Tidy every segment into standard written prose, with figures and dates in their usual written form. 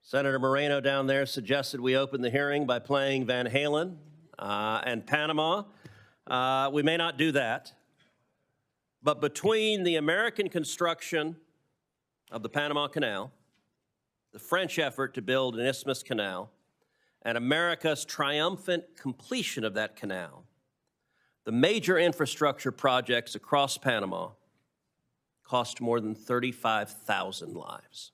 Senator Moreno down there suggested we open the hearing by playing Van Halen and Panama. We may not do that, but between the American construction of the Panama Canal, the French effort to build an isthmus canal, and America's triumphant completion of that canal, the major infrastructure projects across Panama cost more than 35,000 lives.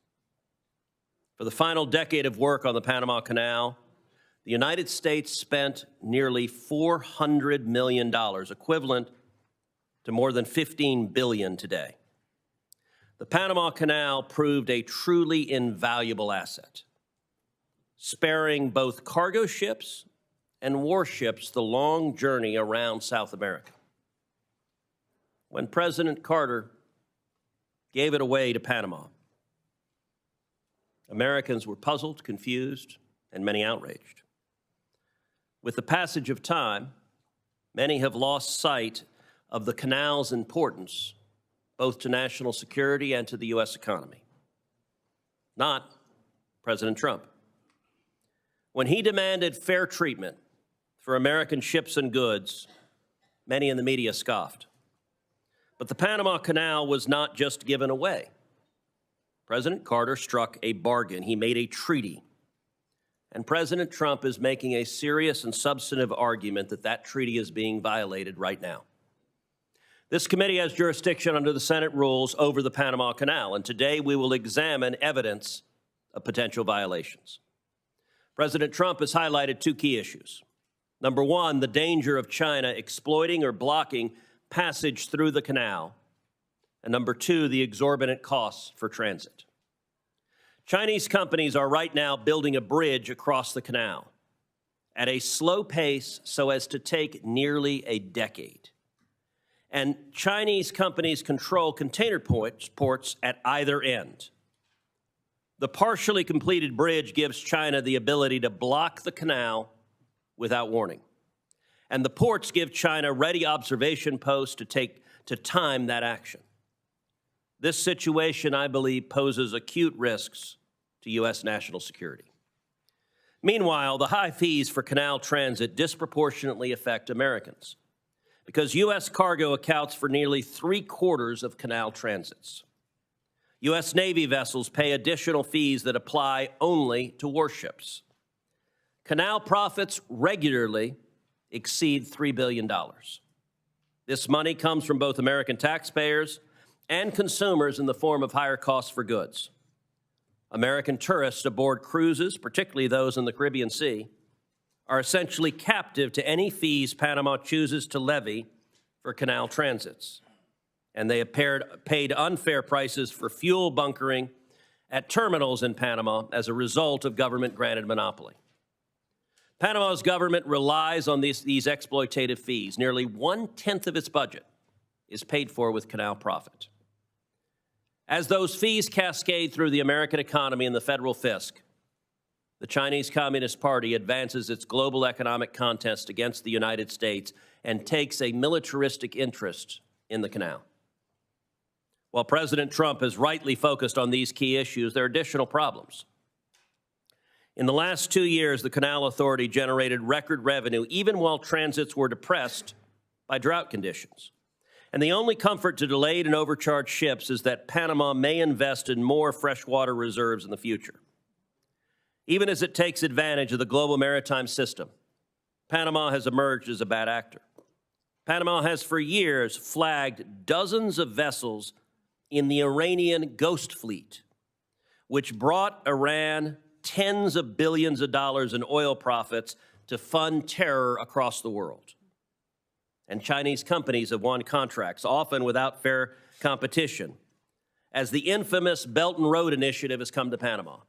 For the final decade of work on the Panama Canal, the United States spent nearly $400 million, equivalent to more than $15 billion today. The Panama Canal proved a truly invaluable asset, sparing both cargo ships and warships the long journey around South America. When President Carter gave it away to Panama, Americans were puzzled, confused, and many outraged. With the passage of time, many have lost sight of the canal's importance, both to national security and to the U.S. economy. Not President Trump. When he demanded fair treatment for American ships and goods, many in the media scoffed. But the Panama Canal was not just given away. President Carter struck a bargain. He made a treaty. And President Trump is making a serious and substantive argument that that treaty is being violated right now. This committee has jurisdiction under the Senate rules over the Panama Canal, and today we will examine evidence of potential violations. President Trump has highlighted two key issues. Number one, the danger of China exploiting or blocking passage through the canal. And number two, the exorbitant costs for transit. Chinese companies are right now building a bridge across the canal at a slow pace so as to take nearly a decade. And Chinese companies control container ports at either end. The partially completed bridge gives China the ability to block the canal without warning. And the ports give China ready observation posts to time that action. This situation, I believe, poses acute risks to U.S. national security. Meanwhile, the high fees for canal transit disproportionately affect Americans because U.S. cargo accounts for nearly 3/4 of canal transits. U.S. Navy vessels pay additional fees that apply only to warships. Canal profits regularly exceed $3 billion. This money comes from both American taxpayers and consumers in the form of higher costs for goods. American tourists aboard cruises, particularly those in the Caribbean Sea, are essentially captive to any fees Panama chooses to levy for canal transits. And they have paid unfair prices for fuel bunkering at terminals in Panama as a result of government-granted monopoly. Panama's government relies on these exploitative fees. Nearly 1/10 of its budget is paid for with canal profit. As those fees cascade through the American economy and the federal fisc, the Chinese Communist Party advances its global economic contest against the United States and takes a militaristic interest in the canal. While President Trump has rightly focused on these key issues, there are additional problems. In the last 2 years, the Canal Authority generated record revenue, even while transits were depressed by drought conditions. And the only comfort to delayed and overcharged ships is that Panama may invest in more freshwater reserves in the future. Even as it takes advantage of the global maritime system, Panama has emerged as a bad actor. Panama has for years flagged dozens of vessels in the Iranian Ghost Fleet, which brought Iran tens of billions of dollars in oil profits to fund terror across the world. And Chinese companies have won contracts, often without fair competition, as the infamous Belt and Road Initiative has come to Panama.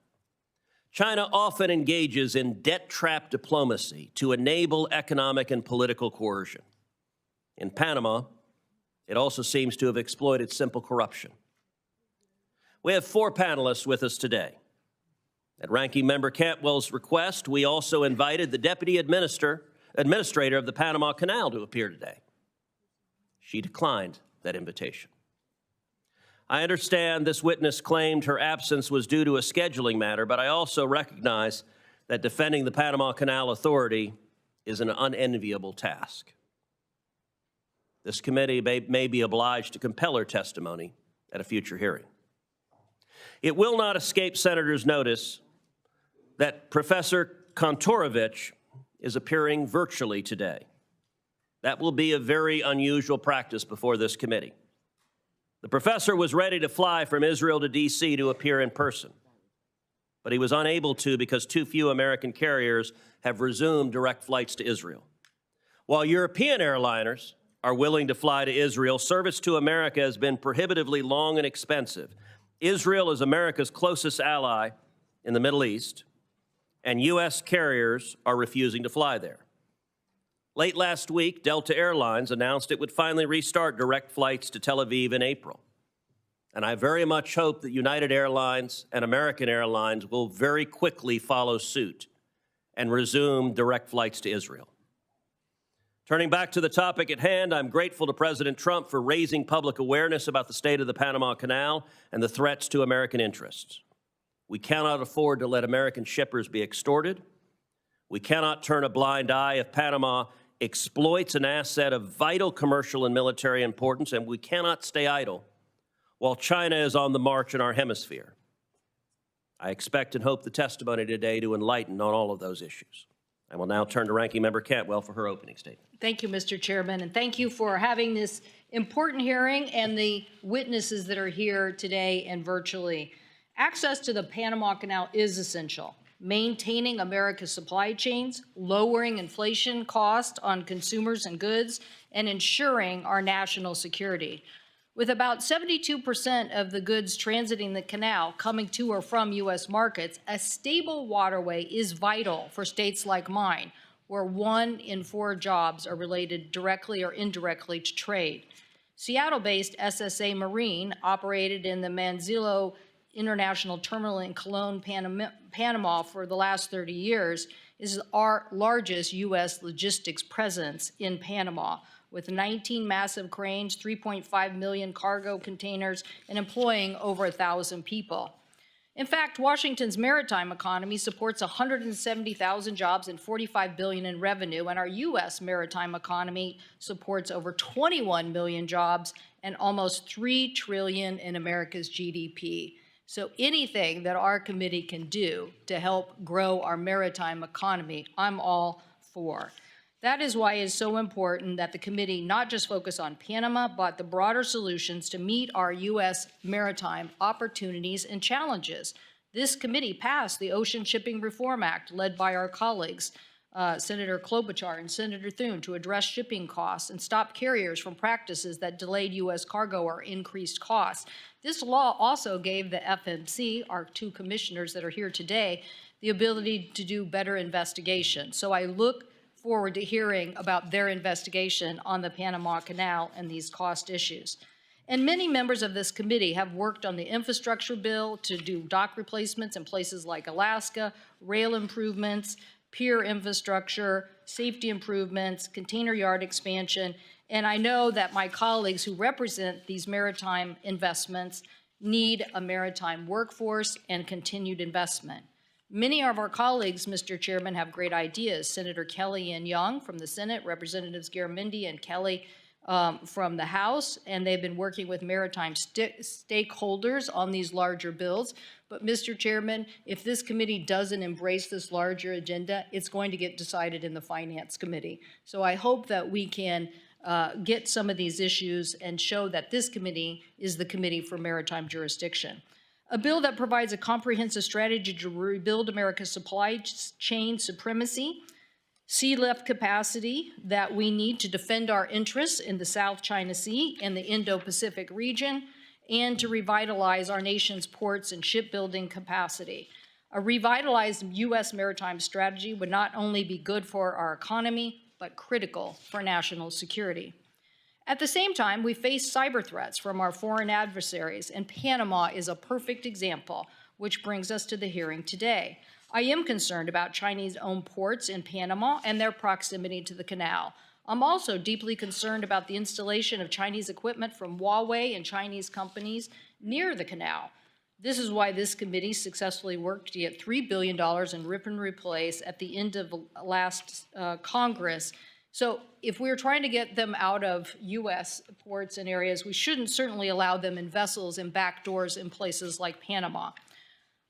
China often engages in debt trap diplomacy to enable economic and political coercion. In Panama, it also seems to have exploited simple corruption. We have 4 panelists with us today. At Ranking Member Cantwell's request, we also invited the Deputy Administrator of the Panama Canal to appear today. She declined that invitation. I understand this witness claimed her absence was due to a scheduling matter, but I also recognize that defending the Panama Canal Authority is an unenviable task. This committee may be obliged to compel her testimony at a future hearing. It will not escape senators' notice that Professor Kontorovich is appearing virtually today. That will be a very unusual practice before this committee. The professor was ready to fly from Israel to D.C. to appear in person, but he was unable to because too few American carriers have resumed direct flights to Israel. While European airliners are willing to fly to Israel, service to America has been prohibitively long and expensive. Israel is America's closest ally in the Middle East, and U.S. carriers are refusing to fly there. Late last week, Delta Airlines announced it would finally restart direct flights to Tel Aviv in April. And I very much hope that United Airlines and American Airlines will very quickly follow suit and resume direct flights to Israel. Turning back to the topic at hand, I'm grateful to President Trump for raising public awareness about the state of the Panama Canal and the threats to American interests. We cannot afford to let American shippers be extorted. We cannot turn a blind eye if Panama exploits an asset of vital commercial and military importance, and we cannot stay idle while China is on the march in our hemisphere. I expect and hope the testimony today to enlighten on all of those issues. I will now turn to Ranking Member Cantwell for her opening statement. Thank you, Mr. Chairman, and thank you for having this important hearing and the witnesses that are here today and virtually. Access to the Panama Canal is essential. Maintaining America's supply chains, lowering inflation costs on consumers and goods, and ensuring our national security. With about 72% of the goods transiting the canal coming to or from U.S. markets, a stable waterway is vital for states like mine, where 1 in 4 jobs are related directly or indirectly to trade. Seattle-based SSA Marine, operated in the Manzillo International Terminal in Colón, Panama for the last 30 years, is our largest U.S. logistics presence in Panama, with 19 massive cranes, 3.5 million cargo containers, and employing over 1,000 people. In fact, Washington's maritime economy supports 170,000 jobs and $45 billion in revenue, and our U.S. maritime economy supports over 21 million jobs and almost $3 trillion in America's GDP. So anything that our committee can do to help grow our maritime economy, I'm all for. That is why it's so important that the committee not just focus on Panama, but the broader solutions to meet our U.S. maritime opportunities and challenges. This committee passed the Ocean Shipping Reform Act, led by our colleagues, Senator Klobuchar and Senator Thune, to address shipping costs and stop carriers from practices that delayed U.S. cargo or increased costs. This law also gave the FMC, our 2 commissioners that are here today, the ability to do better investigation. So I look forward to hearing about their investigation on the Panama Canal and these cost issues. And many members of this committee have worked on the infrastructure bill to do dock replacements in places like Alaska, rail improvements, pier infrastructure, safety improvements, container yard expansion, and I know that my colleagues who represent these maritime investments need a maritime workforce and continued investment. Many of our colleagues, Mr. Chairman, have great ideas. Senator Kelly and Young from the Senate, Representatives Garamendi and Kelly from the House, and they've been working with maritime stakeholders on these larger bills. But, Mr. Chairman, if this committee doesn't embrace this larger agenda, it's going to get decided in the Finance Committee. So I hope that we can get some of these issues and show that this committee is the Committee for Maritime Jurisdiction. A bill that provides a comprehensive strategy to rebuild America's supply chain supremacy, sea left capacity that we need to defend our interests in the South China Sea and the Indo-Pacific region, and to revitalize our nation's ports and shipbuilding capacity. A revitalized U.S. maritime strategy would not only be good for our economy, but critical for national security. At the same time, we face cyber threats from our foreign adversaries, and Panama is a perfect example, which brings us to the hearing today. I am concerned about Chinese-owned ports in Panama and their proximity to the canal. I'm also deeply concerned about the installation of Chinese equipment from Huawei and Chinese companies near the canal. This is why this committee successfully worked to get $3 billion in rip and replace at the end of last Congress. So if we're trying to get them out of U.S. ports and areas, we shouldn't certainly allow them in vessels and back doors in places like Panama.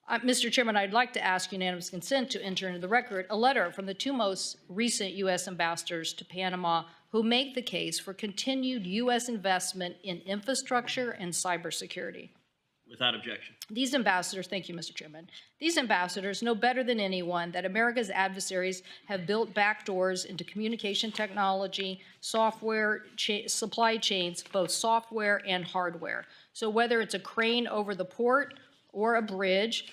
Mr. Chairman, I'd like to ask unanimous consent to enter into the record a letter from the two most recent U.S. ambassadors to Panama who make the case for continued U.S. investment in infrastructure and cybersecurity. Without objection. These ambassadors, thank you, Mr. Chairman, these ambassadors know better than anyone that America's adversaries have built backdoors into communication technology, software, supply chains, both software and hardware. So whether it's a crane over the port or a bridge,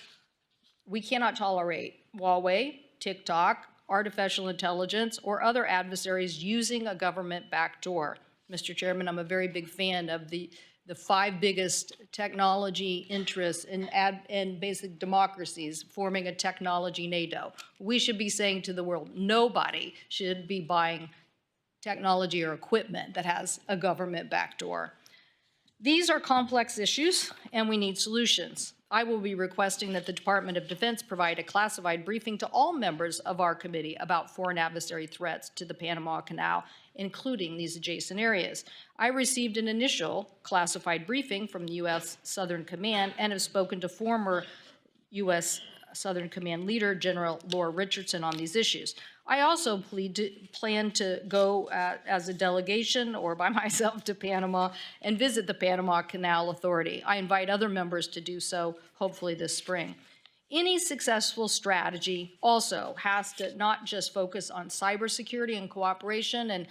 we cannot tolerate Huawei, TikTok, artificial intelligence, or other adversaries using a government backdoor. Mr. Chairman, I'm a very big fan of the five biggest technology interests and basic democracies forming a technology NATO. We should be saying to the world, nobody should be buying technology or equipment that has a government backdoor. These are complex issues, and we need solutions. I will be requesting that the Department of Defense provide a classified briefing to all members of our committee about foreign adversary threats to the Panama Canal, including these adjacent areas. I received an initial classified briefing from the U.S. Southern Command and have spoken to former U.S. Southern Command leader, General Laura Richardson, on these issues. I also plan to go as a delegation or by myself to Panama and visit the Panama Canal Authority. I invite other members to do so, hopefully this spring. Any successful strategy also has to not just focus on cybersecurity and cooperation, and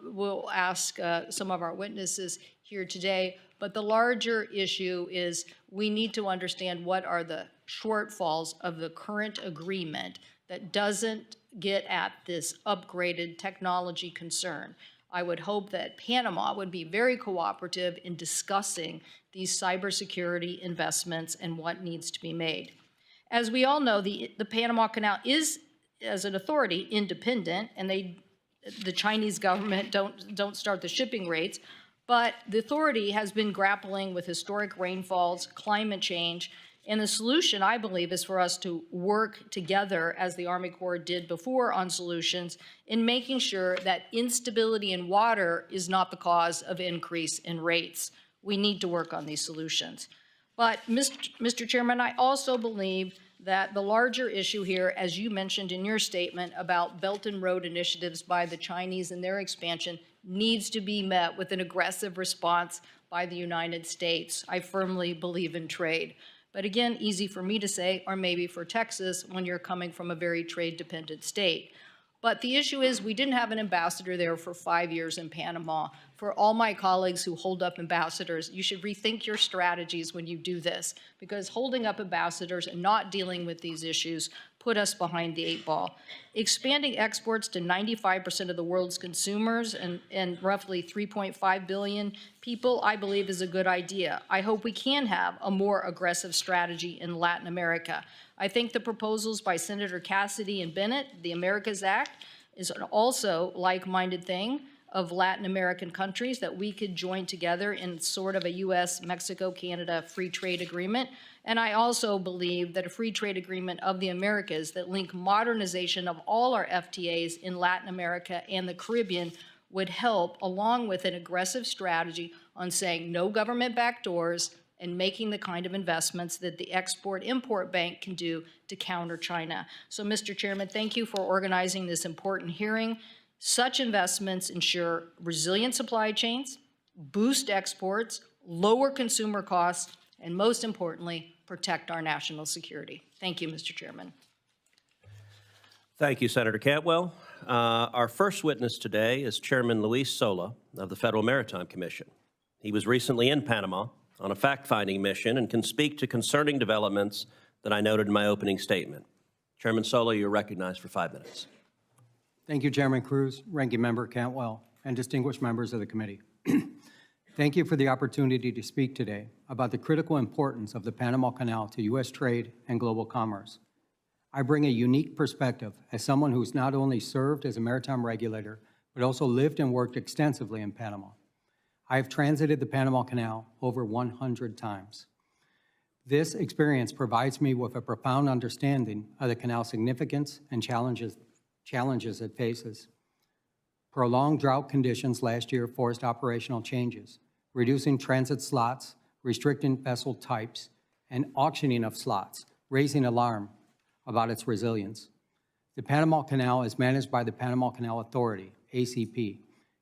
we'll ask some of our witnesses here today, but the larger issue is we need to understand what are the shortfalls of the current agreement that doesn't get at this upgraded technology concern. I would hope that Panama would be very cooperative in discussing these cybersecurity investments and what needs to be made. As we all know, the Panama Canal is, as an authority, independent, and the Chinese government don't start the shipping rates, but the authority has been grappling with historic rainfalls, climate change, and the solution, I believe, is for us to work together, as the Army Corps did before, on solutions in making sure that instability in water is not the cause of increase in rates. We need to work on these solutions. But, Mr. Chairman, I also believe that the larger issue here, as you mentioned in your statement about Belt and Road initiatives by the Chinese and their expansion, needs to be met with an aggressive response by the United States. I firmly believe in trade. But again, easy for me to say, or maybe for Texas, when you're coming from a very trade-dependent state. But the issue is we didn't have an ambassador there for 5 years in Panama. For all my colleagues who hold up ambassadors, you should rethink your strategies when you do this, because holding up ambassadors and not dealing with these issues put us behind the 8 ball. Expanding exports to 95% of the world's consumers and roughly 3.5 billion people, I believe, is a good idea. I hope we can have a more aggressive strategy in Latin America. I think the proposals by Senator Cassidy and Bennett, the Americas Act, is an also like-minded thing of Latin American countries that we could join together in sort of a U.S., Mexico, Canada free trade agreement. And I also believe that a free trade agreement of the Americas that link modernization of all our FTAs in Latin America and the Caribbean would help, along with an aggressive strategy on saying no government backdoors and making the kind of investments that the Export-Import Bank can do to counter China. So, Mr. Chairman, thank you for organizing this important hearing. Such investments ensure resilient supply chains, boost exports, lower consumer costs, and most importantly, protect our national security. Thank you, Mr. Chairman. Thank you, Senator Cantwell. Our first witness today is Chairman Luis Sola of the Federal Maritime Commission. He was recently in Panama on a fact-finding mission and can speak to concerning developments that I noted in my opening statement. Chairman Sola, you're recognized for 5 minutes. Thank you, Chairman Cruz, Ranking Member Cantwell, and distinguished members of the committee. Thank you for the opportunity to speak today about the critical importance of the Panama Canal to U.S. trade and global commerce. I bring a unique perspective as someone who's not only served as a maritime regulator, but also lived and worked extensively in Panama. I have transited the Panama Canal over 100 times. This experience provides me with a profound understanding of the canal's significance and challenges it faces. Prolonged drought conditions last year forced operational changes, reducing transit slots, restricting vessel types, and auctioning of slots, raising alarm about its resilience. The Panama Canal is managed by the Panama Canal Authority, ACP,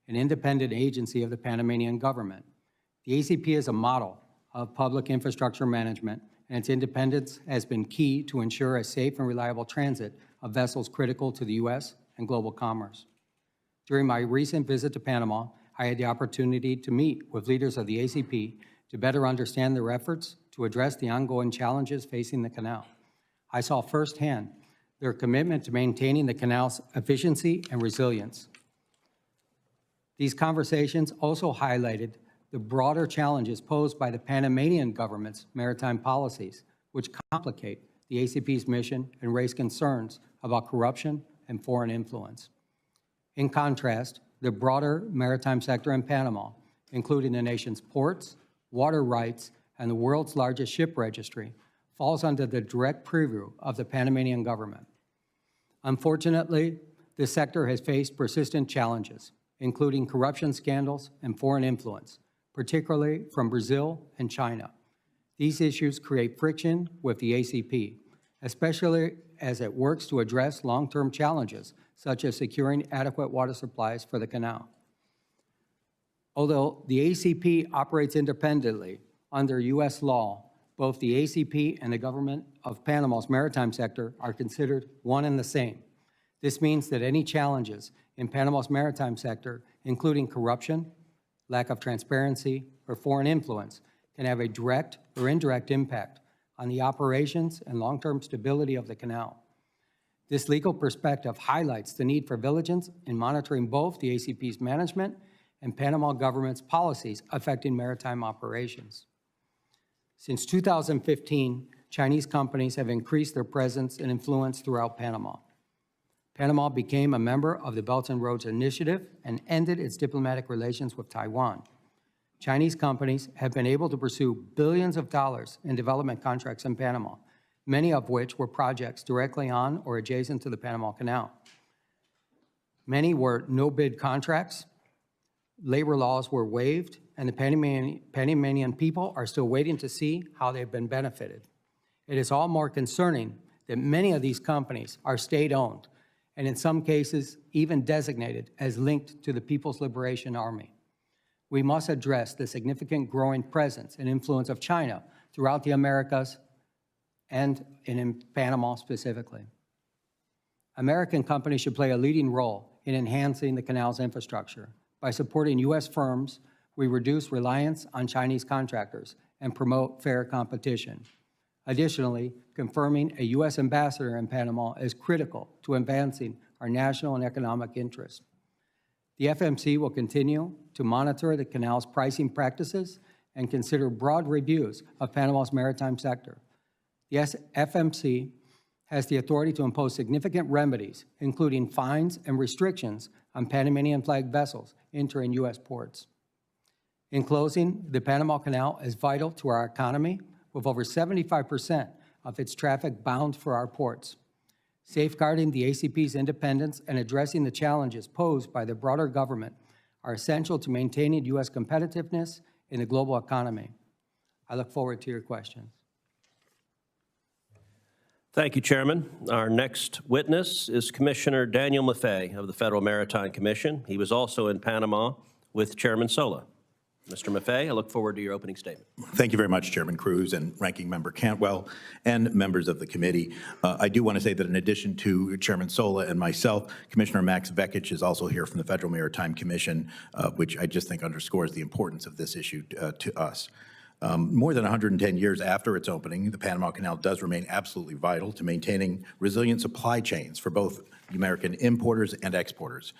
an independent agency of the Panamanian government. The ACP is a model of public infrastructure management, and its independence has been key to ensure a safe and reliable transit of vessels critical to the U.S. and global commerce. During my recent visit to Panama, I had the opportunity to meet with leaders of the ACP to better understand their efforts to address the ongoing challenges facing the canal. I saw firsthand their commitment to maintaining the canal's efficiency and resilience. These conversations also highlighted the broader challenges posed by the Panamanian government's maritime policies, which complicate the ACP's mission and raise concerns about corruption and foreign influence. In contrast, the broader maritime sector in Panama, including the nation's ports, water rights, and the world's largest ship registry, falls under the direct purview of the Panamanian government. Unfortunately, this sector has faced persistent challenges, including corruption scandals and foreign influence, particularly from Brazil and China. These issues create friction with the ACP, especially as it works to address long-term challenges, such as securing adequate water supplies for the canal. Although the ACP operates independently under U.S. law, both the ACP and the government of Panama's maritime sector are considered one and the same. This means that any challenges in Panama's maritime sector, including corruption, lack of transparency, or foreign influence, can have a direct or indirect impact on the operations and long-term stability of the canal. This legal perspective highlights the need for vigilance in monitoring both the ACP's management and Panama government's policies affecting maritime operations. Since 2015, Chinese companies have increased their presence and influence throughout Panama. Panama became a member of the Belt and Roads Initiative and ended its diplomatic relations with Taiwan. Chinese companies have been able to pursue billions of dollars in development contracts in Panama, many of which were projects directly on or adjacent to the Panama Canal. Many were no-bid contracts, labor laws were waived, and the Panamanian people are still waiting to see how they've been benefited. It is all more concerning that many of these companies are state-owned, and in some cases even designated as linked to the People's Liberation Army. We must address the significant growing presence and influence of China throughout the Americas and in Panama specifically. American companies should play a leading role in enhancing the canal's infrastructure. By supporting U.S. firms, we reduce reliance on Chinese contractors and promote fair competition. Additionally, confirming a U.S. ambassador in Panama is critical to advancing our national and economic interests. The FMC will continue to monitor the canal's pricing practices and consider broad reviews of Panama's maritime sector. The FMC has the authority to impose significant remedies, including fines and restrictions on Panamanian flag vessels entering U.S. ports. In closing, the Panama Canal is vital to our economy, with over 75% of its traffic bound for our ports. Safeguarding the ACP's independence and addressing the challenges posed by the broader government are essential to maintaining U.S. competitiveness in the global economy. I look forward to your questions. Thank you, Chairman. Our next witness is Commissioner Daniel Maffei of the Federal Maritime Commission. He was also in Panama with Chairman Sola. Mr. Maffei, I look forward to your opening statement. Thank you very much, Chairman Cruz and Ranking Member Cantwell and members of the committee. I do want to say that in addition to Chairman Sola and myself, Commissioner Max Vekich is also here from the Federal Maritime Commission, which I just think underscores the importance of this issue to us. More than 110 years after its opening, the Panama Canal does remain absolutely vital to maintaining resilient supply chains for both American importers and exporters.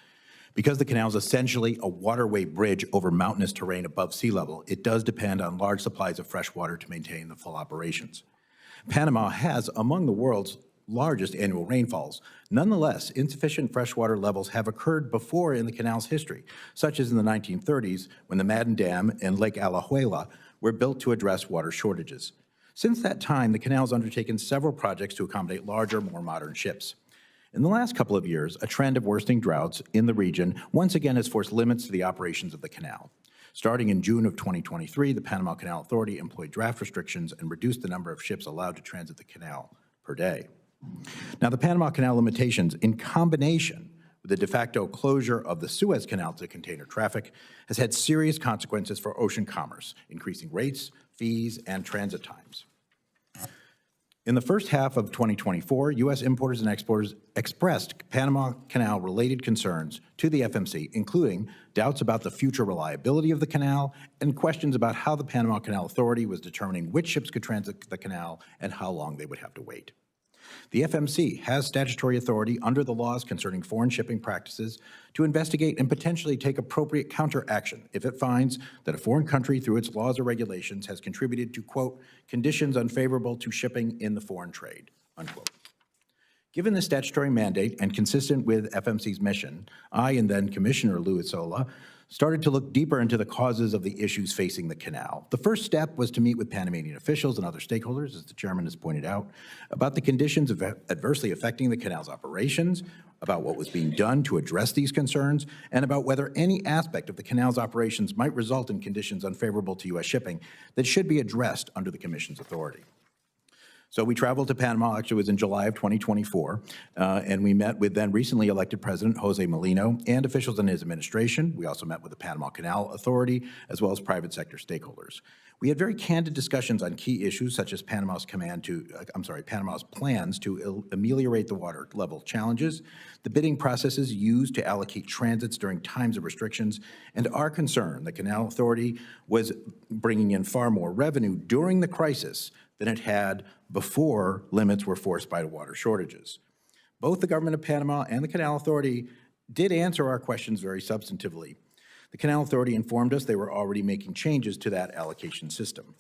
Because the canal is essentially a waterway bridge over mountainous terrain above sea level, it does depend on large supplies of fresh water to maintain the full operations. Panama has among the world's largest annual rainfalls. Nonetheless, insufficient freshwater levels have occurred before in the canal's history, such as in the 1930s when the Madden Dam and Lake Alajuela were built to address water shortages. Since that time, the canal has undertaken several projects to accommodate larger, more modern ships. In the last couple of years, a trend of worsening droughts in the region once again has forced limits to the operations of the canal. Starting in June of 2023, the Panama Canal Authority employed draft restrictions and reduced the number of ships allowed to transit the canal per day. Now, the Panama Canal limitations, in combination with the de facto closure of the Suez Canal to container traffic, has had serious consequences for ocean commerce, increasing rates, fees, and transit times. In the first half of 2024, U.S. importers and exporters expressed Panama Canal-related concerns to the FMC, including doubts about the future reliability of the canal and questions about how the Panama Canal Authority was determining which ships could transit the canal and how long they would have to wait. The FMC has statutory authority under the laws concerning foreign shipping practices to investigate and potentially take appropriate counteraction if it finds that a foreign country, through its laws or regulations, has contributed to, quote, conditions unfavorable to shipping in the foreign trade, unquote. Given the statutory mandate and consistent with FMC's mission, I and then Commissioner Luisola started to look deeper into the causes of the issues facing the canal. The first step was to meet with Panamanian officials and other stakeholders, as the chairman has pointed out, about the conditions adversely affecting the canal's operations, about what was being done to address these concerns, and about whether any aspect of the canal's operations might result in conditions unfavorable to U.S. shipping that should be addressed under the Commission's authority. So we traveled to Panama, actually it was in July of 2024, and we met with then recently elected President Jose Molino and officials in his administration. We also met with the Panama Canal Authority, as well as private sector stakeholders. We had very candid discussions on key issues such as Panama's plans to ameliorate the water level challenges, the bidding processes used to allocate transits during times of restrictions, and our concern the Canal Authority was bringing in far more revenue during the crisis than it had before limits were forced by water shortages. Both the government of Panama and the Canal Authority did answer our questions very substantively. The Canal Authority informed us they were already making changes to that allocation system.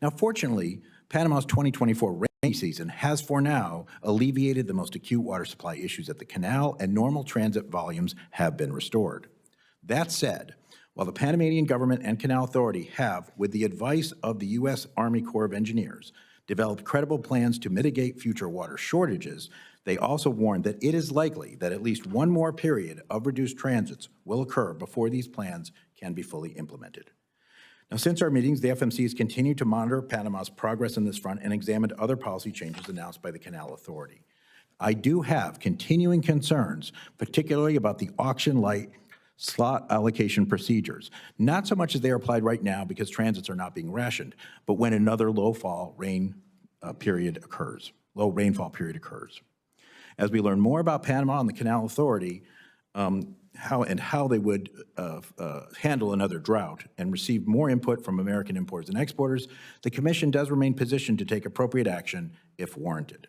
Now, fortunately, Panama's 2024 rainy season has for now alleviated the most acute water supply issues at the canal, and normal transit volumes have been restored. That said, while the Panamanian government and Canal Authority have, with the advice of the U.S. Army Corps of Engineers, developed credible plans to mitigate future water shortages, they also warned that it is likely that at least one more period of reduced transits will occur before these plans can be fully implemented. Now, since our meetings, the FMC has continued to monitor Panama's progress on this front and examined other policy changes announced by the Canal Authority. I do have continuing concerns, particularly about the auction-like slot allocation procedures, not so much as they are applied right now because transits are not being rationed, but when another low rainfall period occurs. As we learn more about Panama and the Canal Authority, how they would handle another drought and receive more input from American importers and exporters, the Commission does remain positioned to take appropriate action if warranted.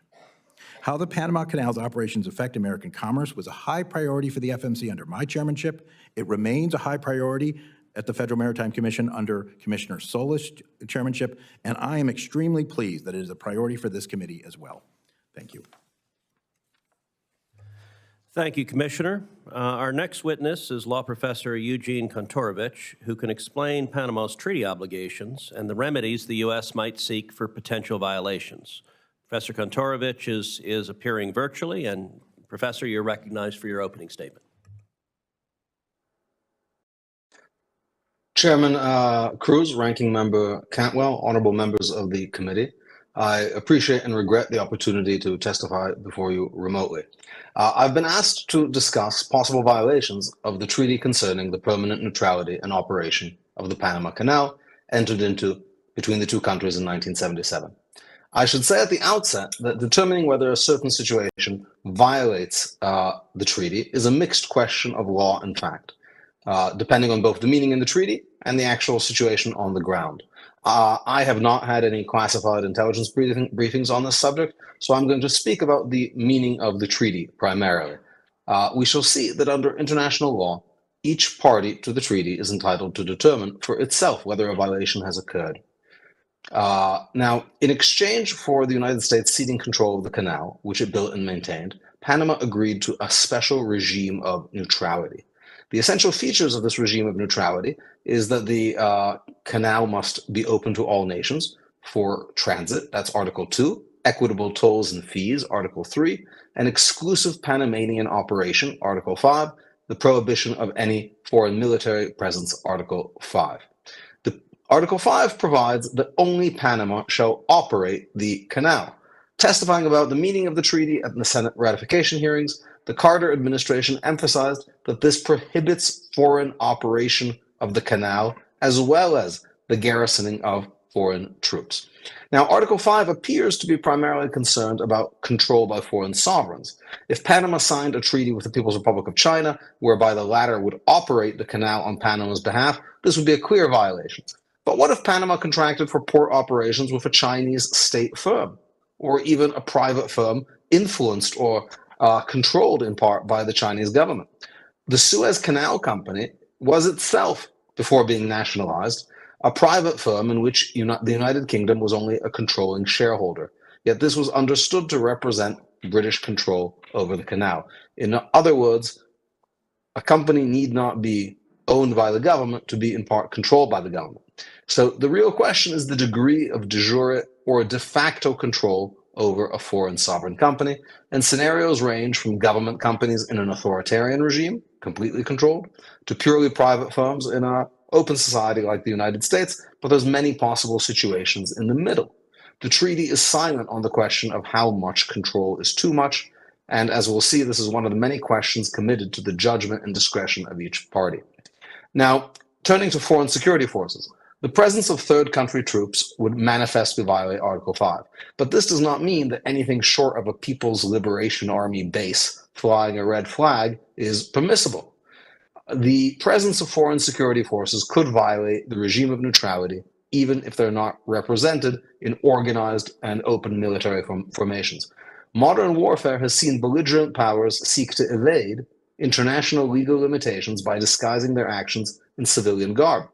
How the Panama Canal's operations affect American commerce was a high priority for the FMC under my chairmanship. It remains a high priority at the Federal Maritime Commission under Commissioner Sola's chairmanship, and I am extremely pleased that it is a priority for this committee as well. Thank you. Thank you, Commissioner. Our next witness is law professor Eugene Kontorovich, who can explain Panama's treaty obligations and the remedies the U.S. might seek for potential violations. Professor Kontorovich is appearing virtually, and Professor, you're recognized for your opening statement. Chairman Cruz, Ranking Member Cantwell, honorable members of the committee, I appreciate and regret the opportunity to testify before you remotely. I've been asked to discuss possible violations of the treaty concerning the permanent neutrality and operation of the Panama Canal entered into between the two countries in 1977. I should say at the outset that determining whether a certain situation violates the treaty is a mixed question of law and fact, depending on both the meaning in the treaty and the actual situation on the ground. I have not had any classified intelligence briefings on this subject, so I'm going to speak about the meaning of the treaty primarily. We shall see that under international law, each party to the treaty is entitled to determine for itself whether a violation has occurred. Now, in exchange for the United States ceding control of the canal, which it built and maintained, Panama agreed to a special regime of neutrality. The essential features of this regime of neutrality is that the canal must be open to all nations for transit, that's Article 2, equitable tolls and fees, Article 3, an exclusive Panamanian operation, Article 5, the prohibition of any foreign military presence, Article 5. Article 5 provides that only Panama shall operate the canal. Testifying about the meaning of the treaty at the Senate ratification hearings, the Carter administration emphasized that this prohibits foreign operation of the canal as well as the garrisoning of foreign troops. Now, Article 5 appears to be primarily concerned about control by foreign sovereigns. If Panama signed a treaty with the People's Republic of China, whereby the latter would operate the canal on Panama's behalf, this would be a clear violation. But what if Panama contracted for port operations with a Chinese state firm, or even a private firm influenced or controlled in part by the Chinese government? The Suez Canal Company was itself, before being nationalized, a private firm in which the United Kingdom was only a controlling shareholder. Yet this was understood to represent British control over the canal. In other words, a company need not be owned by the government to be in part controlled by the government. So the real question is the degree of de jure or de facto control over a foreign sovereign company, and scenarios range from government companies in an authoritarian regime, completely controlled, to purely private firms in an open society like the United States, but there's many possible situations in the middle. The treaty is silent on the question of how much control is too much, and as we'll see, this is one of the many questions committed to the judgment and discretion of each party. Now, turning to foreign security forces, the presence of third country troops would manifestly violate Article 5, but this does not mean that anything short of a People's Liberation Army base flying a red flag is permissible. The presence of foreign security forces could violate the regime of neutrality, even if they're not represented in organized and open military formations. Modern warfare has seen belligerent powers seek to evade international legal limitations by disguising their actions in civilian garb.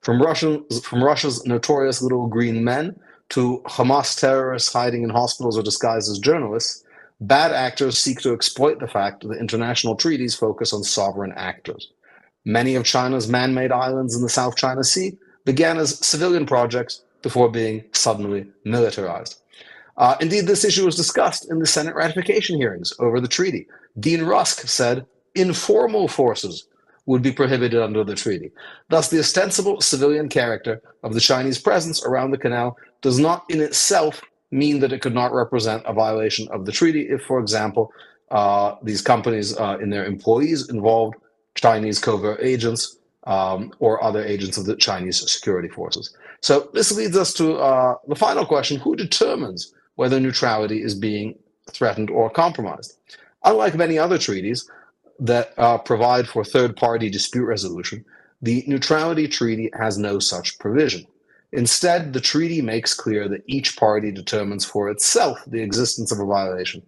From Russia's notorious little green men to Hamas terrorists hiding in hospitals or disguised as journalists, bad actors seek to exploit the fact that international treaties focus on sovereign actors. Many of China's man-made islands in the South China Sea began as civilian projects before being suddenly militarized. Indeed, this issue was discussed in the Senate ratification hearings over the treaty. Dean Rusk said informal forces would be prohibited under the treaty. Thus, the ostensible civilian character of the Chinese presence around the canal does not in itself mean that it could not represent a violation of the treaty if, for example, these companies and their employees involved Chinese covert agents or other agents of the Chinese security forces. So this leads us to the final question: who determines whether neutrality is being threatened or compromised? Unlike many other treaties that provide for third-party dispute resolution, the neutrality treaty has no such provision. Instead, the treaty makes clear that each party determines for itself the existence of a violation.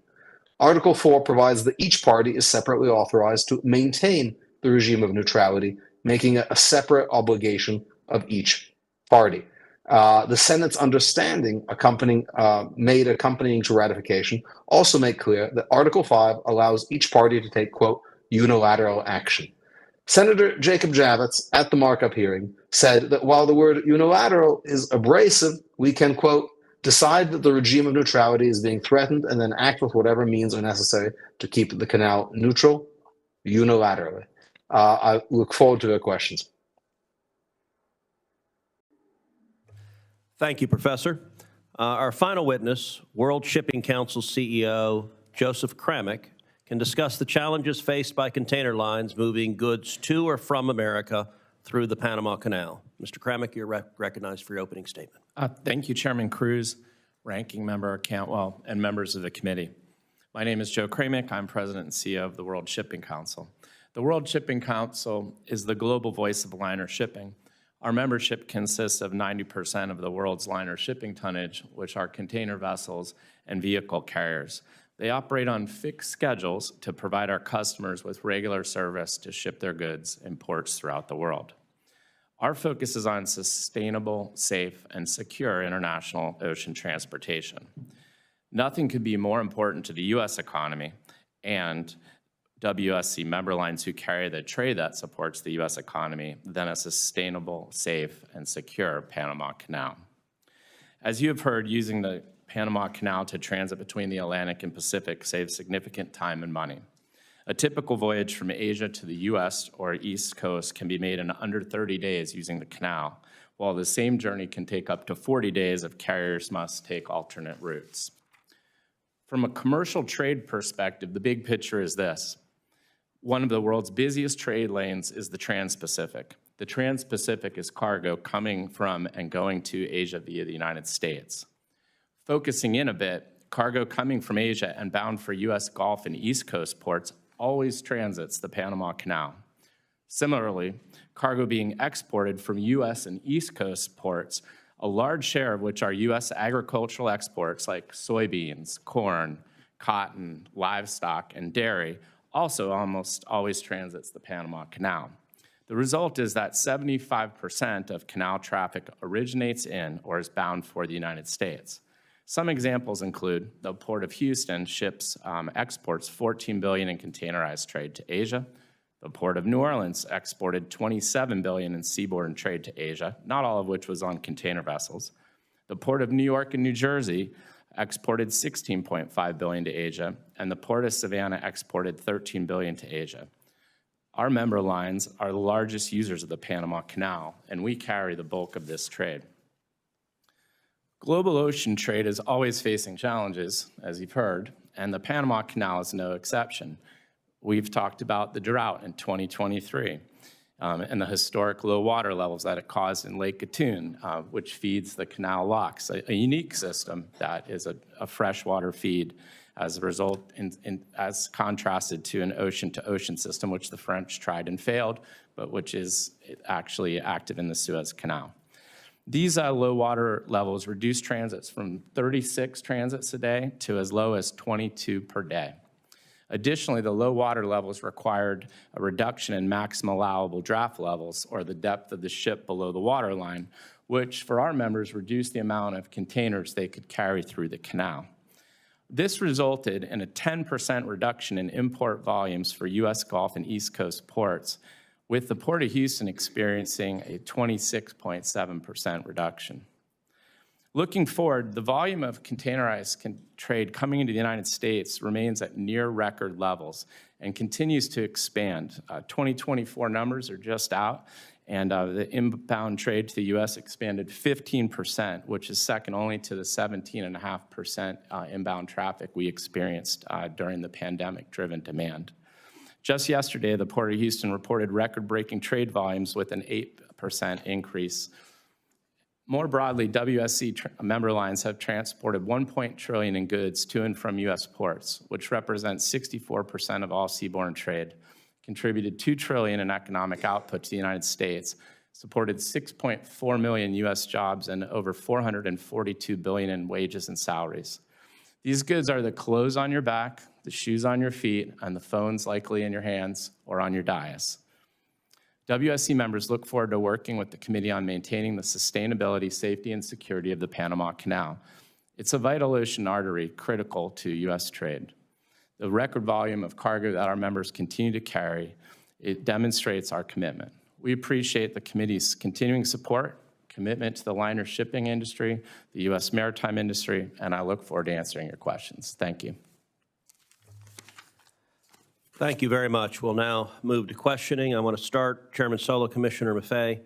Article 4 provides that each party is separately authorized to maintain the regime of neutrality, making it a separate obligation of each party. The Senate's understanding accompanying to ratification also make clear that Article 5 allows each party to take, quote, unilateral action. Senator Jacob Javits, at the markup hearing, said that while the word unilateral is abrasive, we can, quote, decide that the regime of neutrality is being threatened and then act with whatever means are necessary to keep the canal neutral unilaterally. I look forward to their questions. Thank you, Professor. Our final witness, World Shipping Council CEO Joseph Kramick, can discuss the challenges faced by container lines moving goods to or from America through the Panama Canal. Mr. Kramick, you're recognized for your opening statement. Thank you, Chairman Cruz, Ranking Member Cantwell, and members of the committee. My name is Joe Kramick. I'm President and CEO of the World Shipping Council. The World Shipping Council is the global voice of liner shipping. Our membership consists of 90% of the world's liner shipping tonnage, which are container vessels and vehicle carriers. They operate on fixed schedules to provide our customers with regular service to ship their goods in ports throughout the world. Our focus is on sustainable, safe, and secure international ocean transportation. Nothing could be more important to the U.S. economy and WSC member lines who carry the trade that supports the U.S. economy than a sustainable, safe, and secure Panama Canal. As you have heard, using the Panama Canal to transit between the Atlantic and Pacific saves significant time and money. A typical voyage from Asia to the U.S. or East Coast can be made in under 30 days using the canal, while the same journey can take up to 40 days if carriers must take alternate routes. From a commercial trade perspective, the big picture is this. One of the world's busiest trade lanes is the Trans-Pacific. The Trans-Pacific is cargo coming from and going to Asia via the United States. Focusing in a bit, cargo coming from Asia and bound for U.S. Gulf and East Coast ports always transits the Panama Canal. Similarly, cargo being exported from U.S. and East Coast ports, a large share of which are U.S. agricultural exports like soybeans, corn, cotton, livestock, and dairy, also almost always transits the Panama Canal. The result is that 75% of canal traffic originates in or is bound for the United States. Some examples include the Port of Houston exports $14 billion in containerized trade to Asia. The Port of New Orleans exported $27 billion in seaborne trade to Asia, not all of which was on container vessels. The Port of New York and New Jersey exported $16.5 billion to Asia, and the Port of Savannah exported $13 billion to Asia. Our member lines are the largest users of the Panama Canal, and we carry the bulk of this trade. Global ocean trade is always facing challenges, as you've heard, and the Panama Canal is no exception. We've talked about the drought in 2023 and the historic low water levels that it caused in Lake Gatun, which feeds the canal locks, a unique system that is a freshwater feed as a result, as contrasted to an ocean-to-ocean system, which the French tried and failed, but which is actually active in the Suez Canal. These low water levels reduce transits from 36 transits a day to as low as 22 per day. Additionally, the low water levels required a reduction in maximum allowable draft levels, or the depth of the ship below the waterline, which for our members reduced the amount of containers they could carry through the canal. This resulted in a 10% reduction in import volumes for U.S. Gulf and East Coast ports, with the Port of Houston experiencing a 26.7% reduction. Looking forward, the volume of containerized trade coming into the United States remains at near record levels and continues to expand. 2024 numbers are just out, and the inbound trade to the U.S. expanded 15%, which is second only to the 17.5% inbound traffic we experienced during the pandemic-driven demand. Just yesterday, the Port of Houston reported record-breaking trade volumes with an 8% increase. More broadly, WSC member lines have transported $1 trillion in goods to and from U.S. ports, which represents 64% of all seaborne trade, contributed $2 trillion in economic output to the United States, supported 6.4 million U.S. jobs, and over $442 billion in wages and salaries. These goods are the clothes on your back, the shoes on your feet, and the phones likely in your hands or on your dais. WSC members look forward to working with the committee on maintaining the sustainability, safety, and security of the Panama Canal. It's a vital ocean artery critical to U.S. trade. The record volume of cargo that our members continue to carry, it demonstrates our commitment. We appreciate the committee's continuing support, commitment to the liner shipping industry, the U.S. maritime industry, and I look forward to answering your questions. Thank you. Thank you very much. We'll now move to questioning. I want to start, Chairman Solo, Commissioner Maffei.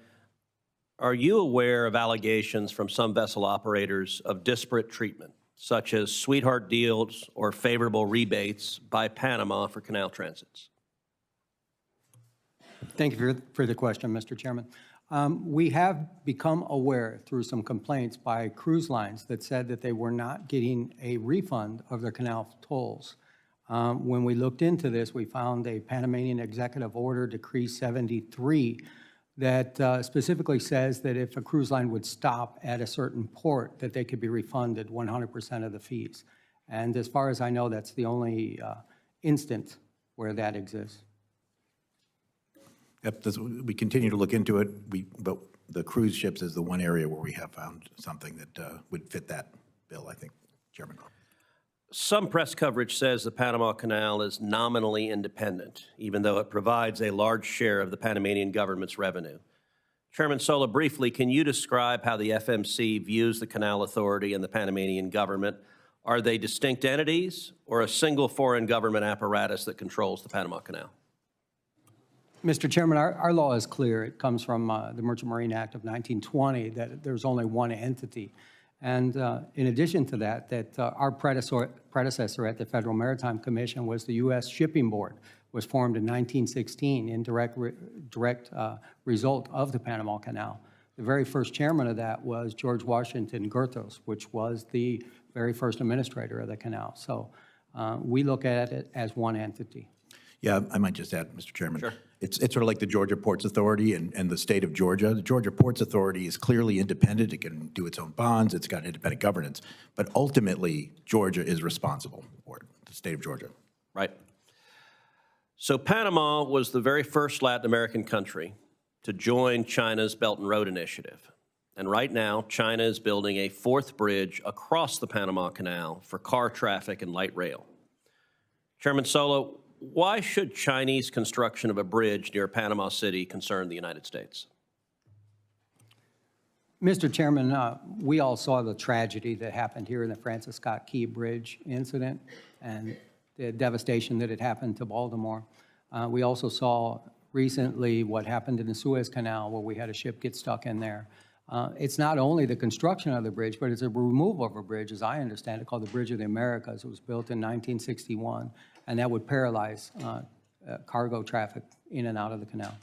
Are you aware of allegations from some vessel operators of disparate treatment, such as sweetheart deals or favorable rebates by Panama for canal transits? Thank you for the question, Mr. Chairman. We have become aware through some complaints by cruise lines that said that they were not getting a refund of their canal tolls. When we looked into this, we found a Panamanian Executive Order, Decree 73, that specifically says that if a cruise line would stop at a certain port, that they could be refunded 100% of the fees. And as far as I know, that's the only instance where that exists. Yep, we continue to look into it. But the cruise ships is the one area where we have found something that would fit that bill, I think, Chairman. Some press coverage says the Panama Canal is nominally independent, even though it provides a large share of the Panamanian government's revenue. Chairman Sola, briefly, can you describe how the FMC views the Canal Authority and the Panamanian government? Are they distinct entities or a single foreign government apparatus that controls the Panama Canal? Mr. Chairman, our law is clear. It comes from the Merchant Marine Act of 1920 that there's only one entity. And in addition to that, our predecessor at the Federal Maritime Commission was the U.S. Shipping Board, was formed in 1916 in direct result of the Panama Canal. The very first chairman of that was George Washington Goethals, which was the very first administrator of the canal. So we look at it as one entity. Yeah, I might just add, Mr. Chairman. Sure. It's sort of like the Georgia Ports Authority and the state of Georgia. The Georgia Ports Authority is clearly independent. It can do its own bonds. It's got independent governance. But ultimately, Georgia is responsible for it, the state of Georgia. Right. So Panama was the very first Latin American country to join China's Belt and Road Initiative. And right now, China is building a fourth bridge across the Panama Canal for car traffic and light rail. Chairman Solo, why should Chinese construction of a bridge near Panama City concern the United States? Mr. Chairman, we all saw the tragedy that happened here in the Francis Scott Key Bridge incident and the devastation that had happened to Baltimore. We also saw recently what happened in the Suez Canal, where we had a ship get stuck in there. It's not only the construction of the bridge, but it's a removal of a bridge, as I understand it, called the Bridge of the Americas. It was built in 1961, and that would paralyze cargo traffic in and out of the canal.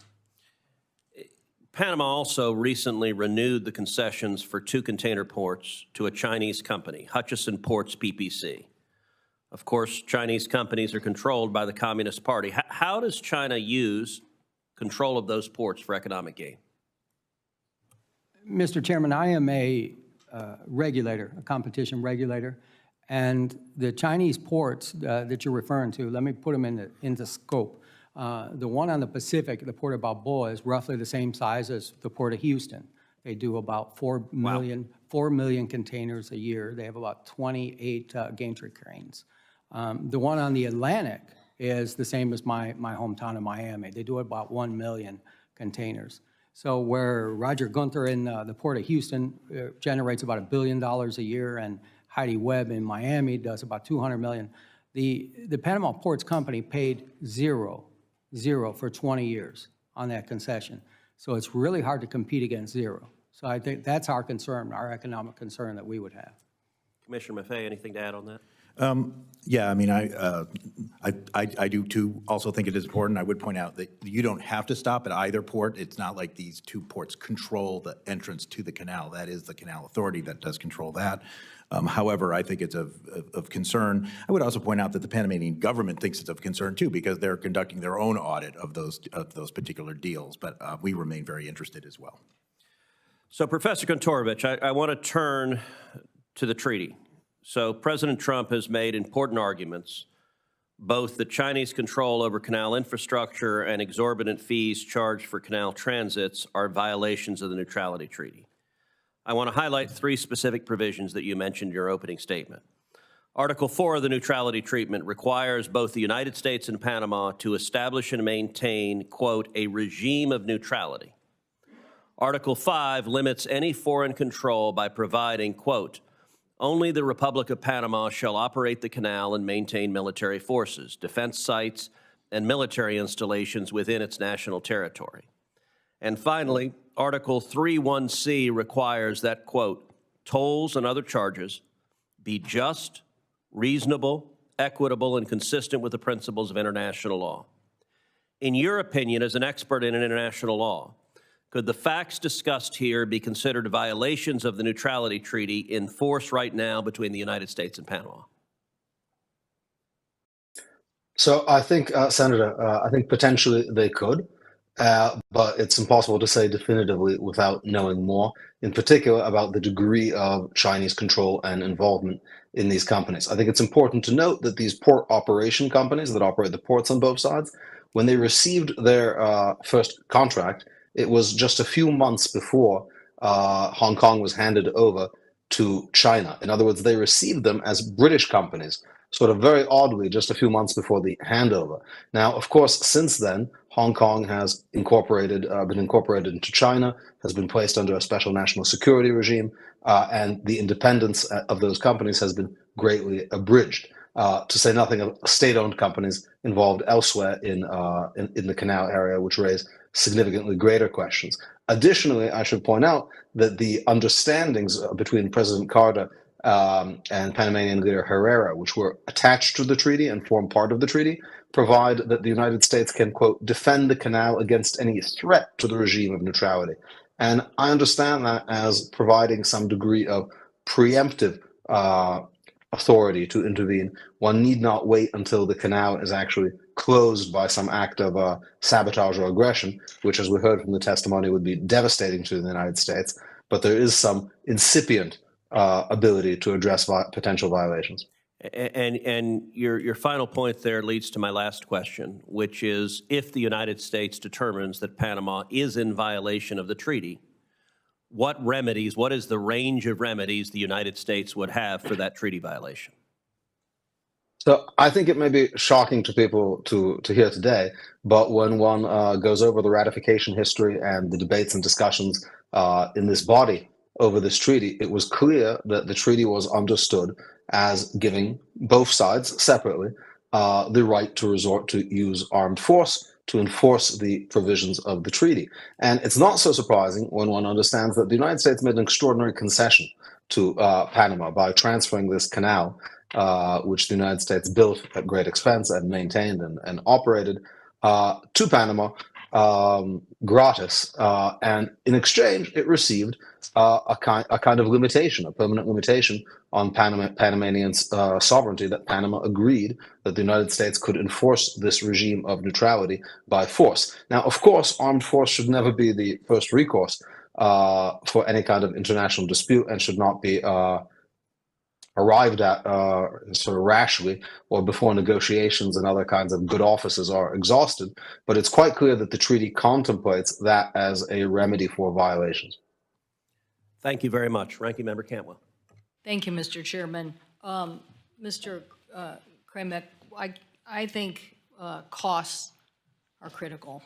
Panama also recently renewed the concessions for 2 container ports to a Chinese company, Hutchison Ports PPC. Of course, Chinese companies are controlled by the Communist Party. How does China use control of those ports for economic gain? Mr. Chairman, I am a regulator, a competition regulator, and the Chinese ports that you're referring to, let me put them into scope. The one on the Pacific, the Port of Balboa, is roughly the same size as the Port of Houston. They do about 4 million containers a year. They have about 28 gantry cranes. The one on the Atlantic is the same as my hometown of Miami. They do about 1 million containers. So where Roger Gunther in the Port of Houston generates about $1 billion a year, and Heidi Webb in Miami does about 200 million, the Panama Ports Company paid zero for 20 years on that concession. So it's really hard to compete against zero. So I think that's our concern, our economic concern that we would have. Commissioner Maffei, anything to add on that? Yeah, I mean, I do too also think it is important. I would point out that you don't have to stop at either port. It's not like these 2 ports control the entrance to the canal. That is the Canal Authority that does control that. However, I think it's of concern. I would also point out that the Panamanian government thinks it's of concern too, because they're conducting their own audit of those particular deals. But we remain very interested as well. So, Professor Kontorovich, I want to turn to the treaty. So President Trump has made important arguments, both that Chinese control over canal infrastructure and exorbitant fees charged for canal transits are violations of the Neutrality Treaty. I want to highlight 3 specific provisions that you mentioned in your opening statement. Article 4 of the Neutrality Treaty requires both the United States and Panama to establish and maintain, quote, a regime of neutrality. Article 5 limits any foreign control by providing, quote, only the Republic of Panama shall operate the canal and maintain military forces, defense sites, and military installations within its national territory. And finally, Article 3(1)(c) requires that, quote, tolls and other charges be just, reasonable, equitable, and consistent with the principles of international law. In your opinion, as an expert in international law, could the facts discussed here be considered violations of the Neutrality Treaty in force right now between the United States and Panama? So I think, Senator, I think potentially they could. but it's impossible to say definitively without knowing more, in particular about the degree of Chinese control and involvement in these companies. I think it's important to note that these port operation companies that operate the ports on both sides, when they received their first contract, it was just a few months before Hong Kong was handed over to China. In other words, they received them as British companies, sort of very oddly, just a few months before the handover. Now, of course, since then, Hong Kong has been incorporated into China, has been placed under a special national security regime, and the independence of those companies has been greatly abridged. To say nothing of state-owned companies involved elsewhere in the canal area, which raise significantly greater questions. Additionally, I should point out that the understandings between President Carter and Panamanian leader Herrera, which were attached to the treaty and form part of the treaty, provide that the United States can, quote, defend the canal against any threat to the regime of neutrality. And I understand that as providing some degree of preemptive authority to intervene. One need not wait until the canal is actually closed by some act of sabotage or aggression, which, as we heard from the testimony, would be devastating to the United States. But there is some incipient ability to address potential violations. And your final point there leads to my last question, which is if the United States determines that Panama is in violation of the treaty, what is the range of remedies the United States would have for that treaty violation? So I think it may be shocking to people to hear today, but when one goes over the ratification history and the debates and discussions in this body over this treaty, it was clear that the treaty was understood as giving both sides separately the right to resort to use armed force to enforce the provisions of the treaty. And it's not so surprising when one understands that the United States made an extraordinary concession to Panama by transferring this canal, which the United States built at great expense and maintained and operated, to Panama gratis. And in exchange, it received a kind of limitation, a permanent limitation on Panamanian sovereignty, that Panama agreed that the United States could enforce this regime of neutrality by force. Now, of course, armed force should never be the first recourse for any kind of international dispute and should not be arrived at sort of rashly or before negotiations and other kinds of good offices are exhausted. But it's quite clear that the treaty contemplates that as a remedy for violations. Thank you very much. Ranking Member Cantwell. Thank you, Mr. Chairman. Mr. Kramek, I think costs are critical.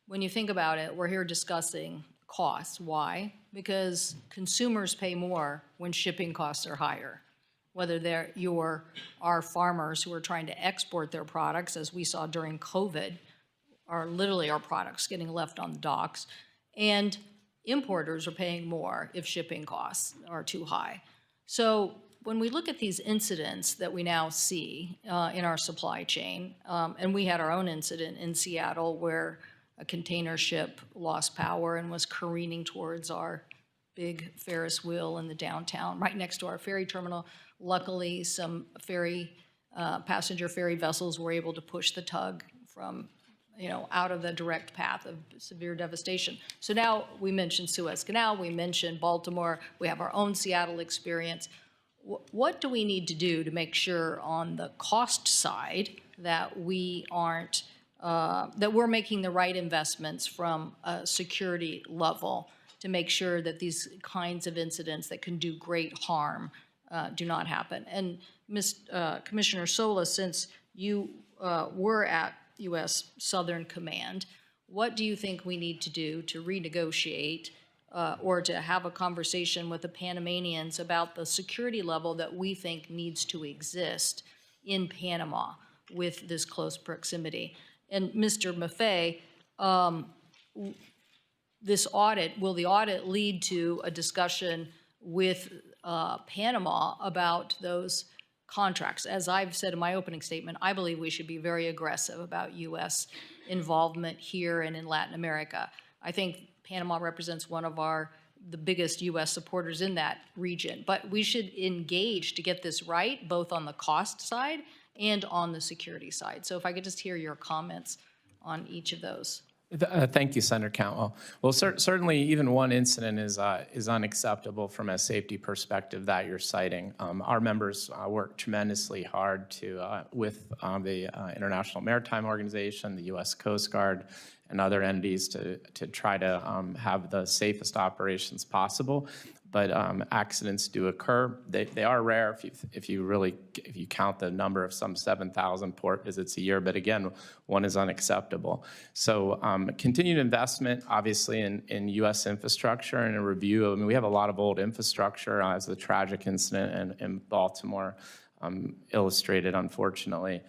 When you think about it, we're here discussing costs. Why? Because consumers pay more when shipping costs are higher. Whether our farmers who are trying to export their products, as we saw during COVID, are literally our products getting left on the docks, and importers are paying more if shipping costs are too high. So when we look at these incidents that we now see in our supply chain, and we had our own incident in Seattle where a container ship lost power and was careening towards our big Ferris wheel in the downtown, right next to our ferry terminal. Luckily, some passenger ferry vessels were able to push the tug from, out of the direct path of severe devastation. So now we mentioned Suez Canal, we mentioned Baltimore, we have our own Seattle experience. What do we need to do to make sure on the cost side that we aren't that we're making the right investments from a security level to make sure that these kinds of incidents that can do great harm do not happen? And Commissioner Sola, since you were at U.S. Southern Command, what do you think we need to do to renegotiate or to have a conversation with the Panamanians about the security level that we think needs to exist in Panama with this close proximity? And Mr. Maffei, will the audit lead to a discussion with Panama about those contracts? As I've said in my opening statement, I believe we should be very aggressive about U.S. involvement here and in Latin America. I think Panama represents one of the biggest U.S. supporters in that region, but we should engage to get this right, both on the cost side and on the security side. So if I could just hear your comments on each of those. Thank you, Senator Cantwell. Well, certainly even one incident is unacceptable from a safety perspective that you're citing. Our members work tremendously hard with the International Maritime Organization, the U.S. Coast Guard, and other entities to try to have the safest operations possible. But accidents do occur. They are rare if you count the number of some 7,000 port visits a year. But again, one is unacceptable. So continued investment, obviously, in U.S. infrastructure and a review. I mean, we have a lot of old infrastructure, as the tragic incident in Baltimore illustrated, unfortunately.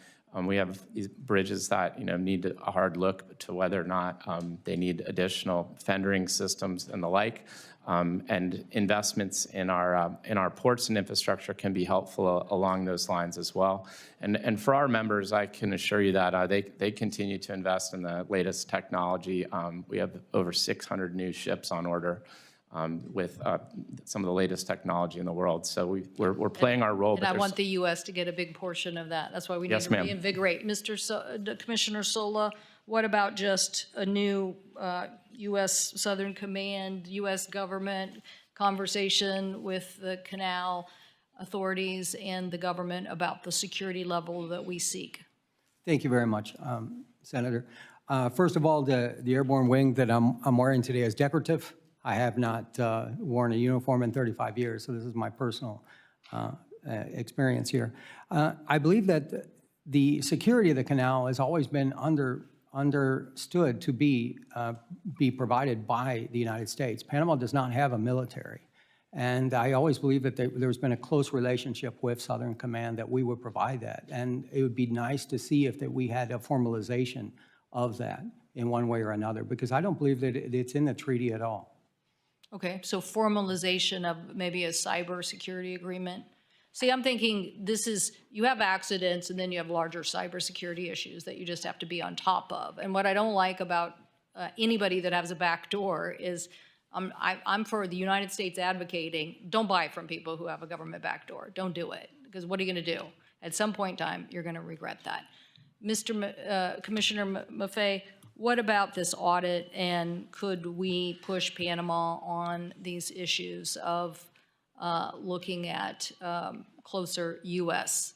We have these bridges that need a hard look to whether or not they need additional fendering systems and the like. And investments in our ports and infrastructure can be helpful along those lines as well. And for our members, I can assure you that they continue to invest in the latest technology. We have over 600 new ships on order with some of the latest technology in the world. So we're playing our role. And I want the U.S. to get a big portion of that. That's why we need to reinvigorate. Commissioner Sola, what about just a new U.S. Southern Command, U.S. government conversation with the canal authorities and the government about the security level that we seek? Thank you very much, Senator. First of all, the airborne wing that I'm wearing today is decorative. I have not worn a uniform in 35 years, so this is my personal experience here. I believe that the security of the canal has always been understood to be provided by the United States. Panama does not have a military, and I always believe that there's been a close relationship with Southern Command that we would provide that, and it would be nice to see if we had a formalization of that in one way or another, because I don't believe that it's in the treaty at all. Okay, so formalization of maybe a cybersecurity agreement. See, I'm thinking you have accidents and then you have larger cybersecurity issues that you just have to be on top of. And what I don't like about anybody that has a back door is I'm for the United States advocating, don't buy from people who have a government back door. Don't do it, because what are you going to do? At some point in time, you're going to regret that. Commissioner Maffei, what about this audit, and could we push Panama on these issues of looking at closer U.S.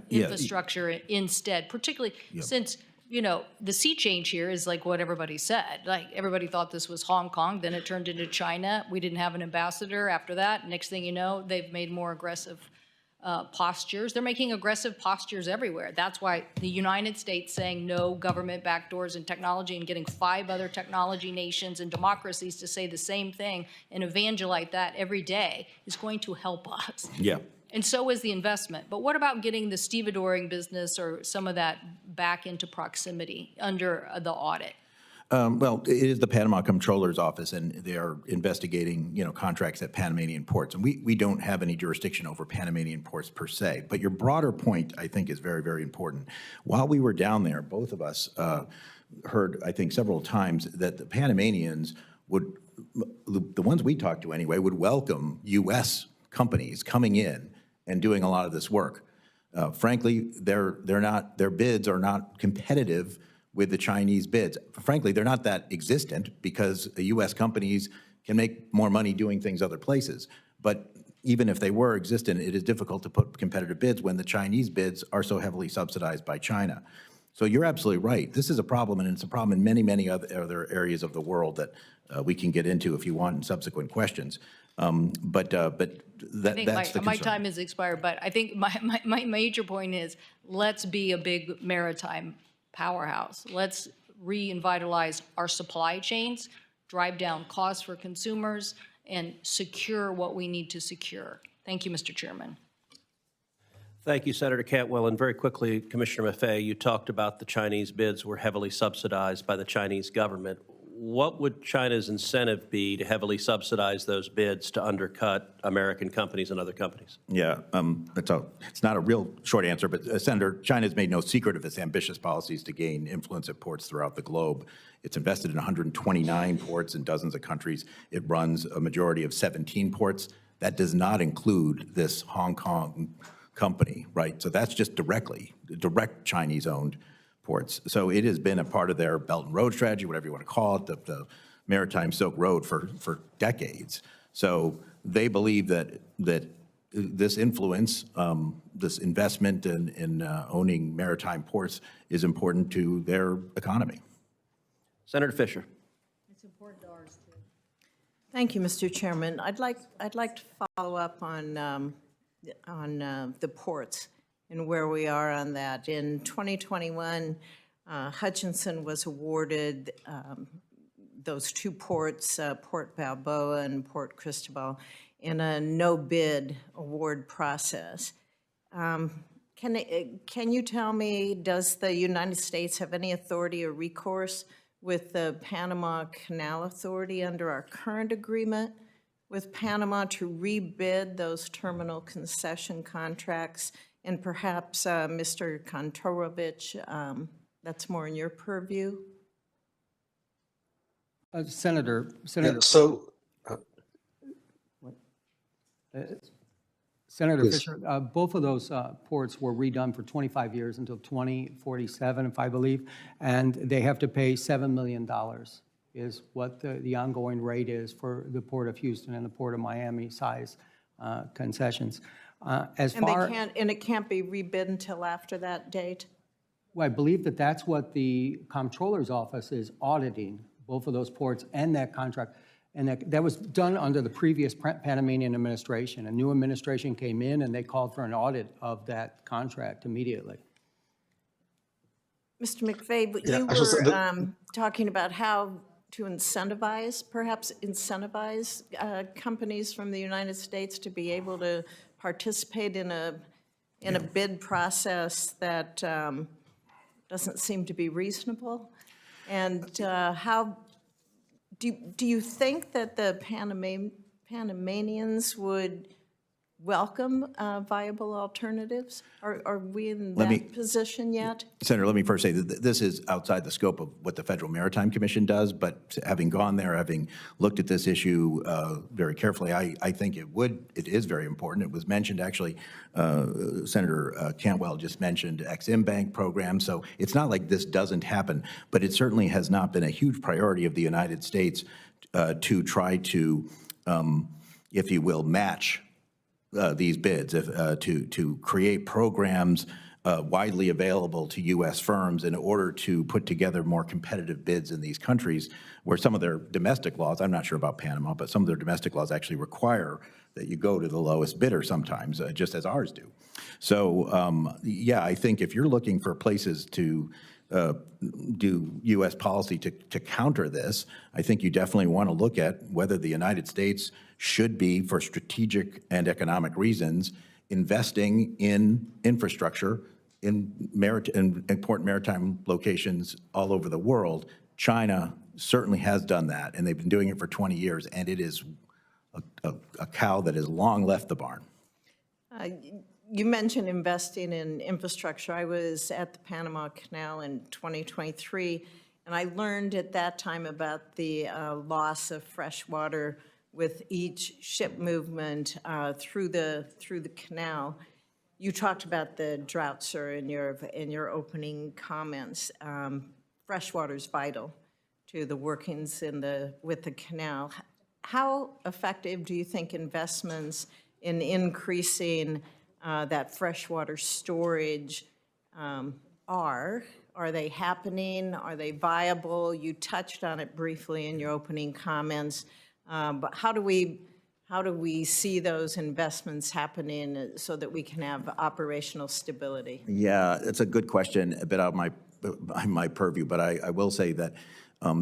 infrastructure instead, particularly since, the sea change here is like what everybody said. Like, everybody thought this was Hong Kong, then it turned into China. We didn't have an ambassador after that. Next thing you know, they've made more aggressive postures. They're making aggressive postures everywhere. That's why the United States saying no government backdoors in technology and getting 5 other technology nations and democracies to say the same thing and evangelize that every day is going to help us. Yeah. And so is the investment. But what about getting the stevedoring business or some of that back into proximity under the audit? Well, it is the Panama Comptroller's Office, and they are investigating, contracts at Panamanian ports. And we don't have any jurisdiction over Panamanian ports per se. But your broader point, I think, is very, very important. While we were down there, both of us heard, I think, several times that the Panamanians would, the ones we talked to anyway, would welcome U.S. companies coming in and doing a lot of this work. Frankly, their bids are not competitive with the Chinese bids. Frankly, they're not that existent because the U.S. companies can make more money doing things other places. But even if they were existent, it is difficult to put competitive bids when the Chinese bids are so heavily subsidized by China. So you're absolutely right. This is a problem, and it's a problem in many, many other areas of the world that we can get into if you want in subsequent questions. But that's the concern. My time has expired, but I think my major point is let's be a big maritime powerhouse. Let's revitalize our supply chains, drive down costs for consumers, and secure what we need to secure. Thank you, Mr. Chairman. Thank you, Senator Cantwell. And very quickly, Commissioner Maffei, you talked about the Chinese bids were heavily subsidized by the Chinese government. What would China's incentive be to heavily subsidize those bids to undercut American companies and other companies? Yeah, it's not a real short answer, but Senator, China's made no secret of its ambitious policies to gain influence at ports throughout the globe. It's invested in 129 ports in dozens of countries. It runs a majority of 17 ports. That does not include this Hong Kong company, right? So that's just direct Chinese-owned ports. So it has been a part of their Belt and Road strategy, whatever you want to call it, the Maritime Silk Road for decades. So they believe that this influence, this investment in owning maritime ports is important to their economy. Senator Fisher. It's important to ours, too. Thank you, Mr. Chairman. I'd like to follow up on the ports and where we are on that. In 2021, Hutchinson was awarded those two ports, Port Balboa and Port Cristobal, in a no-bid award process. Can you tell me, does the United States have any authority or recourse with the Panama Canal Authority under our current agreement with Panama to rebid those terminal concession contracts? And perhaps, Mr. Kontorovich, that's more in your purview? Senator, Yeah, so, Senator Please. Fisher, both of those ports were redone for 25 years until 2047, if I believe, and they have to pay $7 million is what the ongoing rate is for the Port of Houston and the Port of Miami size concessions. As And far, it can't be rebid until after that date? well, I believe that that's what the Comptroller's Office is auditing, both of those ports and that contract. And that was done under the previous Panamanian administration. A new administration came in and they called for an audit of that contract immediately. Mr. McVeigh, but you were talking about how to incentivize, perhaps incentivize companies from the United States to be able to participate in a bid process that doesn't seem to be reasonable. And how do you think that the Panamanians would welcome viable alternatives? Are we in that position yet? Senator, let me first say that this is outside the scope of what the Federal Maritime Commission does, but having gone there, having looked at this issue very carefully, I think it is very important. It was mentioned, actually, Senator Cantwell just mentioned Ex-Im Bank program, so it's not like this doesn't happen, but it certainly has not been a huge priority of the United States to try to, if you will, match these bids, to create programs widely available to U.S. firms in order to put together more competitive bids in these countries where some of their domestic laws, I'm not sure about Panama, but some of their domestic laws actually require that you go to the lowest bidder sometimes, just as ours do. So, yeah, I think if you're looking for places to do U.S. policy to counter this, I think you definitely want to look at whether the United States should be, for strategic and economic reasons, investing in infrastructure in important maritime locations all over the world. China certainly has done that, and they've been doing it for 20 years, and it is a cow that has long left the barn. You mentioned investing in infrastructure. I was at the Panama Canal in 2023, and I learned at that time about the loss of fresh water with each ship movement through the canal. You talked about the drought, sir, in your opening comments. Fresh water is vital to the workings with the canal. How effective do you think investments in increasing that freshwater storage are? Are they happening? Are they viable? You touched on it briefly in your opening comments, but how do we see those investments happening so that we can have operational stability? Yeah, it's a good question, a bit out of my purview, but I will say that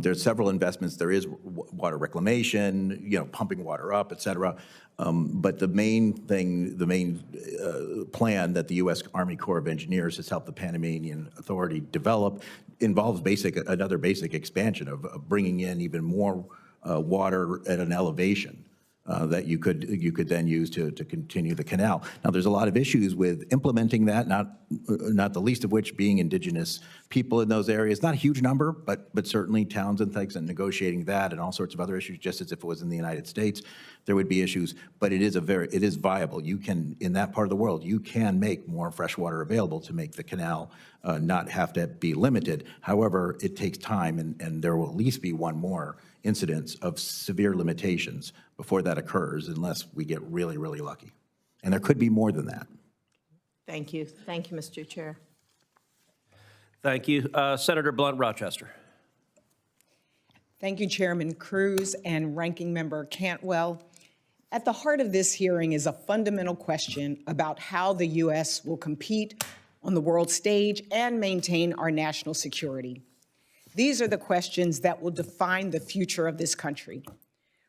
there's several investments. There is water reclamation, pumping water up, et cetera. But the main thing, the main plan that the U.S. Army Corps of Engineers has helped the Panamanian Authority develop involves another basic expansion of bringing in even more water at an elevation that you could then use to continue the canal. Now, there's a lot of issues with implementing that, not the least of which being indigenous people in those areas. Not a huge number, but certainly towns and things, and negotiating that and all sorts of other issues, just as if it was in the United States, there would be issues. But it is viable. You can, in that part of the world, you can make more fresh water available to make the canal not have to be limited. However, it takes time, and there will at least be one more incidence of severe limitations before that occurs, unless we get really, really lucky. And there could be more than that. Thank you. Thank you, Mr. Chair. Thank you. Senator Blunt Rochester. Thank you, Chairman Cruz and Ranking Member Cantwell. At the heart of this hearing is a fundamental question about how the U.S. will compete on the world stage and maintain our national security. These are the questions that will define the future of this country.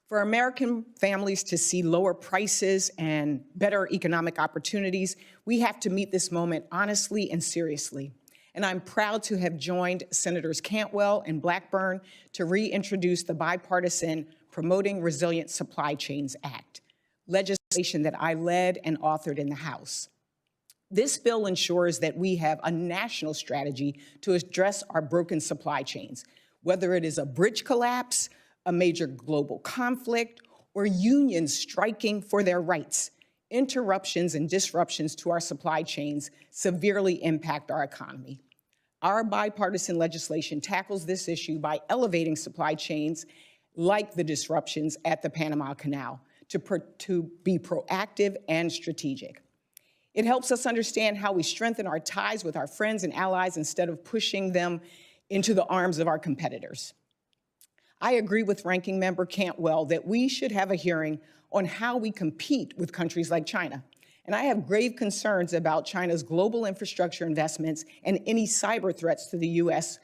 For American families to see lower prices and better economic opportunities, we have to meet this moment honestly and seriously. And I'm proud to have joined Senators Cantwell and Blackburn to reintroduce the bipartisan Promoting Resilient Supply Chains Act, legislation that I led and authored in the House. This bill ensures that we have a national strategy to address our broken supply chains, whether it is a bridge collapse, a major global conflict, or unions striking for their rights. Interruptions and disruptions to our supply chains severely impact our economy. Our bipartisan legislation tackles this issue by elevating supply chains like the disruptions at the Panama Canal to be proactive and strategic. It helps us understand how we strengthen our ties with our friends and allies instead of pushing them into the arms of our competitors. I agree with Ranking Member Cantwell that we should have a hearing on how we compete with countries like China. And I have grave concerns about China's global infrastructure investments and any cyber threats to the U.S.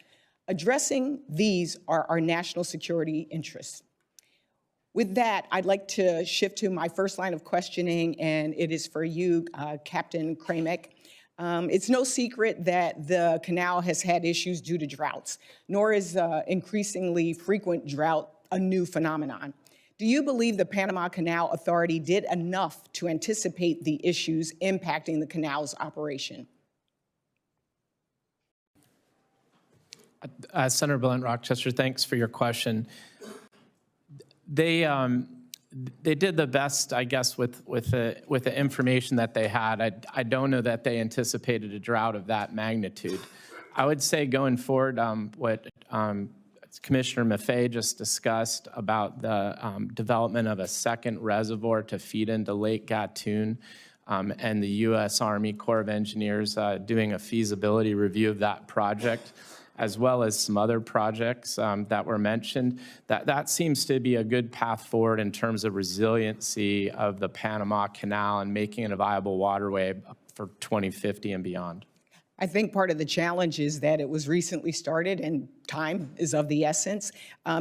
Addressing these are our national security interests. With that, I'd like to shift to my first line of questioning, and it is for you, Captain Kramick. It's no secret that the canal has had issues due to droughts, nor is increasingly frequent drought a new phenomenon. Do you believe the Panama Canal Authority did enough to anticipate the issues impacting the canal's operation? Senator Blunt Rochester, thanks for your question. They did the best, I guess, with the information that they had. I don't know that they anticipated a drought of that magnitude. I would say going forward, what Commissioner Maffei just discussed about the development of a second reservoir to feed into Lake Gatun, and the U.S. Army Corps of Engineers doing a feasibility review of that project, as well as some other projects that were mentioned, that seems to be a good path forward in terms of resiliency of the Panama Canal and making it a viable waterway for 2050 and beyond. I think part of the challenge is that it was recently started and time is of the essence.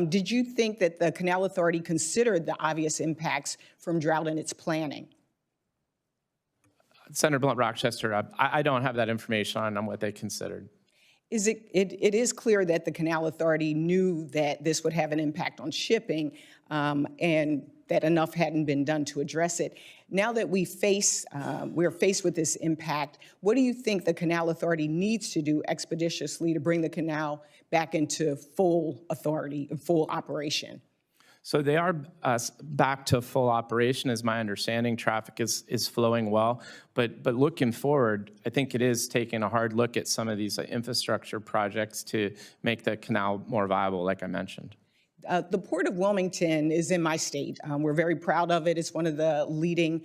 Did you think that the Canal Authority considered the obvious impacts from drought in its planning? Senator Blunt Rochester, I don't have that information on what they considered. It is clear that the Canal Authority knew that this would have an impact on shipping and that enough hadn't been done to address it. Now that we're faced with this impact, what do you think the Canal Authority needs to do expeditiously to bring the canal back into full authority, full operation? So they are back to full operation, is my understanding. Traffic is flowing well. But looking forward, I think it is taking a hard look at some of these infrastructure projects to make the canal more viable, like I mentioned. The Port of Wilmington is in my state. We're very proud of it. It's one of the leading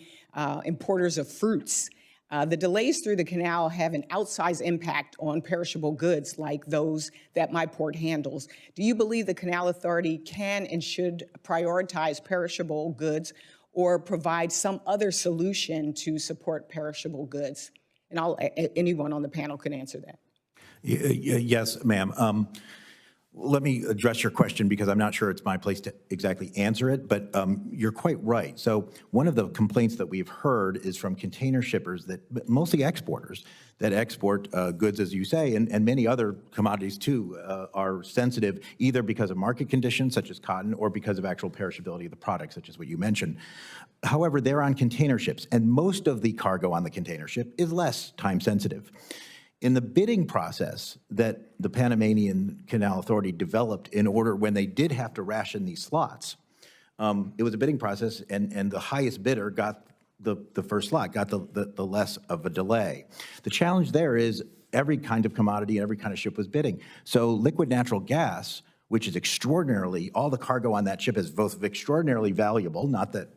importers of fruits. The delays through the canal have an outsized impact on perishable goods like those that my port handles. Do you believe the Canal Authority can and should prioritize perishable goods or provide some other solution to support perishable goods? And anyone on the panel can answer that. Yes, ma'am. Let me address your question because I'm not sure it's my place to exactly answer it, but you're quite right. So one of the complaints that we've heard is from container shippers, that mostly exporters, that export goods, as you say, and many other commodities too, are sensitive either because of market conditions such as cotton or because of actual perishability of the product, such as what you mentioned. However, they're on container ships, and most of the cargo on the container ship is less time sensitive. In the bidding process that the Panamanian Canal Authority developed in order when they did have to ration these slots, it was a bidding process, and the highest bidder got the first slot, got the less of a delay. The challenge there is every kind of commodity, every kind of ship was bidding. So liquid natural gas, which is extraordinarily, all the cargo on that ship is both extraordinarily valuable, not that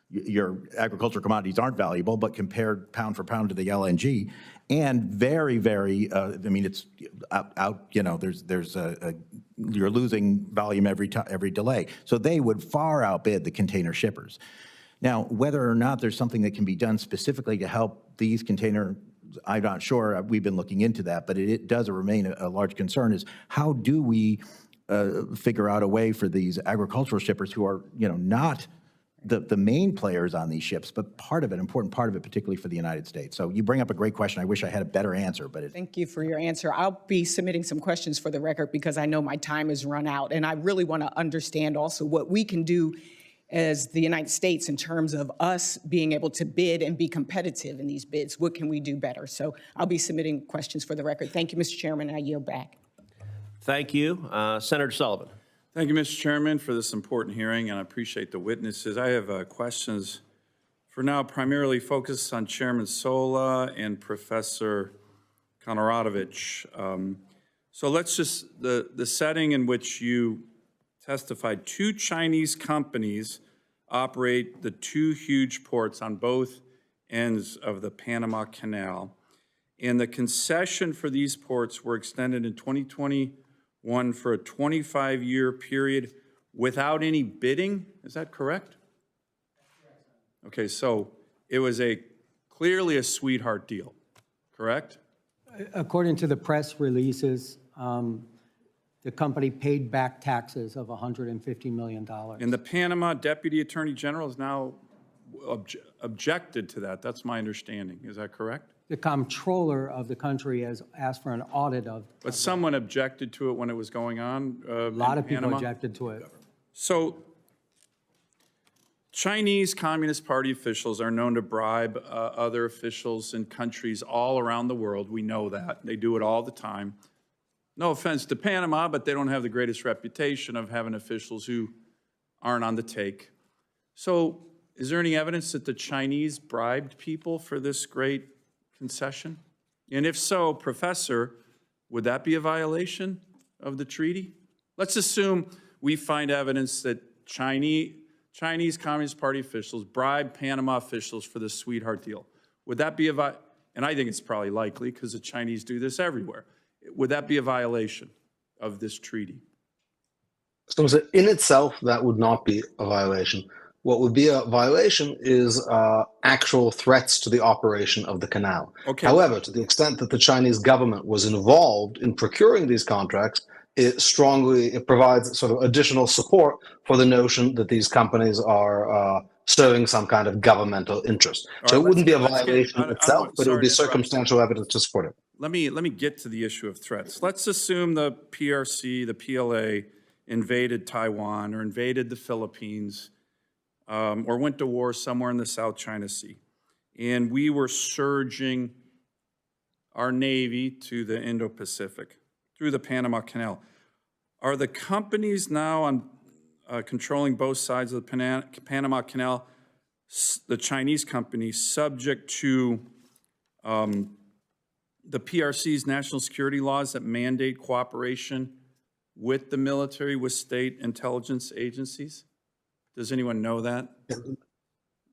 your agricultural commodities aren't valuable, but compared pound for pound to the LNG, and very, very, I mean, it's out, you know, you're losing volume every delay. So they would far outbid the container shippers. Now, whether or not there's something that can be done specifically to help these container, I'm not sure. We've been looking into that, but it does remain a large concern is how do we figure out a way for these agricultural shippers who are, you know, not the main players on these ships, but part of it, important part of it, particularly for the United States. So you bring up a great question. I wish I had a better answer, but Thank you for your answer. I'll be submitting some questions for the record because I know my time has run out, and I really want to understand also what we can do as the United States in terms of us being able to bid and be competitive in these bids. What can we do better? So I'll be submitting questions for the record. Thank you, Mr. Chairman, and I yield back. Thank you. Senator Sullivan. Thank you, Mr. Chairman, for this important hearing, and I appreciate the witnesses. I have questions for now primarily focused on Chairman Sola and Professor Konoratovich. So let's just, the setting in which you testified, 2 Chinese companies operate the 2 huge ports on both ends of the Panama Canal, and the concession for these ports were extended in 2021 for a 25-year period without any bidding. Is that correct? Okay, so it was clearly a sweetheart deal, correct? According to the press releases, the company paid back taxes of $150 million. And the Panama Deputy Attorney General has now objected to that. That's my understanding. Is that correct? The comptroller of the country has asked for an audit of. But someone objected to it when it was going on. A lot of people objected to it. So Chinese Communist Party officials are known to bribe other officials in countries all around the world. We know that. They do it all the time. No offense to Panama, but they don't have the greatest reputation of having officials who aren't on the take. So is there any evidence that the Chinese bribed people for this great concession? And if so, Professor, would that be a violation of the treaty? Let's assume we find evidence that Chinese Communist Party officials bribed Panama officials for this sweetheart deal. Would that be and I think it's probably likely because the Chinese do this everywhere. Would that be a violation of this treaty? So in itself, that would not be a violation. What would be a violation is actual threats to the operation of the canal. Okay. However, to the extent that the Chinese government was involved in procuring these contracts, it provides sort of additional support for the notion that these companies are serving some kind of governmental interest. So it wouldn't be a violation itself, but it would be circumstantial evidence to support it. Let me get to the issue of threats. Let's assume the PRC, the PLA, invaded Taiwan or invaded the Philippines, or went to war somewhere in the South China Sea, and we were surging our Navy to the Indo-Pacific through the Panama Canal. Are the companies now on controlling both sides of the Panama Canal, the Chinese companies, subject to the PRC's national security laws that mandate cooperation with the military, with state intelligence agencies? Does anyone know that?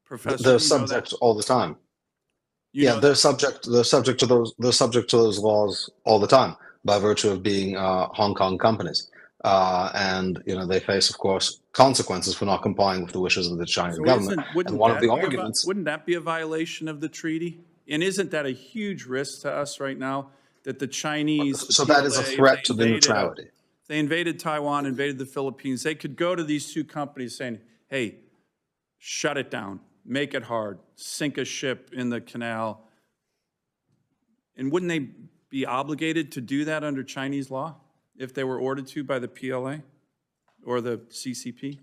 Professor, they're subject all the time. They're subject to those laws all the time by virtue of being Hong Kong companies. And they face, of course, consequences for not complying with the wishes of the Chinese government. And one of the arguments, wouldn't that be a violation of the treaty? And isn't that a huge risk to us right now that the Chinese? So that is a threat to the neutrality. they invaded Taiwan, invaded the Philippines, they could go to these two companies saying, hey, shut it down, make it hard, sink a ship in the canal. And wouldn't they be obligated to do that under Chinese law if they were ordered to by the PLA or the CCP?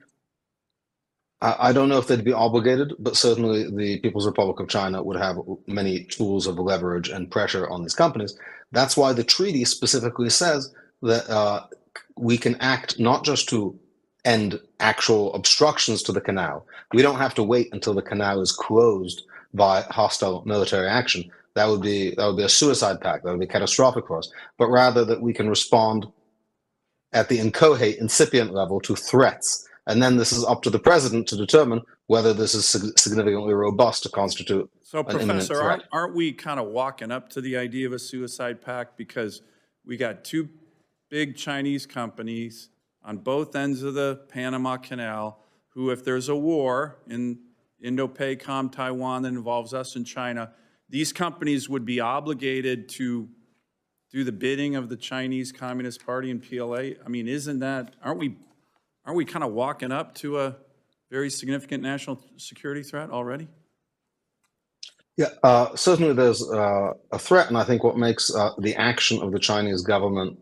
I don't know if they'd be obligated, but certainly the People's Republic of China would have many tools of leverage and pressure on these companies. That's why the treaty specifically says that we can act not just to end actual obstructions to the canal. We don't have to wait until the canal is closed by hostile military action. That would be a suicide pact. That would be catastrophic for us. But rather that we can respond at the inchoate, incipient level to threats. And then this is up to the president to determine whether this is significantly robust to constitute So, an imminent Professor, threat. aren't we kind of walking up to the idea of a suicide pact because we got two big Chinese companies on both ends of the Panama Canal who, if there's a war in Indo-PACOM, Taiwan that involves us and China, these companies would be obligated to do the bidding of the Chinese Communist Party and PLA? I mean, aren't we kind of walking up to a very significant national security threat already? Yeah, certainly there's a threat, and I think what makes the action of the Chinese government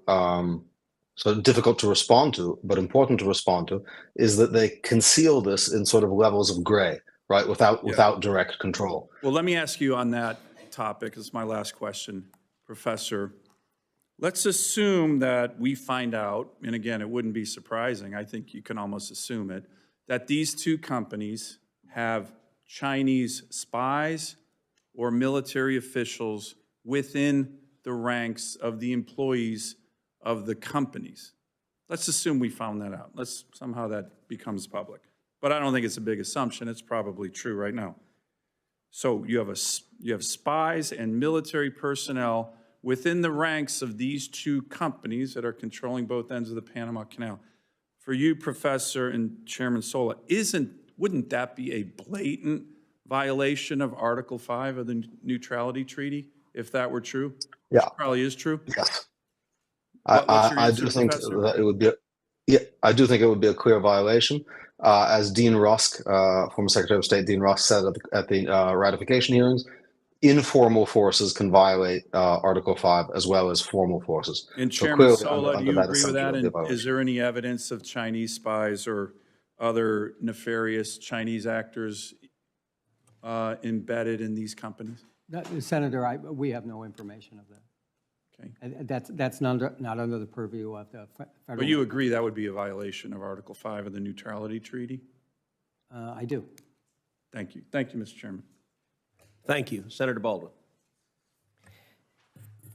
so difficult to respond to, but important to respond to, is that they conceal this in sort of levels of gray, right, without direct control. Well, let me ask you on that topic, this is my last question, Professor. Let's assume that we find out, and again, it wouldn't be surprising, I think you can almost assume it, that these two companies have Chinese spies or military officials within the ranks of the employees of the companies. Let's assume we found that out. Somehow that becomes public. But I don't think it's a big assumption. It's probably true right now. So you have spies and military personnel within the ranks of these two companies that are controlling both ends of the Panama Canal. For you, Professor and Chairman Sola, wouldn't that be a blatant violation of Article 5 of the Neutrality Treaty, if that were true? Yeah. Which probably is true. Yes. What's your I answer, do think Professor? that it would be I do think it would be a clear violation. As Dean Rusk, former Secretary of State Dean Rusk said at the ratification hearings, informal forces can violate Article 5 as well as formal forces. And So Chairman clearly, Sola, do you that agree with assumption that? would be a And violation. is there any evidence of Chinese spies or other nefarious Chinese actors embedded in these companies? Senator, we have no information of that. Okay. And that's not under the purview of the federal. But you agree that would be a violation of Article 5 of the Neutrality Treaty? I do. Thank you. Thank you, Mr. Chairman. Thank you. Senator Baldwin.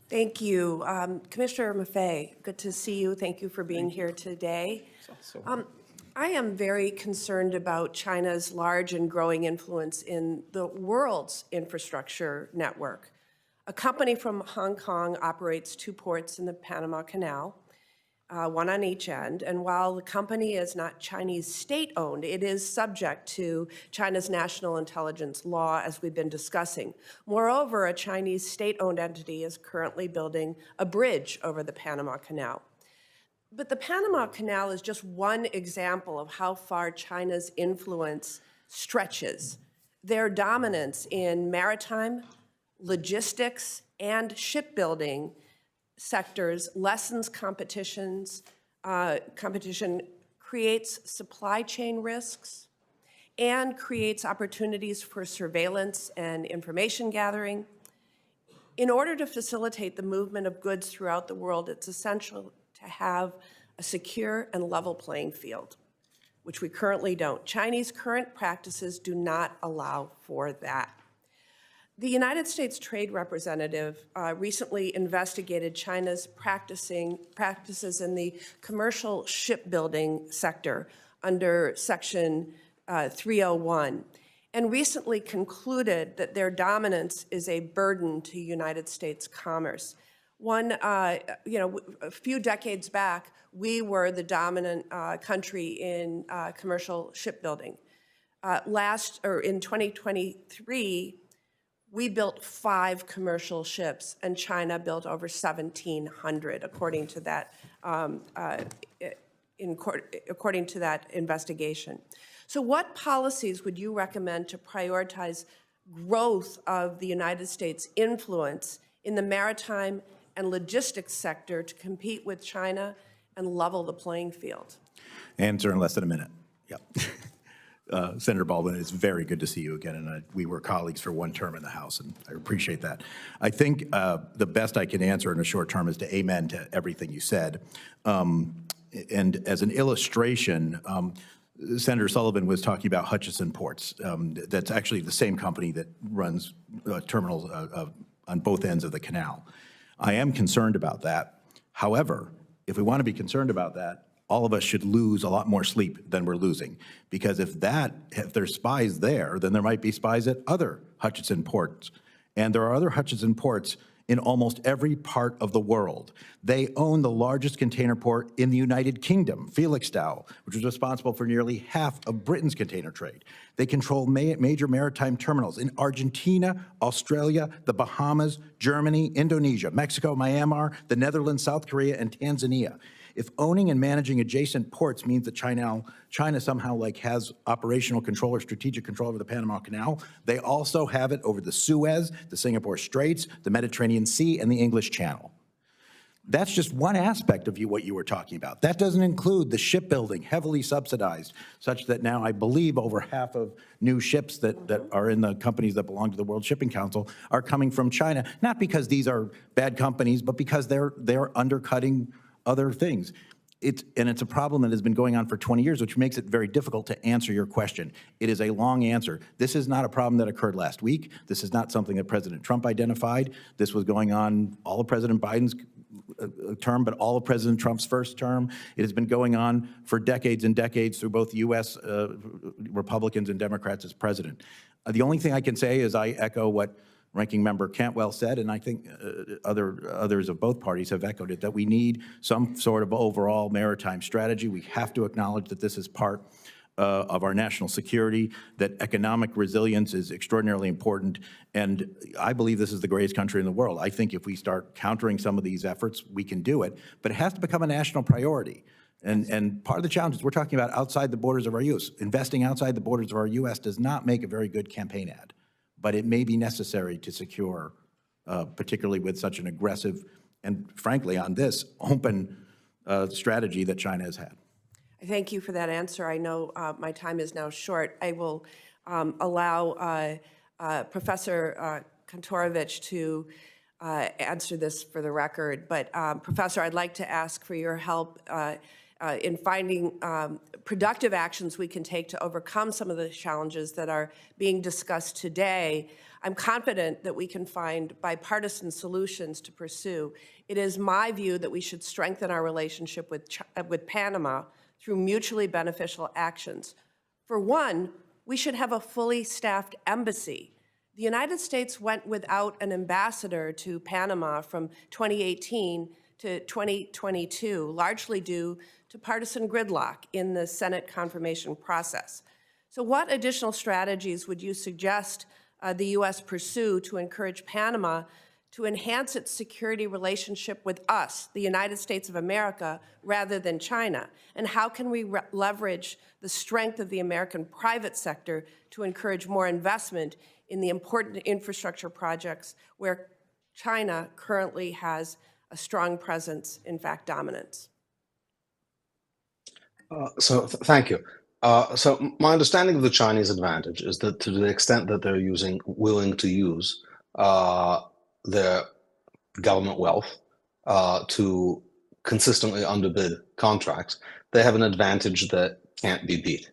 Thank you. Commissioner Maffei, good to see you. Thank you for being here today. I am very concerned about China's large and growing influence in the world's infrastructure network. A company from Hong Kong operates 2 ports in the Panama Canal, one on each end. And while the company is not Chinese state-owned, it is subject to China's national intelligence law, as we've been discussing. Moreover, a Chinese state-owned entity is currently building a bridge over the Panama Canal. But the Panama Canal is just one example of how far China's influence stretches. Their dominance in maritime, logistics, and shipbuilding sectors lessens competition, creates supply chain risks, and creates opportunities for surveillance and information gathering. In order to facilitate the movement of goods throughout the world, it's essential to have a secure and level playing field, which we currently don't. Chinese current practices do not allow for that. The United States Trade Representative recently investigated China's practices in the commercial shipbuilding sector under Section 301, and recently concluded that their dominance is a burden to United States commerce. A few decades back, we were the dominant country in commercial shipbuilding. In 2023, we built 5 commercial ships, and China built over 1,700, according to that according to that investigation. So what policies would you recommend to prioritize growth of the United States' influence in the maritime and logistics sector to compete with China and level the playing field? Answer in less than a minute. Yep. Senator Baldwin, it's very good to see you again, and we were colleagues for one term in the House, and I appreciate that. I think the best I can answer in a short term is to amen to everything you said. And as an illustration, Senator Sullivan was talking about Hutchison Ports. That's actually the same company that runs terminals on both ends of the canal. I am concerned about that. However, if we want to be concerned about that, all of us should lose a lot more sleep than we're losing. Because if there's spies there, then there might be spies at other Hutchison ports. And there are other Hutchison ports in almost every part of the world. They own the largest container port in the United Kingdom, Felixstowe, which is responsible for nearly half of Britain's container trade. They control major maritime terminals in Argentina, Australia, the Bahamas, Germany, Indonesia, Mexico, Myanmar, the Netherlands, South Korea, and Tanzania. If owning and managing adjacent ports means that China somehow has operational control or strategic control over the Panama Canal, they also have it over the Suez, the Singapore Straits, the Mediterranean Sea, and the English Channel. That's just one aspect of what you were talking about. That doesn't include the shipbuilding, heavily subsidized, such that now I believe over half of new ships that are in the companies that belong to the World Shipping Council are coming from China, not because these are bad companies, but because they're undercutting other things. It's a problem that has been going on for 20 years, which makes it very difficult to answer your question. It is a long answer. This is not a problem that occurred last week. This is not something that President Trump identified. This was going on all of President Biden's term, but all of President Trump's first term. It has been going on for decades and decades through both U.S. Republicans and Democrats as president. The only thing I can say is I echo what Ranking Member Cantwell said, and I think others of both parties have echoed it, that we need some sort of overall maritime strategy. We have to acknowledge that this is part of our national security, that economic resilience is extraordinarily important, and I believe this is the greatest country in the world. I think if we start countering some of these efforts, we can do it, but it has to become a national priority. And part of the challenge is we're talking about outside the borders of our U.S. Investing outside the borders of our U.S. does not make a very good campaign ad, but it may be necessary to secure, particularly with such an aggressive and, frankly, on this, open strategy that China has had. Thank you for that answer. I know my time is now short. I will allow Professor Kantorovich to answer this for the record. But Professor, I'd like to ask for your help in finding productive actions we can take to overcome some of the challenges that are being discussed today. I'm confident that we can find bipartisan solutions to pursue. It is my view that we should strengthen our relationship with Panama through mutually beneficial actions. For one, we should have a fully staffed embassy. The United States went without an ambassador to Panama from 2018 to 2022, largely due to partisan gridlock in the Senate confirmation process. So what additional strategies would you suggest the U.S. pursue to encourage Panama to enhance its security relationship with us, the United States of America, rather than China? And how can we leverage the strength of the American private sector to encourage more investment in the important infrastructure projects where China currently has a strong presence, in fact, dominance? Thank you. So my understanding of the Chinese advantage is that to the extent that they're willing to use their government wealth to consistently underbid contracts, they have an advantage that can't be beat.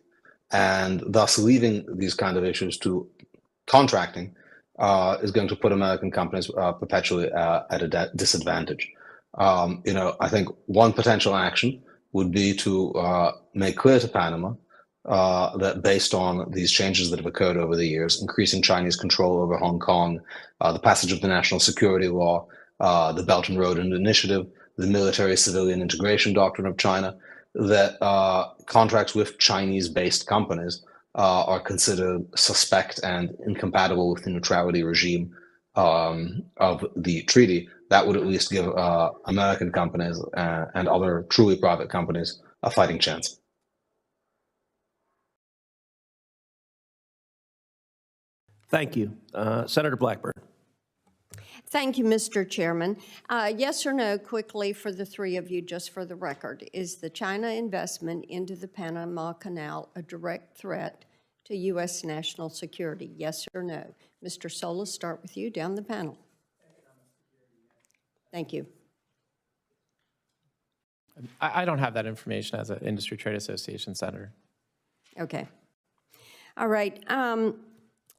And thus leaving these kind of issues to contracting is going to put American companies perpetually at a disadvantage. I think one potential action would be to make clear to Panama that based on these changes that have occurred over the years, increasing Chinese control over Hong Kong, the passage of the National Security Law, the Belt and Road Initiative, the military-civilian integration doctrine of China, that contracts with Chinese-based companies are considered suspect and incompatible with the neutrality regime of the treaty, that would at least give American companies and other truly private companies a fighting chance. Thank you. Senator Blackburn. Thank you, Mr. Chairman. Yes or no, quickly for the three of you, just for the record, is the China investment into the Panama Canal a direct threat to U.S. national security? Yes or no? Mr. Solis, start with you down the panel. Thank you. I don't have that information as an industry trade association senator. Okay. All right.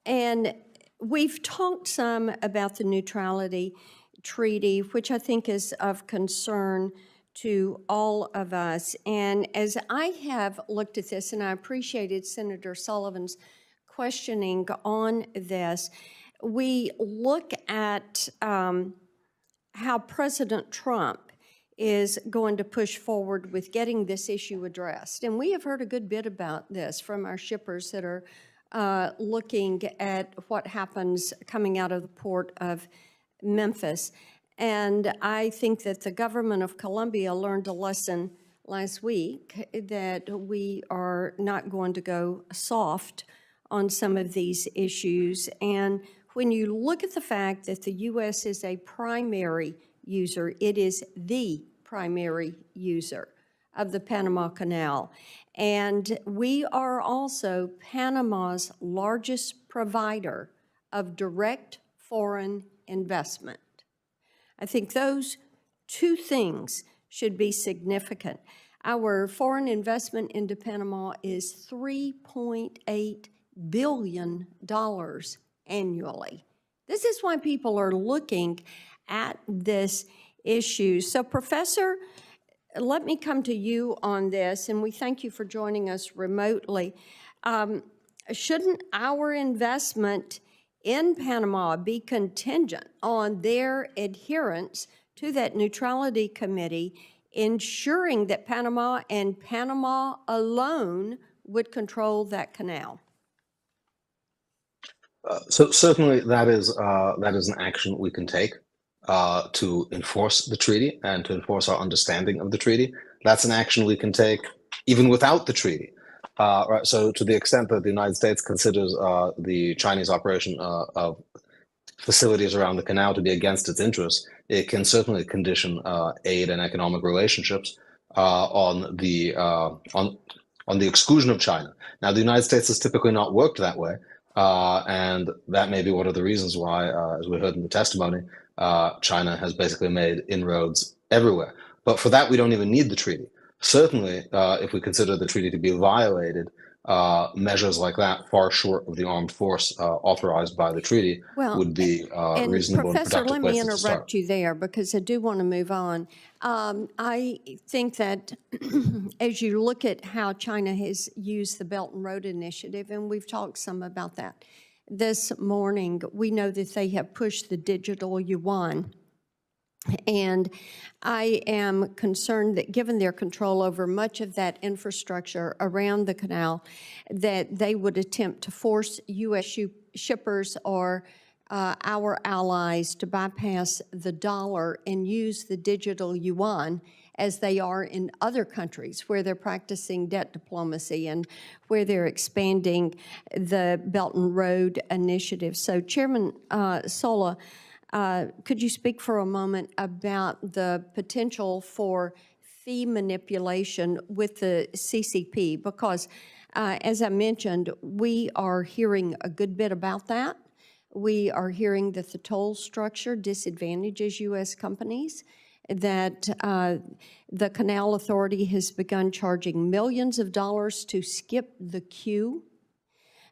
And we've talked some about the neutrality treaty, which I think is of concern to all of us. And as I have looked at this, and I appreciated Senator Sullivan's questioning on this, we look at how President Trump is going to push forward with getting this issue addressed. And we have heard a good bit about this from our shippers that are looking at what happens coming out of the port of Memphis. And I think that the government of Colombia learned a lesson last week that we are not going to go soft on some of these issues. And when you look at the fact that the U.S. is a primary user, it is the primary user of the Panama Canal. And we are also Panama's largest provider of direct foreign investment. I think those two things should be significant. Our foreign investment into Panama is $3.8 billion annually. This is why people are looking at this issue. So, Professor, let me come to you on this, and we thank you for joining us remotely. Shouldn't our investment in Panama be contingent on their adherence to that neutrality committee, ensuring that Panama and Panama alone would control that canal? So certainly that is an action we can take to enforce the treaty and to enforce our understanding of the treaty. That's an action we can take even without the treaty. Right, so to the extent that the United States considers the Chinese operation of facilities around the canal to be against its interests, it can certainly condition aid and economic relationships on the exclusion of China. Now, the United States has typically not worked that way, and that may be one of the reasons why, as we heard in the testimony, China has basically made inroads everywhere. But for that, we don't even need the treaty. Certainly, if we consider the treaty to be violated, measures like that, far short of the armed force authorized by the treaty, would be reasonable and Professor, productive let me places to start. interrupt you there because I do want to move on. I think that as you look at how China has used the Belt and Road Initiative, and we've talked some about that this morning, we know that they have pushed the digital yuan. And I am concerned that given their control over much of that infrastructure around the canal, that they would attempt to force U.S. shippers or our allies to bypass the dollar and use the digital yuan as they are in other countries where they're practicing debt diplomacy and where they're expanding the Belt and Road Initiative. So Chairman Sola, could you speak for a moment about the potential for fee manipulation with the CCP? Because, as I mentioned, we are hearing a good bit about that. We are hearing that the toll structure disadvantages U.S. companies, that the Canal Authority has begun charging millions of dollars to skip the queue,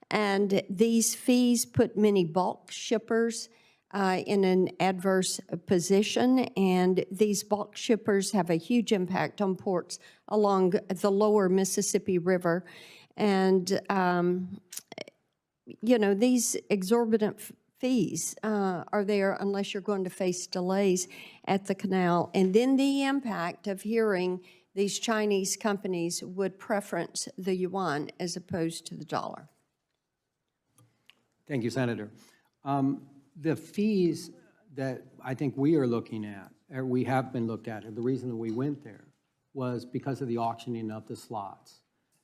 and these fees put many bulk shippers in an adverse position, and these bulk shippers have a huge impact on ports along the lower Mississippi River. And, you know, these exorbitant fees are there unless you're going to face delays at the canal. And then the impact of hearing these Chinese companies would preference the yuan as opposed to the dollar. Thank you, Senator. The fees that I think we are looking at, or we have been looked at, and the reason that we went there was because of the auctioning of the slots.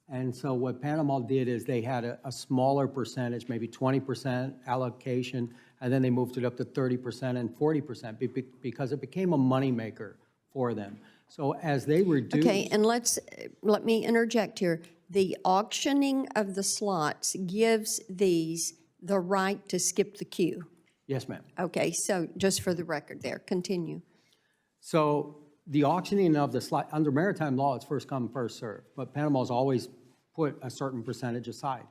And so what Panama did is they had a smaller percentage, maybe 20% allocation, and then they moved it up to 30% and 40% because it became a moneymaker for them. So as they reduced... Okay, and let me interject here. The auctioning of the slots gives these the right to skip the queue. Yes, ma'am. Okay, so just for the record there, continue. So the auctioning of the slot, under maritime law, it's first come, first served, but Panama's always put a certain percentage aside.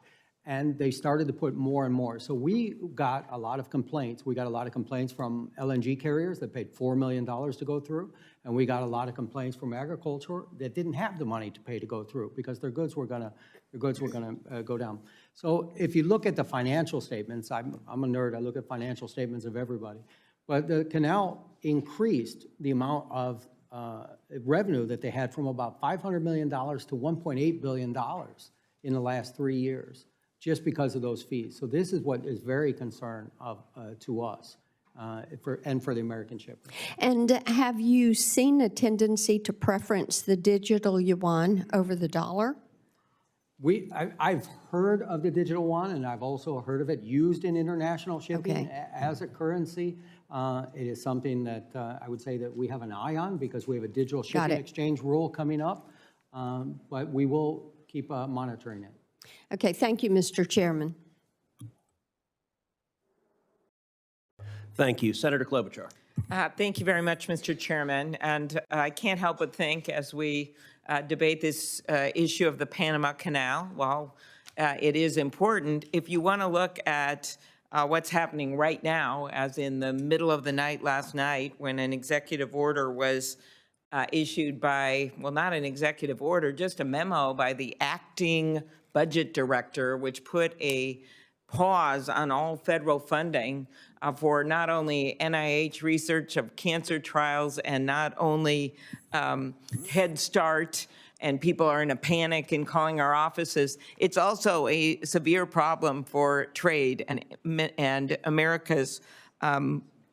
And they started to put more and more. So we got a lot of complaints. We got a lot of complaints from LNG carriers that paid $4 million to go through. And we got a lot of complaints from agriculture that didn't have the money to pay to go through because their goods were gonna go down. So if you look at the financial statements, I'm a nerd, I look at financial statements of everybody. But the canal increased the amount of revenue that they had from about $500 million to $1.8 billion in the last 3 years, just because of those fees. So this is what is very concerned to us and for the American shippers. And have you seen a tendency to preference the digital yuan over the dollar? I've heard of the digital yuan, and I've also heard of it used in international shipping as a currency. It is something that I would say that we have an eye on because we have a digital shipping exchange rule coming up, but we will keep monitoring it. Okay, thank you, Mr. Chairman. Thank you. Senator Klobuchar. Thank you very much, Mr. Chairman. And I can't help but think as we debate this issue of the Panama Canal, while it is important, if you want to look at what's happening right now, as in the middle of the night last night when an executive order was issued by, well, not an executive order, just a memo by the acting budget director, which put a pause on all federal funding for not only NIH research of cancer trials and not only Head Start, and people are in a panic and calling our offices. It's also a severe problem for trade and America's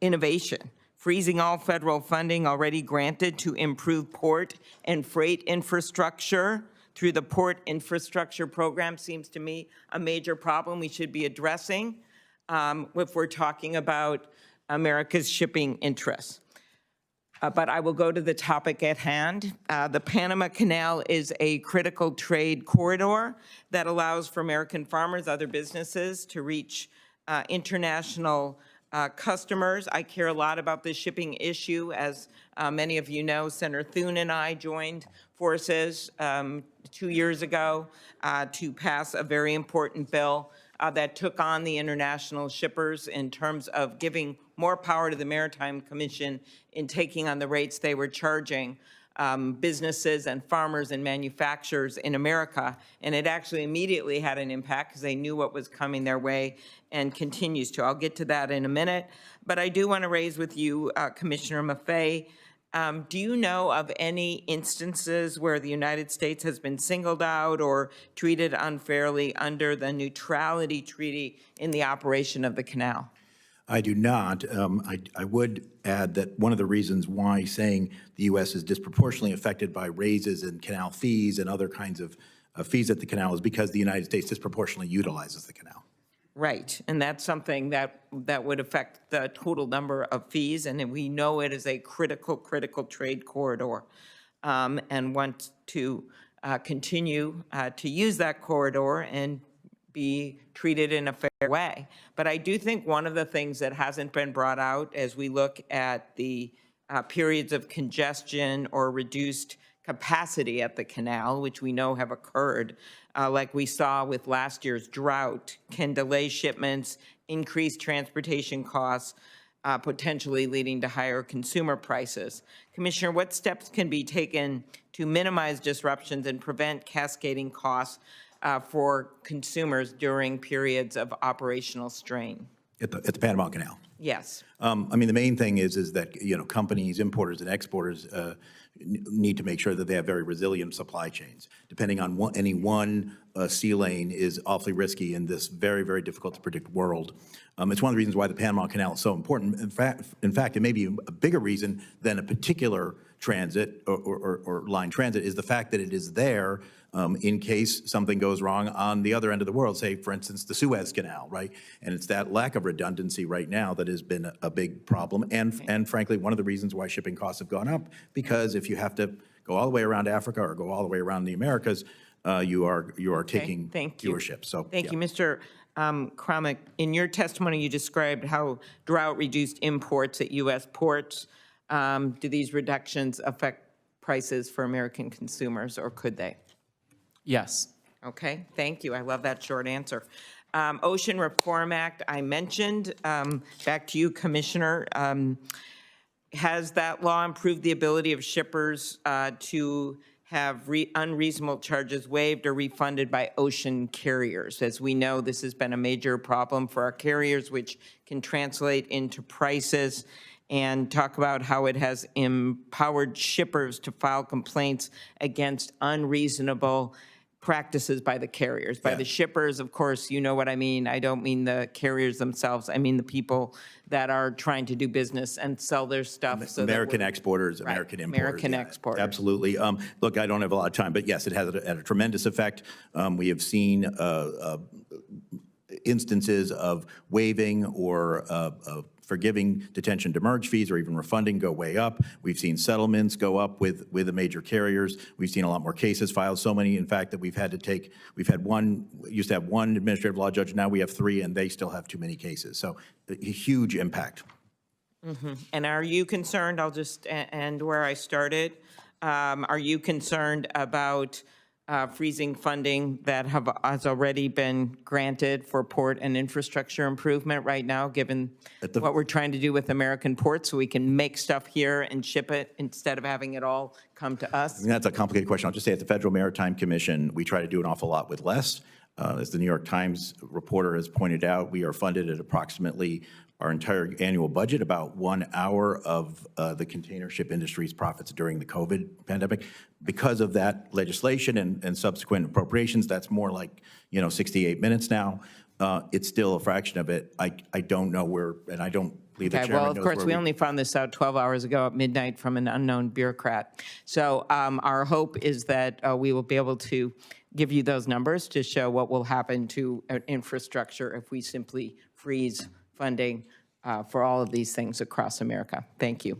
innovation. Freezing all federal funding already granted to improve port and freight infrastructure through the Port Infrastructure Program seems to me a major problem we should be addressing if we're talking about America's shipping interests. But I will go to the topic at hand. The Panama Canal is a critical trade corridor that allows for American farmers, other businesses to reach international customers. I care a lot about this shipping issue. As many of you know, Senator Thune and I joined forces 2 years ago to pass a very important bill that took on the international shippers in terms of giving more power to the Maritime Commission in taking on the rates they were charging businesses and farmers and manufacturers in America. And it actually immediately had an impact because they knew what was coming their way and continues to. I'll get to that in a minute. But I do want to raise with you, Commissioner Maffei, do you know of any instances where the United States has been singled out or treated unfairly under the neutrality treaty in the operation of the canal? I do not. I would add that one of the reasons why saying the U.S. is disproportionately affected by raises in canal fees and other kinds of fees at the canal is because the United States disproportionately utilizes the canal. Right, and that's something that would affect the total number of fees, and we know it is a critical trade corridor, and want to continue to use that corridor and be treated in a fair way. But I do think one of the things that hasn't been brought out as we look at the periods of congestion or reduced capacity at the canal, which we know have occurred, like we saw with last year's drought, can delay shipments, increase transportation costs, potentially leading to higher consumer prices. Commissioner, what steps can be taken to minimize disruptions and prevent cascading costs for consumers during periods of operational strain? At the Panama Canal. Yes. I mean, the main thing is that, companies, importers and exporters need to make sure that they have very resilient supply chains. Depending on any one sea lane is awfully risky in this very, very difficult to predict world. It's one of the reasons why the Panama Canal is so important. In fact, it may be a bigger reason than a particular transit or line transit is the fact that it is there in case something goes wrong on the other end of the world, say, for instance, the Suez Canal, right? And it's that lack of redundancy right now that has been a big problem. And frankly, one of the reasons why shipping costs have gone up, because if you have to go all the way around Africa or go all the way around the Americas, you are taking fewer ships. So Thank you, Mr. Kromick. In your testimony, you described how drought-reduced imports at U.S. ports. Do these reductions affect prices for American consumers, or could they? Yes. Okay, thank you. I love that short answer. Ocean Reform Act, I mentioned. Back to you, Commissioner. Has that law improved the ability of shippers to have unreasonable charges waived or refunded by ocean carriers? As we know, this has been a major problem for our carriers, which can translate into prices. And talk about how it has empowered shippers to file complaints against unreasonable practices by the carriers. By the shippers, of course, you know what I mean. I don't mean the carriers themselves. I mean the people that are trying to do business and sell their stuff. So American exporters, American importers. American exporters. Absolutely. Look, I don't have a lot of time, but yes, it has had a tremendous effect. We have seen instances of waiving or forgiving detention demurrage fees or even refunding go way up. We've seen settlements go up with the major carriers. We've seen a lot more cases filed, so many, in fact, that we've had used to have one administrative law judge, now we have 3, and they still have too many cases. So a huge impact. Mm-hmm. And are you concerned, I'll just end where I started, are you concerned about freezing funding that has already been granted for port and infrastructure improvement right now, given what we're trying to do with American ports, so we can make stuff here and ship it instead of having it all come to us? I mean, that's a complicated question. I'll just say at the Federal Maritime Commission, we try to do an awful lot with less. As the New York Times reporter has pointed out, we are funded at approximately our entire annual budget, about 1 hour of the container ship industry's profits during the COVID pandemic. Because of that legislation and subsequent appropriations, that's more like 68 minutes now. It's still a fraction of it. I don't know where, and I don't believe the chairman knows where. Well, of course, we only found this out 12 hours ago at midnight from an unknown bureaucrat. So our hope is that we will be able to give you those numbers to show what will happen to infrastructure if we simply freeze funding for all of these things across America. Thank you.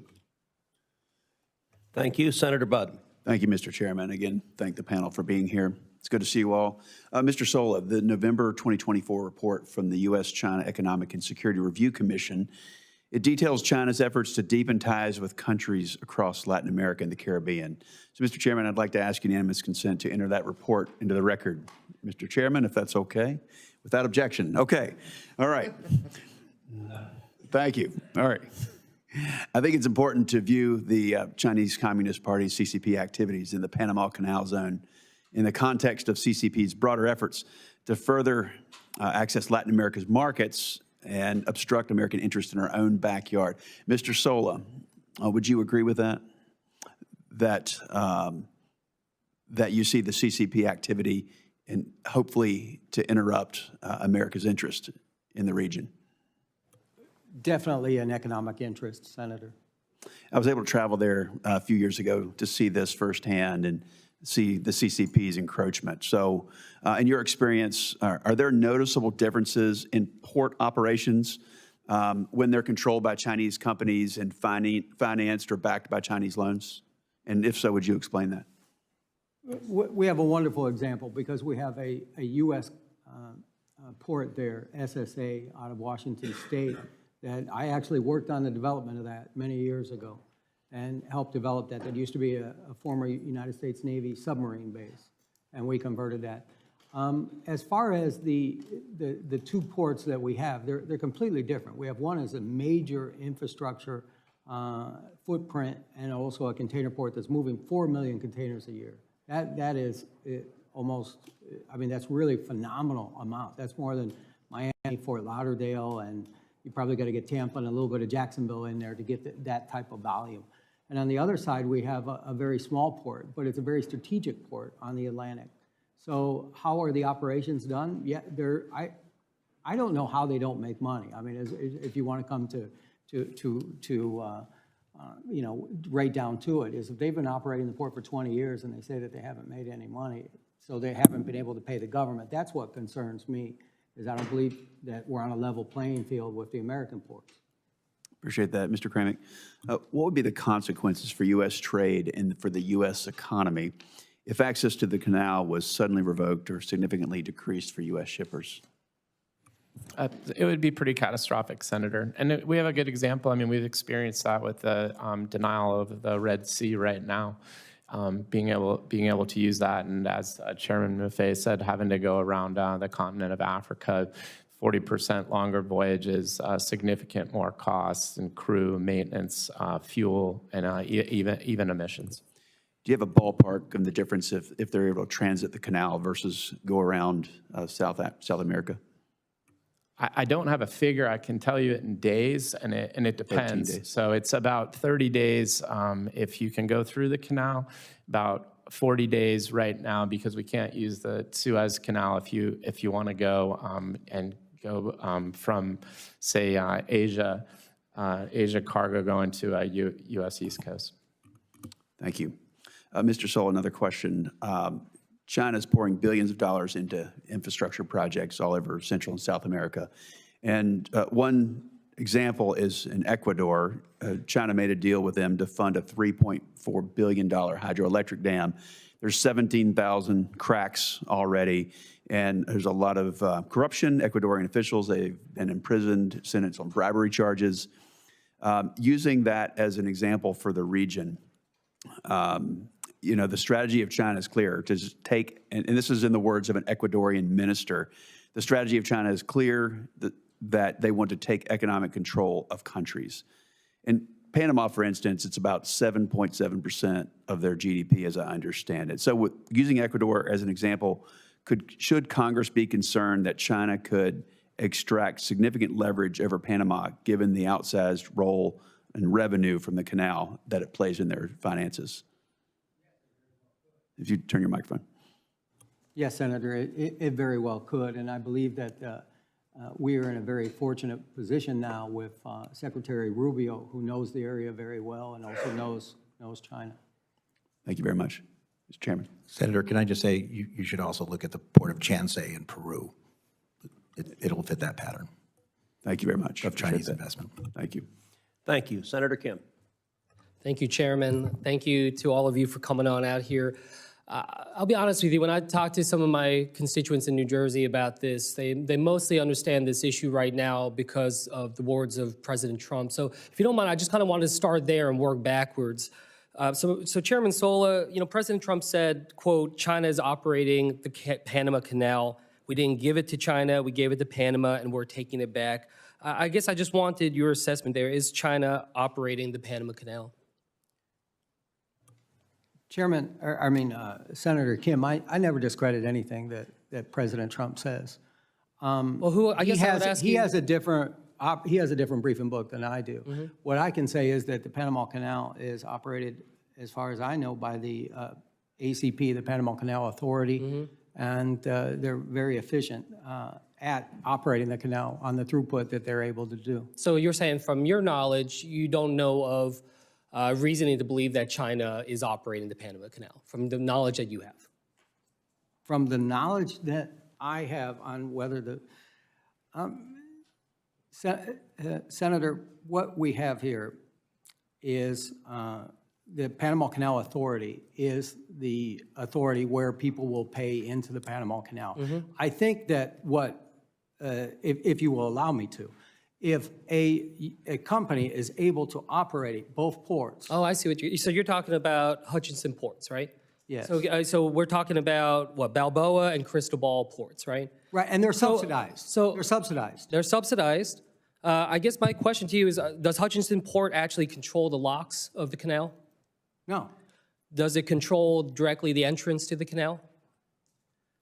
Thank you. Senator Budd. Thank you, Mr. Chairman. Again, thank the panel for being here. It's good to see you all. Mr. Sola, the November 2024 report from the U.S.-China Economic and Security Review Commission, it details China's efforts to deepen ties with countries across Latin America and the Caribbean. So, Mr. Chairman, I'd like to ask unanimous consent to enter that report into the record. Mr. Chairman, if that's okay? Without objection. Okay. All right. Thank you. All right. I think it's important to view the Chinese Communist Party's CCP activities in the Panama Canal Zone in the context of CCP's broader efforts to further access Latin America's markets and obstruct American interest in our own backyard. Mr. Sola, would you agree with that? That you see the CCP activity and hopefully to interrupt America's interest in the region? Definitely an economic interest, Senator. I was able to travel there a few years ago to see this firsthand and see the CCP's encroachment. So in your experience, are there noticeable differences in port operations when they're controlled by Chinese companies and financed or backed by Chinese loans? And if so, would you explain that? We have a wonderful example because we have a U.S. Port there, SSA, out of Washington State, that I actually worked on the development of that many years ago and helped develop that. That used to be a former United States Navy submarine base, and we converted that. As far as the 2 ports that we have, they're completely different. We have one as a major infrastructure footprint and also a container port that's moving 4 million containers a year. That is almost, I mean, that's really phenomenal amount. That's more than Miami, Fort Lauderdale, and You probably got to get Tampa and a little bit of Jacksonville in there to get that type of volume. And on the other side, we have a very small port, but it's a very strategic port on the Atlantic. So how are the operations done? Yeah, I don't know how they don't make money. I mean, if you want to come you know, right down to it, is if they've been operating the port for 20 years and they say that they haven't made any money, so they haven't been able to pay the government. That's what concerns me, is I don't believe that we're on a level playing field with the American ports. Appreciate that. Mr. Kramick, what would be the consequences for U.S. trade and for the U.S. economy if access to the canal was suddenly revoked or significantly decreased for U.S. shippers? It would be pretty catastrophic, Senator. And we have a good example. I mean, we've experienced that with the denial of the Red Sea right now, being able to use that. And as Chairman Maffei said, having to go around the continent of Africa, 40% longer voyages, significant more costs in crew, maintenance, fuel, and even emissions. Do you have a ballpark of the difference if they're able to transit the canal versus go around South America? I don't have a figure. I can tell you it in days, and it depends. 13 days. So it's about 30 days if you can go through the canal, about 40 days right now because we can't use the Suez Canal if you want to go and go from, say, Asia cargo going to U.S. East Coast. Thank you. Mr. Sola, another question. China's pouring billions of dollars into infrastructure projects all over Central and South America. And one example is in Ecuador. China made a deal with them to fund a $3.4 billion hydroelectric dam. There's 17,000 cracks already, and there's a lot of corruption. Ecuadorian officials, they've been imprisoned, sentenced on bribery charges. Using that as an example for the region, you know, the strategy of China is clear to take, and this is in the words of an Ecuadorian minister, the strategy of China is clear that they want to take economic control of countries. In Panama, for instance, it's about 7.7% of their GDP, as I understand it. So using Ecuador as an example, should Congress be concerned that China could extract significant leverage over Panama, given the outsized role and revenue from the canal that it plays in their finances? If you turn your microphone. Yes, Senator, it very well could, and I believe that we are in a very fortunate position now with Secretary Rubio, who knows the area very well and also knows China. Thank you very much, Mr. Chairman. Senator, can I just say you should also look at the port of Chancay in Peru. It'll fit that pattern. Thank you very much. Of Chinese investment. Thank you. Thank you. Senator Kim. Thank you, Chairman. Thank you to all of you for coming on out here. I'll be honest with you, when I talk to some of my constituents in New Jersey about this, they mostly understand this issue right now because of the words of President Trump. So if you don't mind, I just kind of wanted to start there and work backwards. So Chairman Sola, you know, President Trump said, quote, China is operating the Panama Canal. We didn't give it to China, we gave it to Panama, and we're taking it back. I guess I just wanted your assessment there. Is China operating the Panama Canal? Chairman, Senator Kim, I never discredit anything that President Trump says. Well, I guess I would ask you. He has a different briefing book than I do. Mm-hmm. What I can say is that the Panama Canal is operated, as far as I know, by the ACP, the Panama Canal Authority, mm-hmm. and they're very efficient at operating the canal on the throughput that they're able to do. So you're saying, from your knowledge, you don't know of reasoning to believe that China is operating the Panama Canal, from the knowledge that you have? From the knowledge that I have on whether the, Senator, what we have here is the Panama Canal Authority is the authority where people will pay into the Panama Canal. Mm-hmm. I think that if you will allow me to, if a company is able to operate both ports. Oh, I see so you're talking about Hutchinson ports, right? Yes. So we're talking about what, Balboa and Cristobal ports, right? Right, and they're subsidized. They're subsidized. They're subsidized. I guess my question to you is, does Hutchinson Port actually control the locks of the canal? No. Does it control directly the entrance to the canal?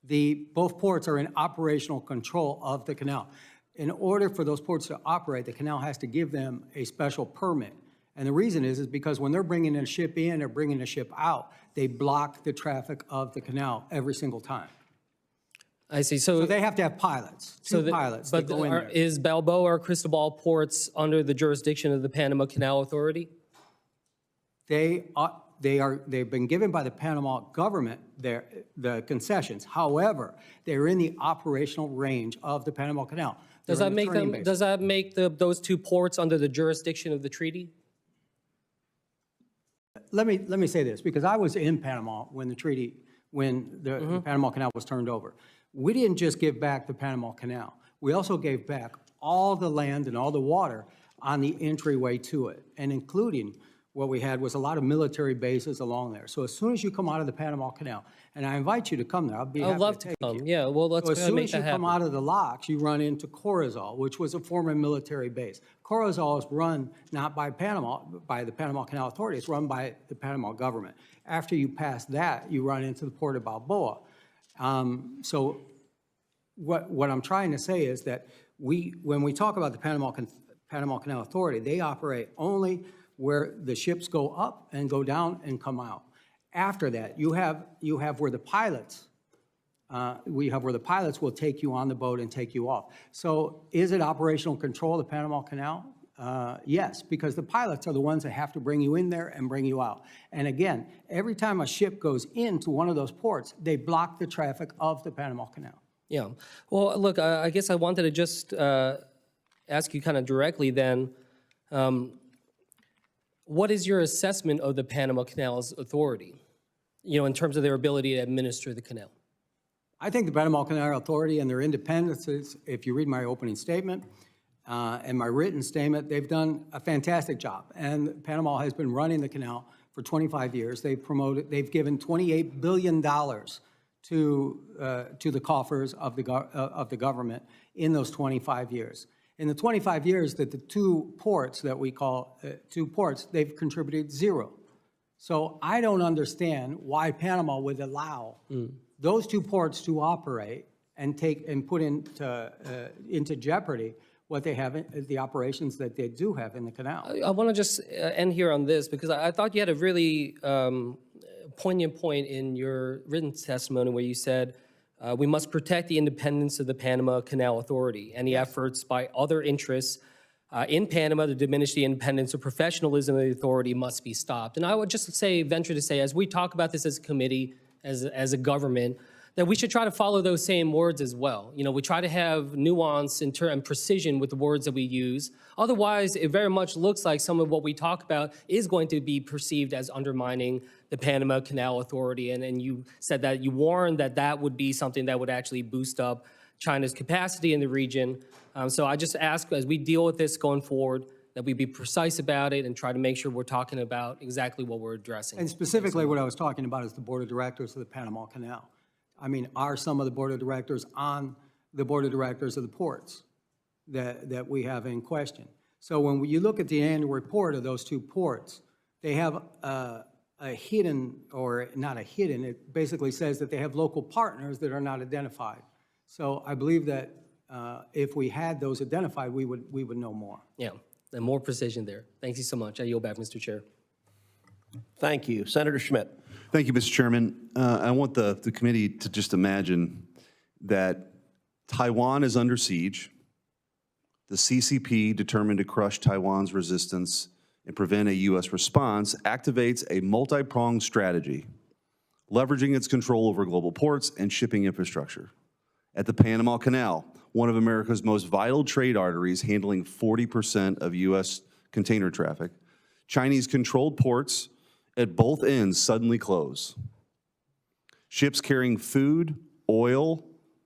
Both ports are in operational control of the canal. in order for those ports to operate, the canal has to give them a special permit. And the reason is because when they're bringing a ship in or bringing a ship out, they block the traffic of the canal every single time. I see. So they have to have pilots, two pilots that go in there. Is Balboa or Cristobal ports under the jurisdiction of the Panama Canal Authority? They've been given by the Panama government the concessions. However, they're in the operational range of the Panama Canal. Does that make those two ports under the jurisdiction of the treaty? Let me say this, because I was in Panama when the Panama Canal was turned over. We didn't just give back the Panama Canal. We also gave back all the land and all the water on the entryway to it, and including what we had was a lot of military bases along there. So as soon as you come out of the Panama Canal, and I invite you to come there, I'd be happy to take you. Yeah, well, let's so as soon as you come happen. out of the locks, you run into Corozal, which was a former military base. Corozal is run not by the Panama Canal Authority, it's run by the Panama government. After you pass that, you run into the port of Balboa. So what I'm trying to say is that when we talk about the Panama Canal Authority, they operate only where the ships go up and go down and come out. After that, you have where the pilots, will take you on the boat and take you off. So is it operational control of the Panama Canal? Yes, because the pilots are the ones that have to bring you in there and bring you out. And again, every time a ship goes into one of those ports, they block the traffic of the Panama Canal. Yeah. Well, look, I guess I wanted to just ask you kind of directly then, what is your assessment of the Panama Canal's authority, in terms of their ability to administer the canal? I think the Panama Canal Authority and their independence, if you read my opening statement and my written statement, they've done a fantastic job. And Panama has been running the canal for 25 years. They've given $28 billion to the coffers of the government in those 25 years. In the 25 years that the two ports that we call two ports, they've contributed zero. So I don't understand why Panama would allow those two ports to operate and put into jeopardy what they have, the operations that they do have in the canal. I want to just end here on this, because I thought you had a really poignant point in your written testimony where you said, we must protect the independence of the Panama Canal Authority. Any efforts by other interests in Panama to diminish the independence or professionalism of the authority must be stopped. And I would just venture to say, as we talk about this as a committee, as a government, that we should try to follow those same words as well. We try to have nuance and precision with the words that we use. Otherwise, it very much looks like some of what we talk about is going to be perceived as undermining the Panama Canal Authority. And you said that you warned that would be something that would actually boost up China's capacity in the region. So I just ask, as we deal with this going forward, that we be precise about it and try to make sure we're talking about exactly what we're addressing. And specifically what I was talking about is the board of directors of the Panama Canal. I mean, are some of the board of directors on the board of directors of the ports that we have in question? So when you look at the annual report of those two ports, they have a hidden, or not a hidden, it basically says that they have local partners that are not identified. So I believe that if we had those identified, we would know more. Yeah, and more precision there. Thank you so much. I yield back, Mr. Chair. Thank you. Senator Schmidt. Thank you, Mr. Chairman. I want the committee to just imagine that Taiwan is under siege. The CCP, determined to crush Taiwan's resistance and prevent a U.S. response, activates a multi-pronged strategy, leveraging its control over global ports and shipping infrastructure. At the Panama Canal, one of America's most vital trade arteries, handling 40% of U.S. container traffic, Chinese-controlled ports at both ends suddenly close. Ships carrying food, oil,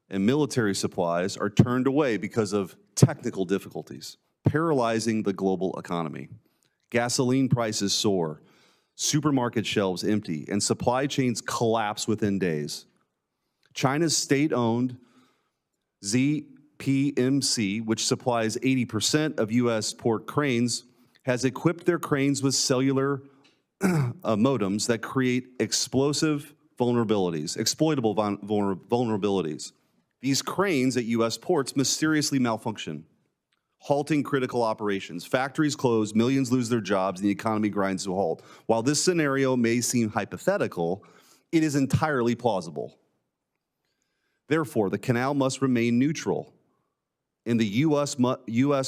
and military supplies are turned away because of technical difficulties, paralyzing the global economy. Gasoline prices soar, supermarket shelves empty, and supply chains collapse within days. China's state-owned ZPMC, which supplies 80% of U.S. port cranes, has equipped their cranes with cellular modems that create exploitable vulnerabilities. These cranes at U.S. ports mysteriously malfunction, halting critical operations. Factories close, millions lose their jobs, and the economy grinds to a halt. While this scenario may seem hypothetical, it is entirely plausible. Therefore, the canal must remain neutral, and the U.S.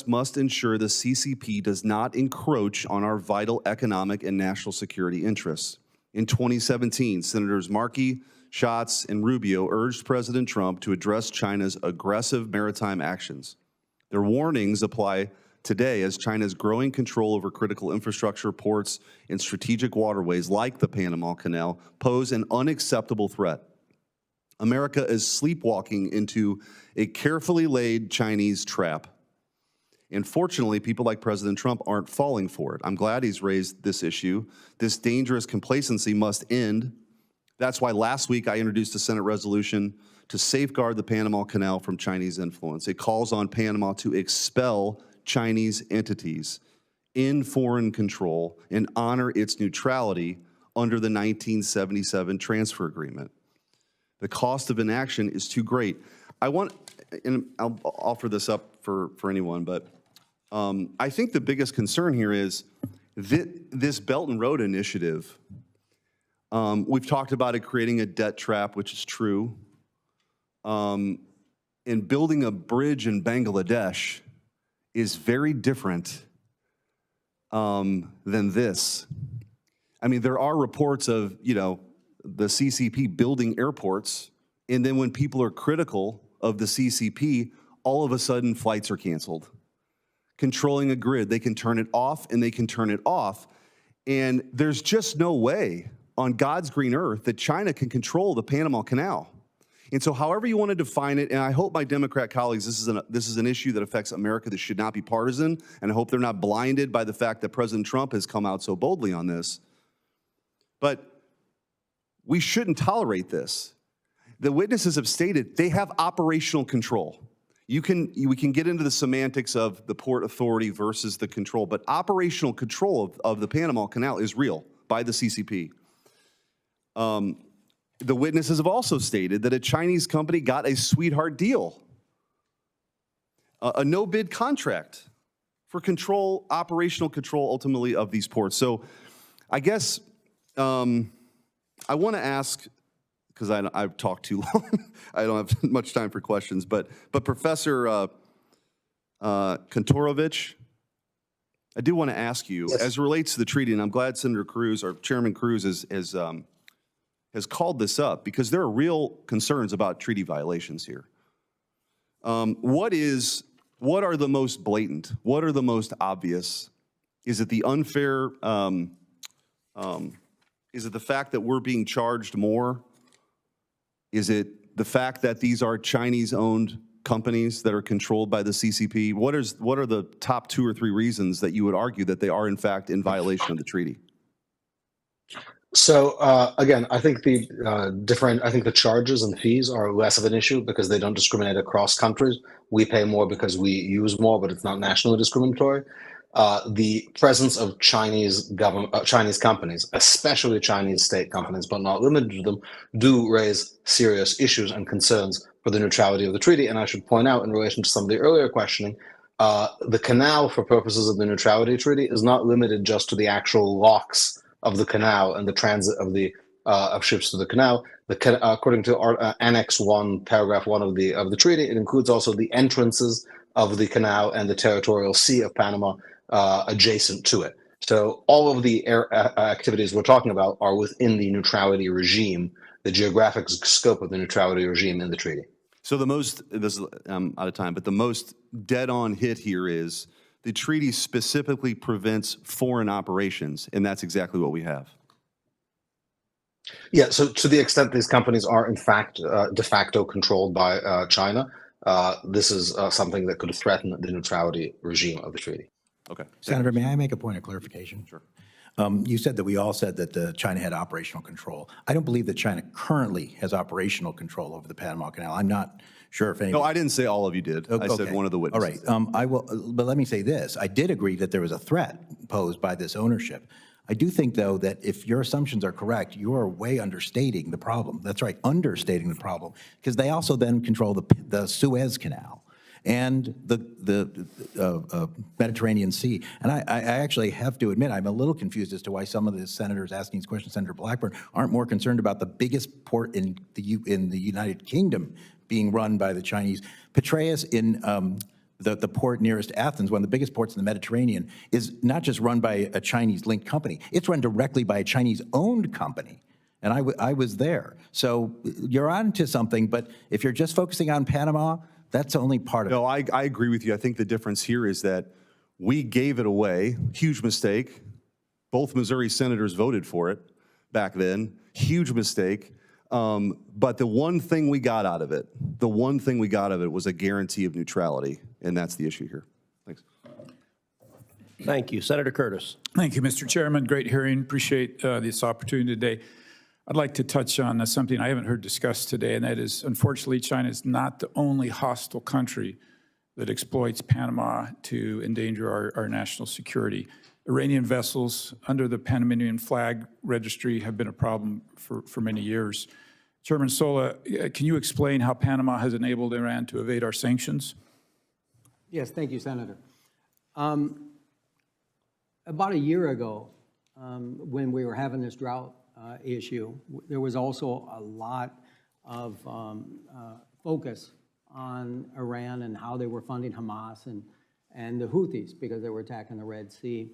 must ensure the CCP does not encroach on our vital economic and national security interests. In 2017, Senators Markey, Schatz, and Rubio urged President Trump to address China's aggressive maritime actions. Their warnings apply today as China's growing control over critical infrastructure, ports, and strategic waterways like the Panama Canal pose an unacceptable threat. America is sleepwalking into a carefully laid Chinese trap. And fortunately, people like President Trump aren't falling for it. I'm glad he's raised this issue. This dangerous complacency must end. That's why last week I introduced a Senate resolution to safeguard the Panama Canal from Chinese influence. It calls on Panama to expel Chinese entities in foreign control and honor its neutrality under the 1977 transfer agreement. The cost of inaction is too great. And I'll offer this up for anyone, but I think the biggest concern here is this Belt and Road Initiative. We've talked about it creating a debt trap, which is true. And building a bridge in Bangladesh is very different than this. I mean, there are reports of, the CCP building airports, and then when people are critical of the CCP, all of a sudden flights are canceled. Controlling a grid, they can turn it off and they can turn it off. And there's just no way on God's green earth that China can control the Panama Canal. And so however you want to define it, and I hope my Democrat colleagues, this is an issue that affects America that should not be partisan, and I hope they're not blinded by the fact that President Trump has come out so boldly on this. But we shouldn't tolerate this. The witnesses have stated they have operational control. We can get into the semantics of the Port Authority versus the control, but operational control of the Panama Canal is real by the CCP. The witnesses have also stated that a Chinese company got a sweetheart deal, a no-bid contract for control, operational control ultimately of these ports. So I guess I want to ask, because I've talked too long, I don't have much time for questions, but Professor Kantorovich, I do want to ask you, yes, as it relates to the treaty, and I'm glad Senator Cruz, or Chairman Cruz, has called this up, because there are real concerns about treaty violations here. What are the most blatant? What are the most obvious? Is it the unfair, is it the fact that we're being charged more? Is it the fact that these are Chinese-owned companies that are controlled by the CCP? What are the top 2 or 3 reasons that you would argue that they are, in fact, in violation of the treaty? So again, I think the charges and fees are less of an issue because they don't discriminate across countries. We pay more because we use more, but it's not nationally discriminatory. The presence of Chinese companies, especially Chinese state companies, but not limited to them, do raise serious issues and concerns for the neutrality of the treaty. And I should point out, in relation to some of the earlier questioning, the canal, for purposes of the neutrality treaty, is not limited just to the actual locks of the canal and the transit of ships to the canal. According to Annex 1, Paragraph 1 of the treaty, it includes also the entrances of the canal and the territorial sea of Panama adjacent to it. So all of the activities we're talking about are within the neutrality regime, the geographic scope of the neutrality regime in the treaty. So I'm out of time, but the most dead-on hit here is the treaty specifically prevents foreign operations, and that's exactly what we have. Yeah, so to the extent these companies are in fact de facto controlled by China, this is something that could threaten the neutrality regime of the treaty. Okay. Senator, may I make a point of clarification? Sure. You said that we all said that China had operational control. I don't believe that China currently has operational control over the Panama Canal. I'm not sure if any. No, I didn't say all of you did. I said one of the witnesses. All right. I will, but let me say this. I did agree that there was a threat posed by this ownership. I do think, though, that if your assumptions are correct, you are way understating the problem. That's right, understating the problem, because they also then control the Suez Canal and the Mediterranean Sea. And I actually have to admit, I'm a little confused as to why some of the senators asking these questions, Senator Blackburn, aren't more concerned about the biggest port in the United Kingdom being run by the Chinese. Petraeus in the port nearest Athens, one of the biggest ports in the Mediterranean, is not just run by a Chinese-linked company, it's run directly by a Chinese-owned company. And I was there. So you're on to something, but if you're just focusing on Panama, that's only part of it. No, I agree with you. I think the difference here is that we gave it away. Huge mistake. Both Missouri senators voted for it back then. Huge mistake. But the one thing we got out of it, was a guarantee of neutrality, and that's the issue here. Thanks. Thank you. Senator Curtis. Thank you, Mr. Chairman. Great hearing. Appreciate this opportunity today. I'd like to touch on something I haven't heard discussed today, and that is, unfortunately, China is not the only hostile country that exploits Panama to endanger our national security. Iranian vessels under the Panamanian flag registry have been a problem for many years. Chairman Sola, can you explain how Panama has enabled Iran to evade our sanctions? Yes, thank you, Senator. About a year ago, when we were having this drought issue, there was also a lot of focus on Iran and how they were funding Hamas and the Houthis because they were attacking the Red Sea.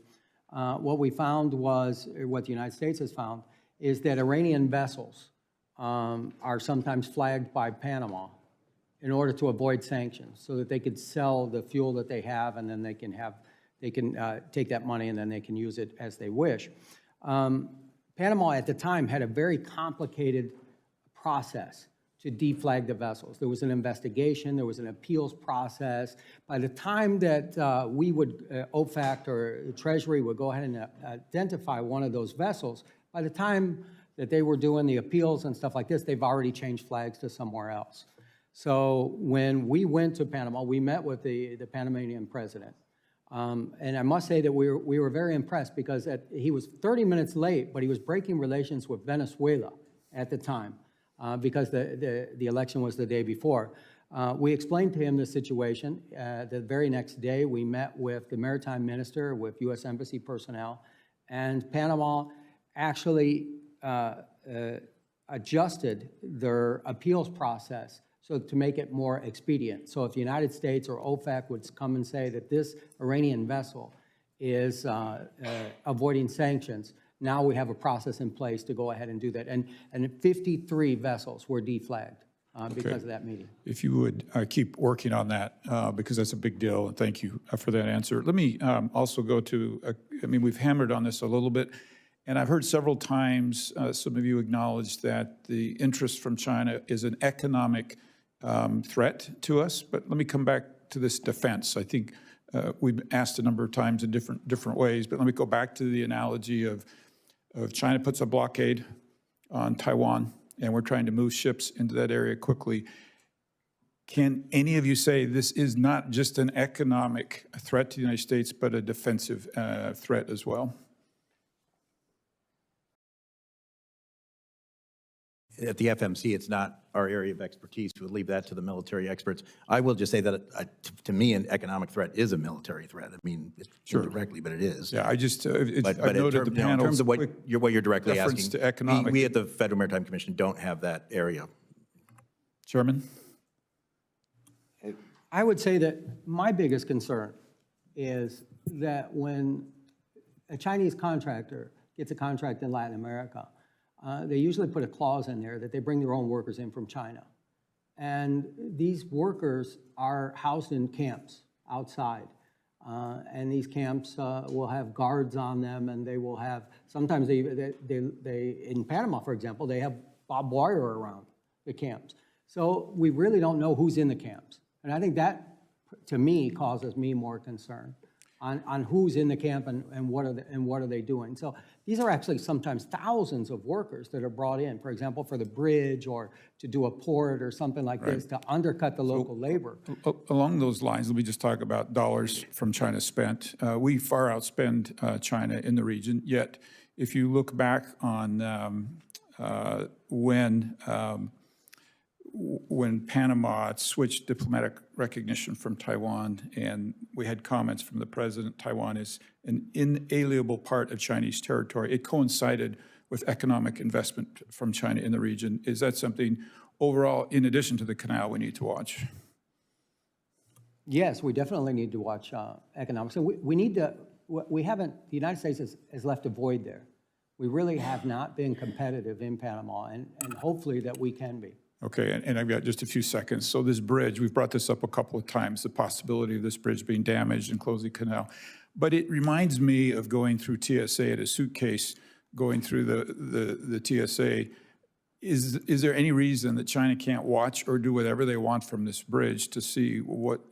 What we found was, what the United States has found, is that Iranian vessels are sometimes flagged by Panama in order to avoid sanctions so that they could sell the fuel that they have, and then they can take that money and then they can use it as they wish. Panama at the time had a very complicated process to deflag the vessels. There was an investigation, there was an appeals process. By the time that we would, OFAC or Treasury would go ahead and identify one of those vessels, by the time that they were doing the appeals and stuff like this, they've already changed flags to somewhere else. So when we went to Panama, we met with the Panamanian president. And I must say that we were very impressed because he was 30 minutes late, but he was breaking relations with Venezuela at the time because the election was the day before. We explained to him the situation. The very next day, we met with the maritime minister, with U.S. Embassy personnel, and Panama actually adjusted their appeals process so to make it more expedient. So if the United States or OFAC would come and say that this Iranian vessel is avoiding sanctions, now we have a process in place to go ahead and do that. And 53 vessels were deflagged because of that meeting. If you would keep working on that, because that's a big deal, and thank you for that answer. Let me also go to, we've hammered on this a little bit, and I've heard several times some of you acknowledge that the interest from China is an economic threat to us, but let me come back to this defense. I think we've asked a number of times in different ways, but let me go back to the analogy of China puts a blockade on Taiwan, and we're trying to move ships into that area quickly. Can any of you say this is not just an economic threat to the United States, but a defensive threat as well? At the FMC, it's not our area of expertise. We would leave that to the military experts. I will just say that, to me, an economic threat is a military threat. I mean, it's indirectly, but it is. Yeah, I just, but noted the panel's in terms of what you're directly reference asking, to economic. we at the Federal Maritime Commission don't have that area. Chairman? I would say that my biggest concern is that when a Chinese contractor gets a contract in Latin America, they usually put a clause in there that they bring their own workers in from China. And these workers are housed in camps outside. And these camps will have guards on them, and they will have, sometimes they in Panama, for example, they have barbed wire around the camps. So we really don't know who's in the camps. And I think that, to me, causes me more concern. on who's in the camp and what are they doing. So these are actually sometimes thousands of workers that are brought in, for example, for the bridge or to do a port or something like this to undercut the local labor. Along those lines, let me just talk about dollars from China spent. We far outspend China in the region, yet if you look back on when Panama switched diplomatic recognition from Taiwan, and we had comments from the president, Taiwan is an inalienable part of Chinese territory. It coincided with economic investment from China in the region. Is that something overall, in addition to the canal, we need to watch? Yes, we definitely need to watch economics. And we need to, we haven't, the United States has left a void there. We really have not been competitive in Panama, and hopefully that we can be. Okay, and I've got just a few seconds. So this bridge, we've brought this up a couple of times, the possibility of this bridge being damaged and closing canal. But it reminds me of going through TSA at a suitcase, going through the TSA. Is there any reason that China can't watch or do whatever they want from this bridge to see what,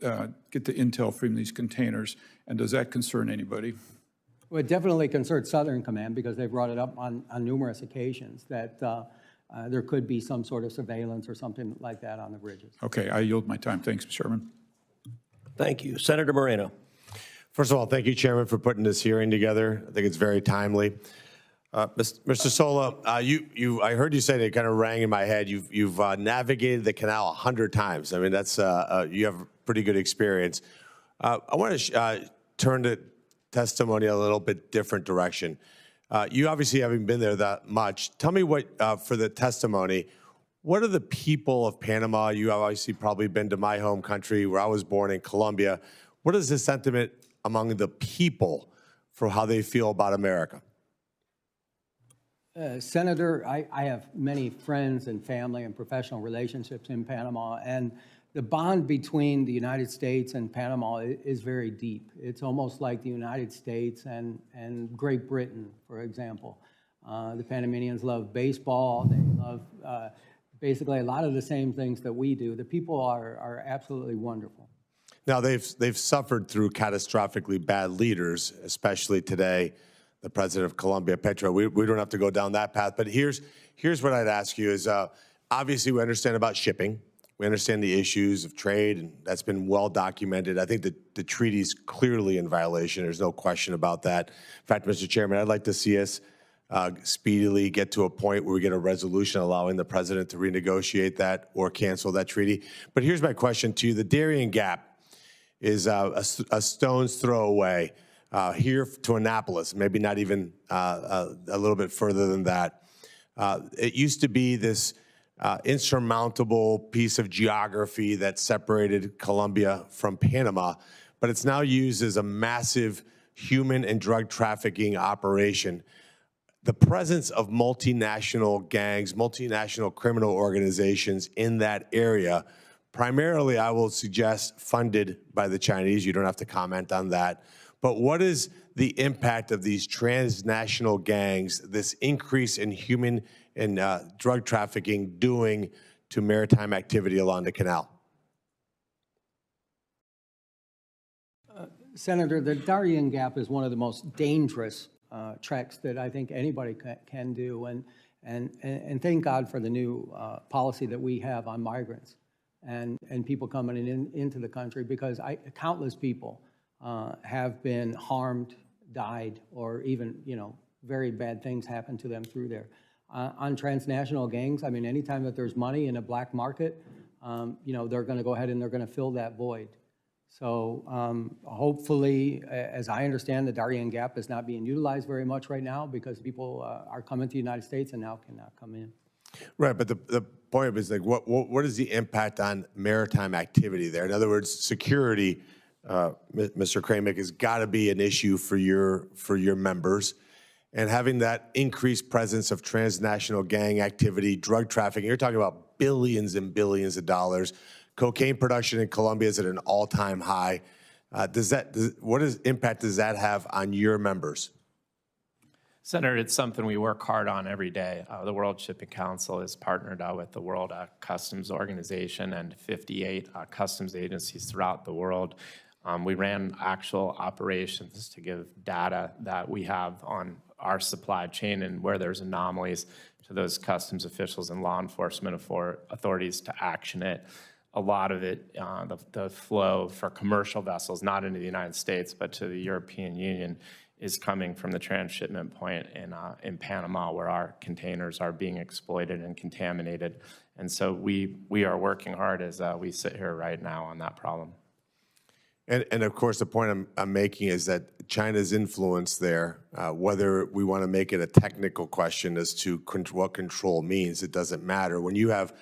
get the intel from these containers? And does that concern anybody? Well, it definitely concerns Southern Command because they brought it up on numerous occasions that there could be some sort of surveillance or something like that on the bridges. Okay, I yield my time. Thanks, Mr. Chairman. Thank you. Senator Moreno. First of all, thank you, Chairman, for putting this hearing together. I think it's very timely. Mr. Sola, I heard you say, it kind of rang in my head, you've navigated the canal 100 times. I mean, that's, you have pretty good experience. I want to turn the testimony a little bit different direction. You obviously haven't been there that much. Tell me what, for the testimony, what are the people of Panama? You have obviously probably been to my home country where I was born in Colombia. What is the sentiment among the people for how they feel about America? Senator, I have many friends and family and professional relationships in Panama, and the bond between the United States and Panama is very deep. It's almost like the United States and Great Britain, for example. The Panamanians love baseball. They love basically a lot of the same things that we do. The people are absolutely wonderful. Now, they've suffered through catastrophically bad leaders, especially today, the president of Colombia, Petro. We don't have to go down that path, but here's what I'd ask you is, obviously we understand about shipping. We understand the issues of trade, and that's been well documented. I think that the treaty's clearly in violation. There's no question about that. In fact, Mr. Chairman, I'd like to see us speedily get to a point where we get a resolution allowing the president to renegotiate that or cancel that treaty. But here's my question to you. The Darien Gap is a stone's throw away here to Annapolis, maybe not even a little bit further than that. It used to be this insurmountable piece of geography that separated Colombia from Panama, but it's now used as a massive human and drug trafficking operation. The presence of multinational gangs, multinational criminal organizations in that area, primarily, I will suggest, funded by the Chinese. You don't have to comment on that. But what is the impact of these transnational gangs, this increase in human and drug trafficking doing to maritime activity along the canal? Senator, the Darien Gap is one of the most dangerous treks that I think anybody can do, and thank God for the new policy that we have on migrants and people coming into the country, because countless people have been harmed, died, or even, very bad things happen to them through there. On transnational gangs, I mean, anytime that there's money in a black market, they're going to go ahead and they're going to fill that void. So hopefully, as I understand, the Darien Gap is not being utilized very much right now because people are coming to the United States and now cannot come in. Right, but the point of it is, like, what is the impact on maritime activity there? In other words, security, Mr. Kramick, has got to be an issue for your members. And having that increased presence of transnational gang activity, drug trafficking, you're talking about billions and billions of dollars. Cocaine production in Colombia is at an all-time high. What impact does that have on your members? Senator, it's something we work hard on every day. The World Shipping Council is partnered with the World Customs Organization and 58 customs agencies throughout the world. We ran actual operations to give data that we have on our supply chain and where there's anomalies to those customs officials and law enforcement authorities to action it. A lot of it, the flow for commercial vessels, not into the United States, but to the European Union, is coming from the transshipment point in Panama, where our containers are being exploited and contaminated. And so we are working hard as we sit here right now on that problem. And of course, the point I'm making is that China's influence there, whether we want to make it a technical question as to what control means, it doesn't matter. When you have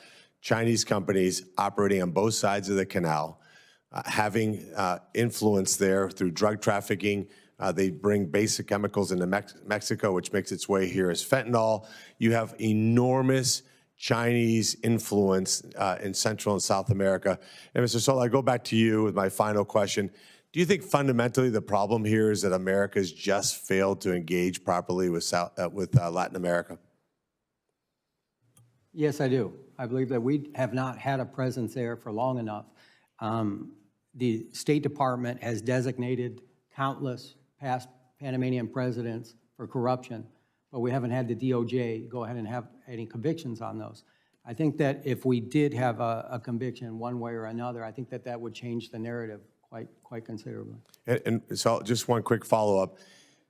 Chinese companies operating on both sides of the canal, having influence there through drug trafficking, they bring basic chemicals into Mexico, which makes its way here as fentanyl. You have enormous Chinese influence in Central and South America. And Mr. Sola, I go back to you with my final question. Do you think fundamentally the problem here is that America's just failed to engage properly with Latin America? Yes, I do. I believe that we have not had a presence there for long enough. The State Department has designated countless past Panamanian presidents for corruption, but we haven't had the DOJ go ahead and have any convictions on those. I think that if we did have a conviction one way or another, I think that that would change the narrative quite considerably. And so just one quick follow-up.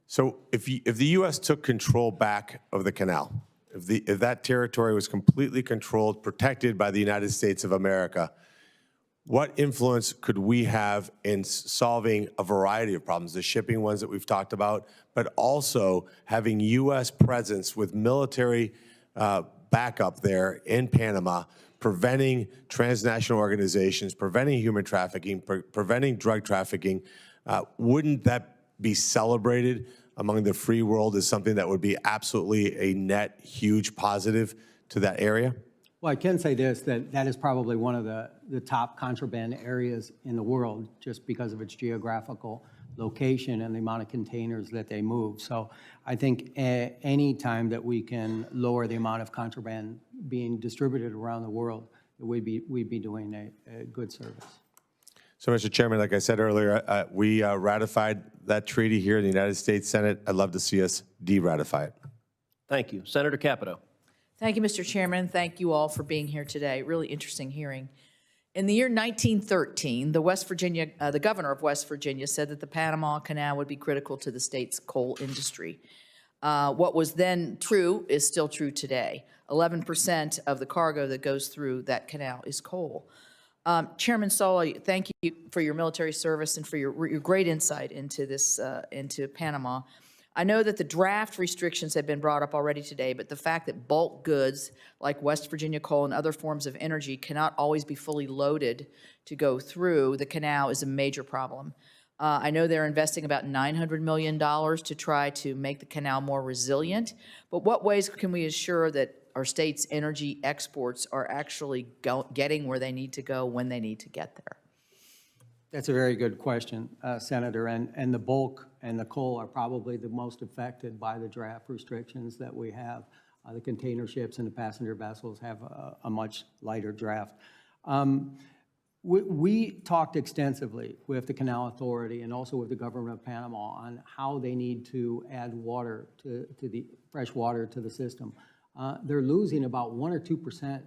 So if the U.S. took control back of the canal, if that territory was completely controlled, protected by the United States of America, what influence could we have in solving a variety of problems, the shipping ones that we've talked about, but also having U.S. presence with military backup there in Panama, preventing transnational organizations, preventing human trafficking, preventing drug trafficking? Wouldn't that be celebrated among the free world as something that would be absolutely a net huge positive to that area? Well, I can say this, that is probably one of the top contraband areas in the world just because of its geographical location and the amount of containers that they move. So I think any time that we can lower the amount of contraband being distributed around the world, we'd be doing a good service. So, Mr. Chairman, like I said earlier, we ratified that treaty here in the United States Senate. I'd love to see us de-ratify it. Thank you. Senator Capito. Thank you, Mr. Chairman. Thank you all for being here today. Really interesting hearing. In the year 1913, the governor of West Virginia said that the Panama Canal would be critical to the state's coal industry. What was then true is still true today. 11% of the cargo that goes through that canal is coal. Chairman Sola, thank you for your military service and for your great insight into this, into Panama. I know that the draft restrictions have been brought up already today, but the fact that bulk goods like West Virginia coal and other forms of energy cannot always be fully loaded to go through the canal is a major problem. I know they're investing about $900 million to try to make the canal more resilient, but what ways can we assure that our state's energy exports are actually getting where they need to go when they need to get there? That's a very good question, Senator, and the bulk and the coal are probably the most affected by the draft restrictions that we have. The container ships and the passenger vessels have a much lighter draft. We talked extensively with the Canal Authority and also with the government of Panama on how they need to add water to the fresh water to the system. They're losing about 1 or 2%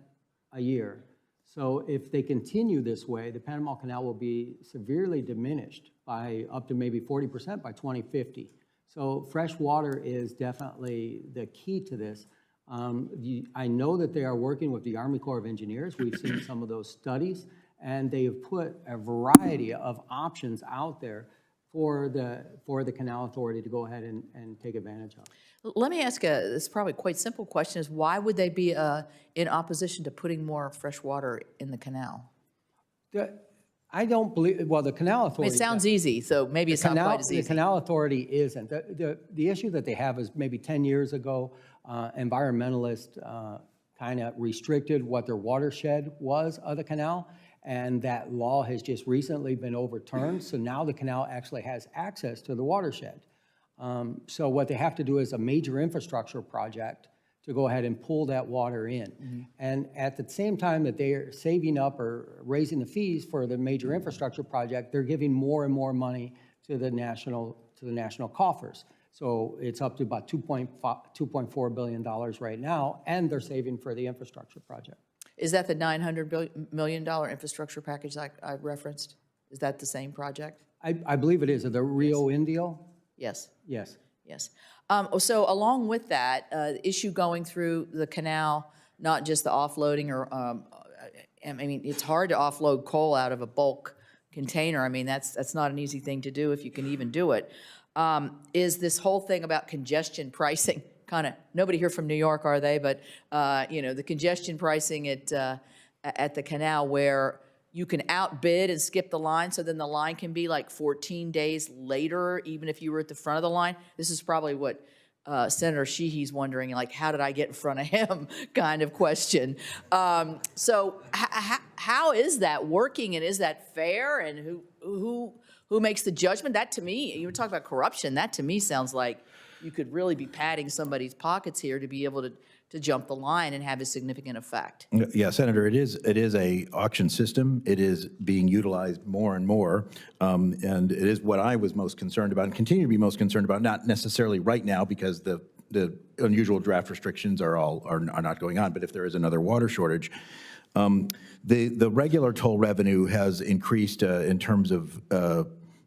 a year. So if they continue this way, the Panama Canal will be severely diminished by up to maybe 40% by 2050. So fresh water is definitely the key to this. I know that they are working with the Army Corps of Engineers. We've seen some of those studies, and they have put a variety of options out there for the Canal Authority to go ahead and take advantage of. Let me ask this probably quite simple question is why would they be in opposition to putting more fresh water in the canal? I don't believe, well, the Canal Authority. I mean, it sounds easy, so maybe it's not quite as easy. The Canal Authority isn't. The issue that they have is maybe 10 years ago, environmentalists kind of restricted what their watershed was of the canal, and that law has just recently been overturned, so now the canal actually has access to the watershed. So what they have to do is a major infrastructure project to go ahead and pull that water in. And at the same time that they are saving up or raising the fees for the major infrastructure project, they're giving more and more money to the national coffers. So it's up to about $2.4 billion right now, and they're saving for the infrastructure project. Is that the $900 million infrastructure package I referenced? Is that the same project? I believe it is. The Rio Indio? Yes. Yes. Yes. So along with that, issue going through the canal, not just the offloading or, I mean, it's hard to offload coal out of a bulk container. I mean, that's not an easy thing to do if you can even do it. Is this whole thing about congestion pricing kind of, nobody here from New York, are they? But, you know, the congestion pricing at the canal where you can outbid and skip the line, so then the line can be like 14 days later, even if you were at the front of the line. This is probably what Senator Sheehy's wondering, like, how did I get in front of him kind of question. So how is that working, and is that fair, and who makes the judgment? That to me, you were talking about corruption, that to me sounds like you could really be padding somebody's pockets here to be able to jump the line and have a significant effect. Yeah, Senator, it is a auction system. It is being utilized more and more, and it is what I was most concerned about and continue to be most concerned about. Not necessarily right now because the unusual draft restrictions are not going on, but if there is another water shortage, the regular toll revenue has increased in terms of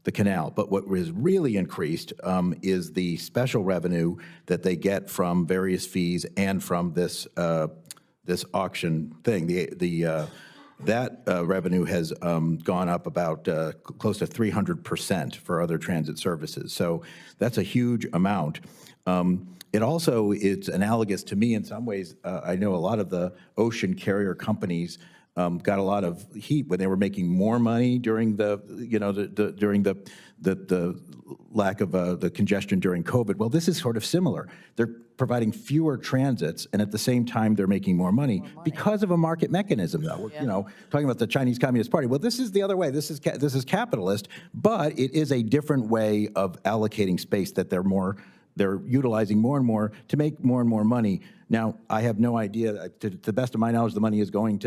the canal, but what was really increased is the special revenue that they get from various fees and from this this auction thing. That revenue has gone up about close to 300% for other transit services. So that's a huge amount. It also, it's analogous to me in some ways. I know a lot of the ocean carrier companies got a lot of heat when they were making more money during the lack of the congestion during COVID. Well, this is sort of similar. They're providing fewer transits, and at the same time, they're making more money because of a market mechanism. Though, you know, talking about the Chinese Communist Party. Well, this is the other way. This is capitalist, but it is a different way of allocating space that they're utilizing more and more to make more and more money. Now, I have no idea. To the best of my knowledge, the money is going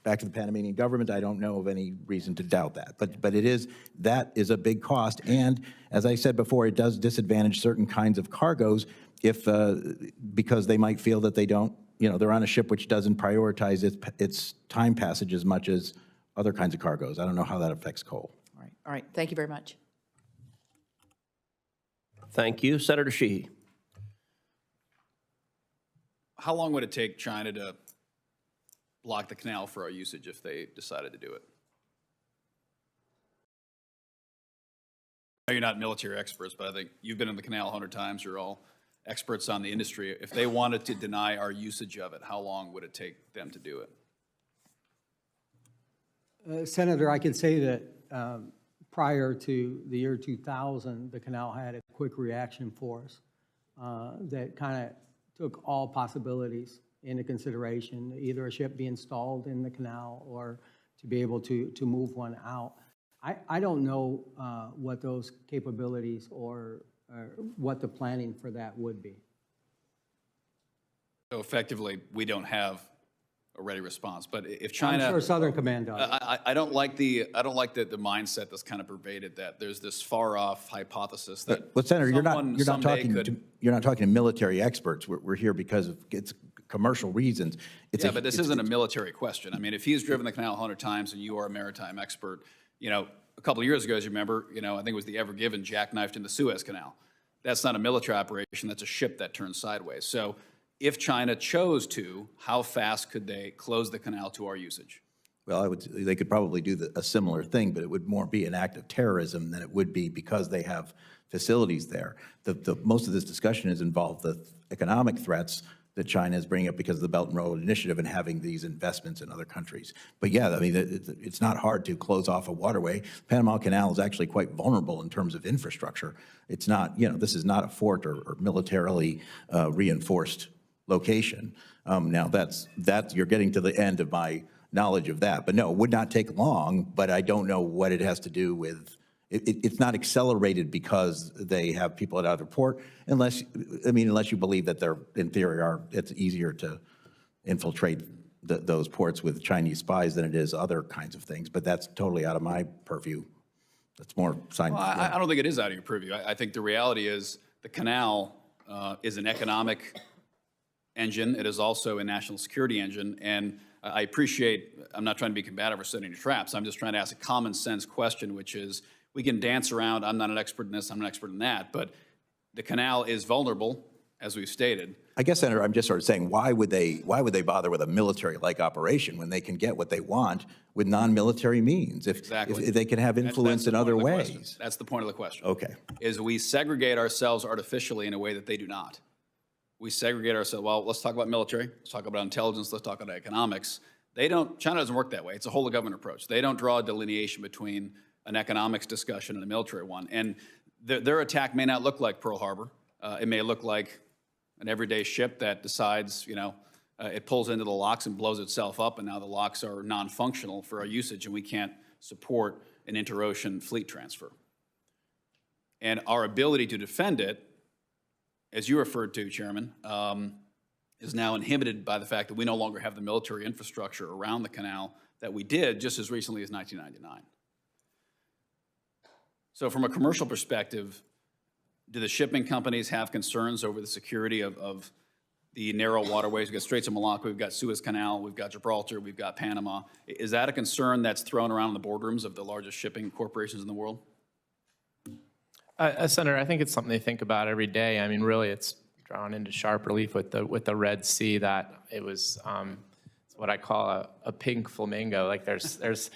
back to the Panamanian government. I don't know of any reason to doubt that, but that is a big cost. And as I said before, it does disadvantage certain kinds of cargoes because they might feel that they don't, they're on a ship which doesn't prioritize its time passage as much as other kinds of cargoes. I don't know how that affects coal. All right. Thank you very much. Thank you. Senator Sheehy. How long would it take China to block the canal for our usage if they decided to do it? I know you're not military experts, but I think you've been in the canal 100 times. You're all experts on the industry. If they wanted to deny our usage of it, how long would it take them to do it? Senator, I can say that prior to the year 2000, the canal had a quick reaction force that kind of took all possibilities into consideration, either a ship be installed in the canal or to be able to move one out. I don't know what those capabilities or what the planning for that would be. So effectively, we don't have a ready response. But if China, I'm sure Southern Command does. I don't like the mindset that's kind of pervaded that there's this far off hypothesis that. But Senator, you're not talking to military experts. We're here because of it's commercial reasons. But this isn't a military question. I mean, if he's driven the canal 100 times and you are a maritime expert, a couple of years ago, as you remember, I think it was the Ever Given jackknifed in the Suez Canal. That's not a military operation. That's a ship that turns sideways. So if China chose to, how fast could they close the canal to our usage? Well, they could probably do a similar thing, but it would more be an act of terrorism than it would be because they have facilities there. Most of this discussion has involved the economic threats that China is bringing up because of the Belt and Road Initiative and having these investments in other countries. But yeah, I mean, it's not hard to close off a waterway. Panama Canal is actually quite vulnerable in terms of infrastructure. It's not, this is not a fort or militarily reinforced location. Now that's you're getting to the end of my knowledge of that. But no, it would not take long, but I don't know what it has to do with It's not accelerated because they have people at other port, unless you believe that they're, in theory, it's easier to infiltrate those ports with Chinese spies than it is other kinds of things. But that's totally out of my purview. That's more science. Well, I don't think it is out of your purview. I think the reality is the canal is an economic engine. It is also a national security engine. And I appreciate, I'm not trying to be combative or setting any traps. I'm just trying to ask a common sense question, which is, we can dance around, I'm not an expert in this, I'm an expert in that, but the canal is vulnerable, as we've stated. I guess, Senator, I'm just sort of saying, why would they bother with a military-like operation when they can get what they want with non-military means? If they can have influence in other ways. That's the point of the question. Okay. Is we segregate ourselves artificially in a way that they do not. We segregate ourselves, well, let's talk about military, let's talk about intelligence, let's talk about economics. China doesn't work that way. It's a whole of government approach. They don't draw a delineation between an economics discussion and a military one. And their attack may not look like Pearl Harbor. It may look like an everyday ship that decides, it pulls into the locks and blows itself up, and now the locks are non-functional for our usage, and we can't support an inter-ocean fleet transfer. And our ability to defend it, as you referred to, Chairman, is now inhibited by the fact that we no longer have the military infrastructure around the canal that we did just as recently as 1999. So from a commercial perspective, do the shipping companies have concerns over the security of the narrow waterways? We've got Straits of Malacca, we've got Suez Canal, we've got Gibraltar, we've got Panama. Is that a concern that's thrown around in the boardrooms of the largest shipping corporations in the world? Senator, I think it's something they think about every day. I mean, really, it's drawn into sharp relief with the Red Sea that it was what I call a pink flamingo. Like there's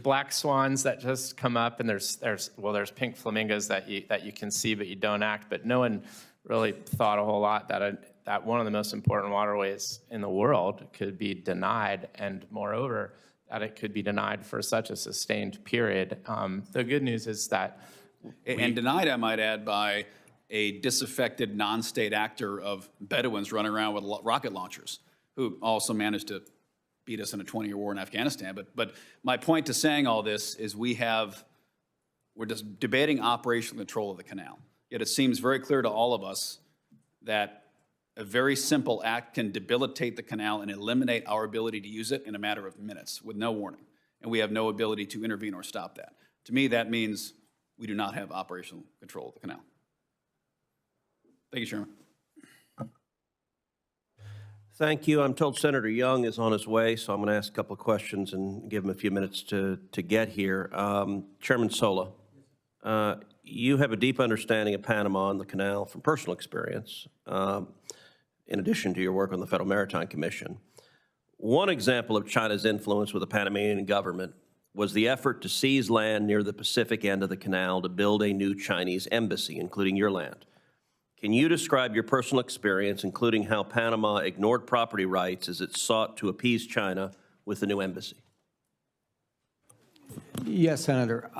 black swans that just come up, and there's pink flamingos that you can see but you don't act. But no one really thought a whole lot that one of the most important waterways in the world could be denied, and moreover that it could be denied for such a sustained period. The good news is that denied, I might add, by a disaffected non-state actor of Bedouins running around with rocket launchers, who also managed to beat us in a 20-year war in Afghanistan. But my point to saying all this is we're just debating operational control of the canal. Yet it seems very clear to all of us that a very simple act can debilitate the canal and eliminate our ability to use it in a matter of minutes with no warning. And we have no ability to intervene or stop that. To me, that means we do not have operational control of the canal. Thank you, Chairman. Thank you. I'm told Senator Young is on his way, so I'm going to ask a couple of questions and give him a few minutes to get here. Chairman Sola, you have a deep understanding of Panama and the canal from personal experience, in addition to your work on the Federal Maritime Commission. One example of China's influence with the Panamanian government was the effort to seize land near the Pacific end of the canal to build a new Chinese embassy, including your land. Can you describe your personal experience, including how Panama ignored property rights as it sought to appease China with the new embassy? Yes, Senator.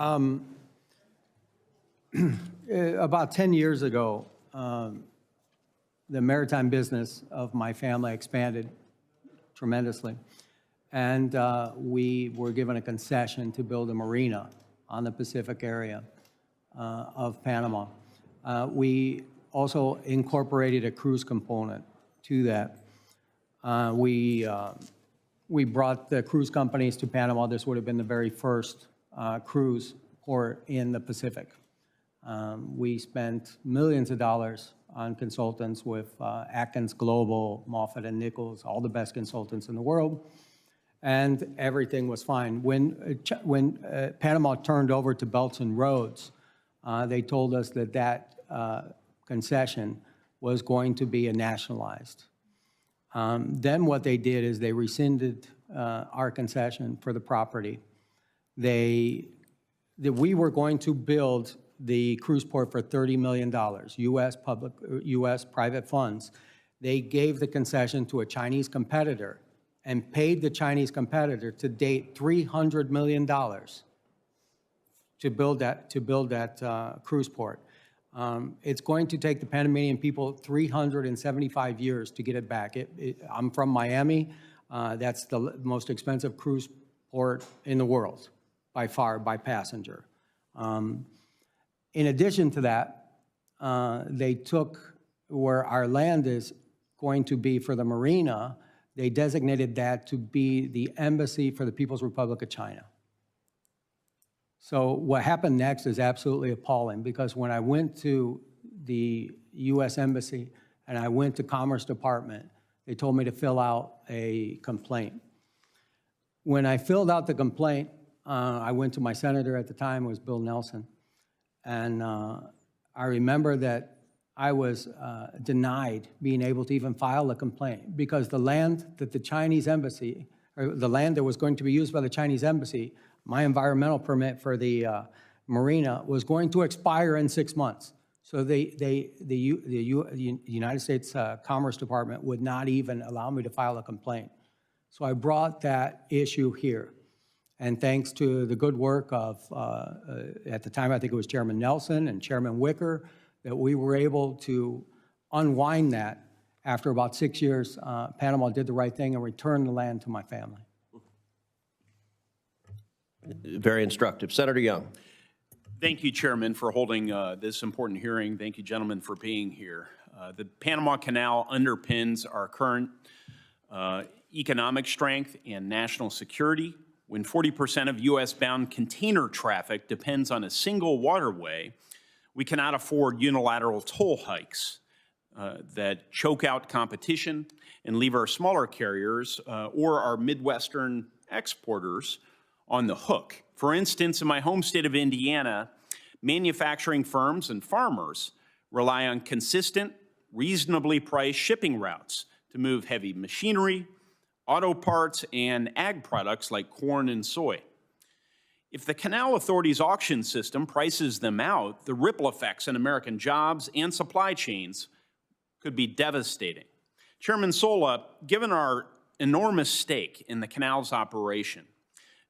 About 10 years ago, the maritime business of my family expanded tremendously. And we were given a concession to build a marina on the Pacific area of Panama. We also incorporated a cruise component to that. We brought the cruise companies to Panama. This would have been the very first cruise port in the Pacific. We spent millions of dollars on consultants with Atkins Global, Moffett and Nichols, all the best consultants in the world, and everything was fine. When Panama turned over to Belts and Roads, they told us that that concession was going to be nationalized. Then what they did is they rescinded our concession for the property. We were going to build the cruise port for $30 million, U.S. private funds. They gave the concession to a Chinese competitor and paid the Chinese competitor to date $300 million to build that cruise port. It's going to take the Panamanian people 375 years to get it back. I'm from Miami. That's the most expensive cruise port in the world, by far, by passenger. In addition to that, they took where our land is going to be for the marina, they designated that to be the embassy for the People's Republic of China. So what happened next is absolutely appalling, because when I went to the U.S. Embassy and I went to Commerce Department, they told me to fill out a complaint. When I filled out the complaint, I went to my senator at the time, it was Bill Nelson, and I remember that I was denied being able to even file a complaint, because the land that the Chinese embassy, or the land that was going to be used by the Chinese embassy, my environmental permit for the marina was going to expire in 6 months. So the United States Commerce Department would not even allow me to file a complaint. So I brought that issue here. And thanks to the good work of, at the time, I think it was Chairman Nelson and Chairman Wicker, that we were able to unwind that. After about 6 years, Panama did the right thing and returned the land to my family. Very instructive. Senator Young. Thank you, Chairman, for holding this important hearing. Thank you, gentlemen, for being here. The Panama Canal underpins our current economic strength and national security. When 40% of U.S.-bound container traffic depends on a single waterway, we cannot afford unilateral toll hikes that choke out competition and leave our smaller carriers or our Midwestern exporters on the hook. For instance, in my home state of Indiana, manufacturing firms and farmers rely on consistent, reasonably priced shipping routes to move heavy machinery, auto parts, and ag products like corn and soy. If the Canal Authority's auction system prices them out, the ripple effects on American jobs and supply chains could be devastating. Chairman Sola, given our enormous stake in the canal's operation,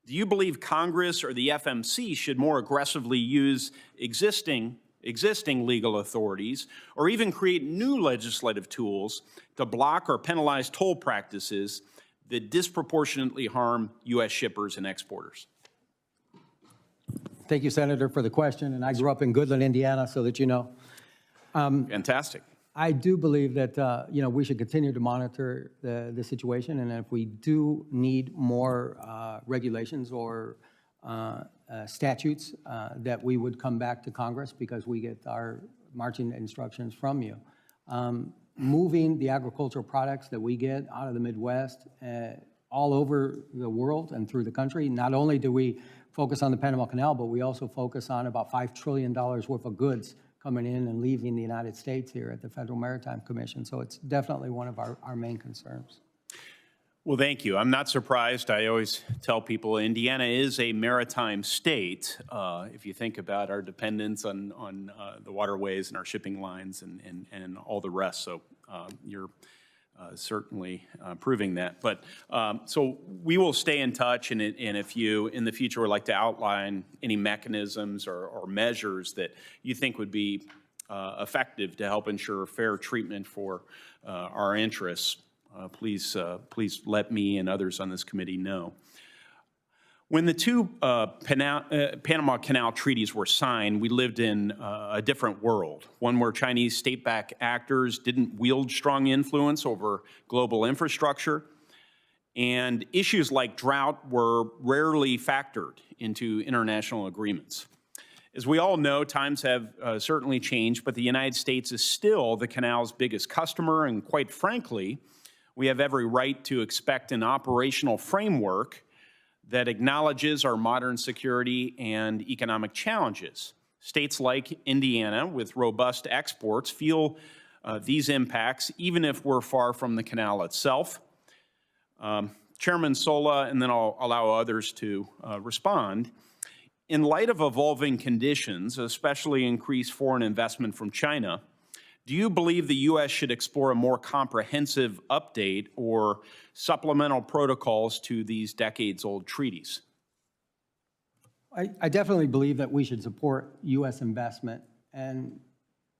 do you believe Congress or the FMC should more aggressively use existing legal authorities, or even create new legislative tools to block or penalize toll practices that disproportionately harm U.S. shippers and exporters? Thank you, Senator, for the question. And I grew up in Goodland, Indiana, so that you know. Fantastic. I do believe that we should continue to monitor the situation, and if we do need more regulations or statutes, that we would come back to Congress, because we get our marching instructions from you. Moving the agricultural products that we get out of the Midwest all over the world and through the country, not only do we focus on the Panama Canal, but we also focus on about $5 trillion worth of goods coming in and leaving the United States here at the Federal Maritime Commission. So it's definitely one of our main concerns. Well, thank you. I'm not surprised. I always tell people Indiana is a maritime state. If you think about our dependence on the waterways and our shipping lines and all the rest. So you're certainly proving that. But so we will stay in touch, and if you in the future would like to outline any mechanisms or measures that you think would be effective to help ensure fair treatment for our interests, please let me and others on this committee know. When the two Panama Canal treaties were signed, we lived in a different world, one where Chinese state-backed actors didn't wield strong influence over global infrastructure, and issues like drought were rarely factored into international agreements. As we all know, times have certainly changed, but the United States is still the canal's biggest customer, and quite frankly, we have every right to expect an operational framework that acknowledges our modern security and economic challenges. States like Indiana, with robust exports, feel these impacts, even if we're far from the canal itself. Chairman Sola, and then I'll allow others to respond. In light of evolving conditions, especially increased foreign investment from China, do you believe the U.S. should explore a more comprehensive update or supplemental protocols to these decades-old treaties? I definitely believe that we should support U.S. investment, and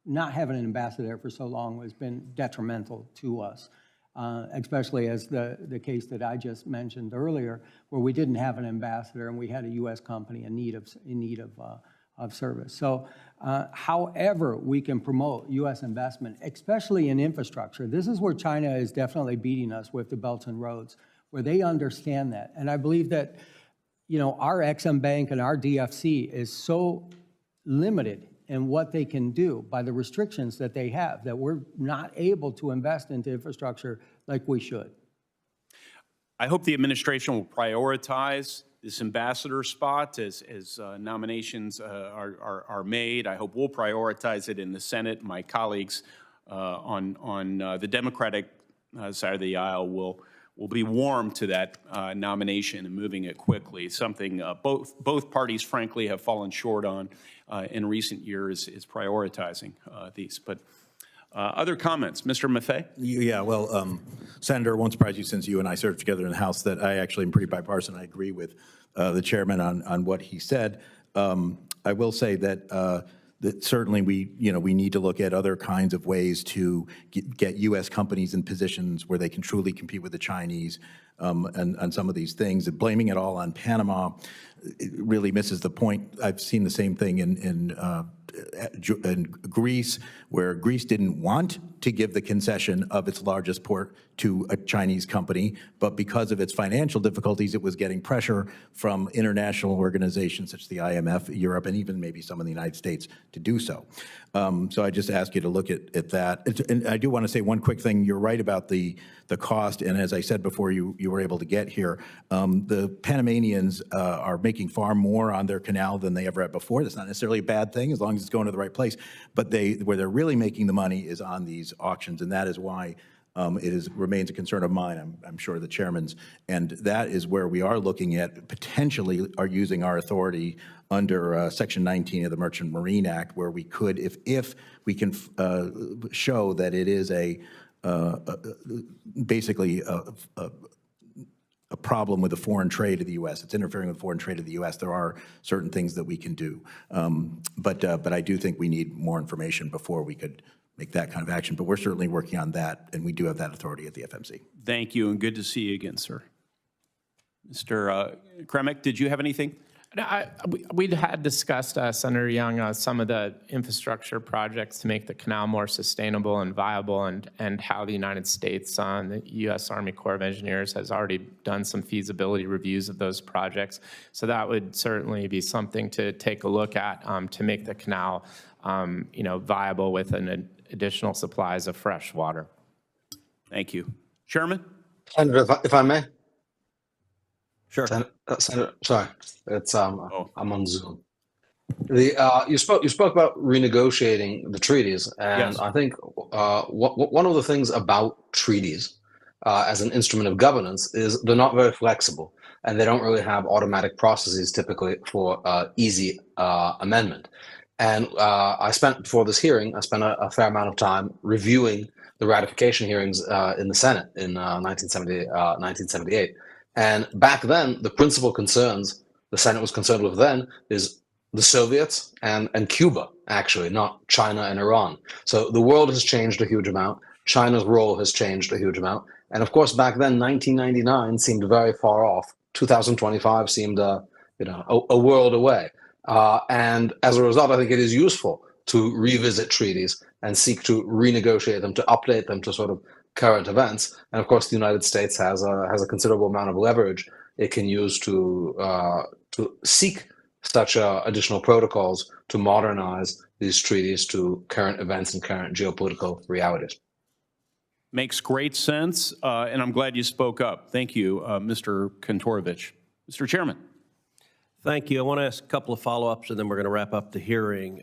not having an ambassador for so long has been detrimental to us, especially as the case that I just mentioned earlier, where we didn't have an ambassador and we had a U.S. company in need of of service. So however we can promote U.S. investment, especially in infrastructure, this is where China is definitely beating us with the Belt and Roads, where they understand that. And I believe that, you know, our Exim Bank and our DFC is so limited in what they can do by the restrictions that they have, that we're not able to invest into infrastructure like we should. I hope the administration will prioritize this ambassador spot as nominations are made. I hope we'll prioritize it in the Senate. My colleagues on the Democratic side of the aisle will be warm to that nomination and moving it quickly. Something both parties, frankly, have fallen short on in recent years is prioritizing these. But other comments, Mr. Maffei? Yeah, well, Senator, it won't surprise you since you and I served together in the House that I actually am pretty bipartisan. I agree with the chairman on what he said. I will say that that certainly we need to look at other kinds of ways to get U.S. companies in positions where they can truly compete with the Chinese and some of these things. And blaming it all on Panama, it really misses the point. I've seen the same thing in Greece, where Greece didn't want to give the concession of its largest port to a Chinese company, but because of its financial difficulties, it was getting pressure from international organizations such as the IMF, Europe, and even maybe some in the United States to do so. So I just ask you to look at that. And I do want to say one quick thing. You're right about the cost, and as I said before you were able to get here, the Panamanians are making far more on their canal than they ever had before. That's not necessarily a bad thing as long as it's going to the right place, but where they're really making the money is on these auctions, and that is why remains a concern of mine, I'm sure the chairman's, and that is where we are looking at potentially are using our authority under Section 19 of the Merchant Marine Act, where we could, if we can show that it is basically a problem with the foreign trade of the U.S. It's interfering with foreign trade of the U.S. There are certain things that we can do, but I do think we need more information before we could make that kind of action. But we're certainly working on that, and we do have that authority at the FMC. Thank you, and good to see you again, sir. Mr. Kremick, did you have anything? We had discussed, Senator Young, some of the infrastructure projects to make the canal more sustainable and viable, and how the United States, the U.S. Army Corps of Engineers, has already done some feasibility reviews of those projects. So that would certainly be something to take a look at to make the canal, viable with an additional supplies of fresh water. Thank you. Chairman? Senator, if I may? Sure. Senator, sorry, it's I'm on Zoom. You spoke about renegotiating the treaties, and yes. I think one of the things about treaties as an instrument of governance is they're not very flexible, and they don't really have automatic processes typically for easy amendment. And before this hearing, I spent a fair amount of time reviewing the ratification hearings in the Senate in 1978. And back then, the principal concerns the Senate was concerned with then is the Soviets and Cuba, actually, not China and Iran. So the world has changed a huge amount. China's role has changed a huge amount. And of course, back then, 1999 seemed very far off. 2025 seemed a world away. And as a result, I think it is useful to revisit treaties and seek to renegotiate them, to update them to sort of current events. And of course, the United States has a considerable amount of leverage it can use to seek such additional protocols to modernize these treaties to current events and current geopolitical realities. Makes great sense, and I'm glad you spoke up. Thank you, Mr. Kantorovich. Mr. Chairman. Thank you. I want to ask a couple of follow-ups, and then we're going to wrap up the hearing.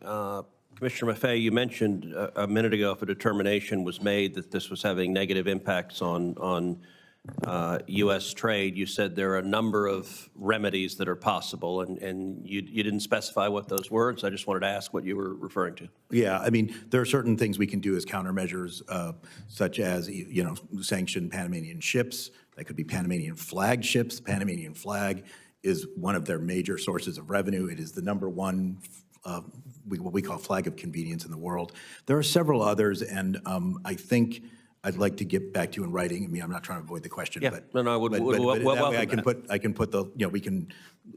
Commissioner Maffei, you mentioned a minute ago if a determination was made that this was having negative impacts on U.S. trade. You said there are a number of remedies that are possible, and you didn't specify what those were, so I just wanted to ask what you were referring to. Yeah, I mean, there are certain things we can do as countermeasures, such as, sanction Panamanian ships. That could be Panamanian flag ships. Panamanian flag is one of their major sources of revenue. It is the number one what we call flag of convenience in the world. There are several others, and I think I'd like to get back to you in writing. I mean, I'm not trying to avoid the question, yeah. but no, that way I can put the, we can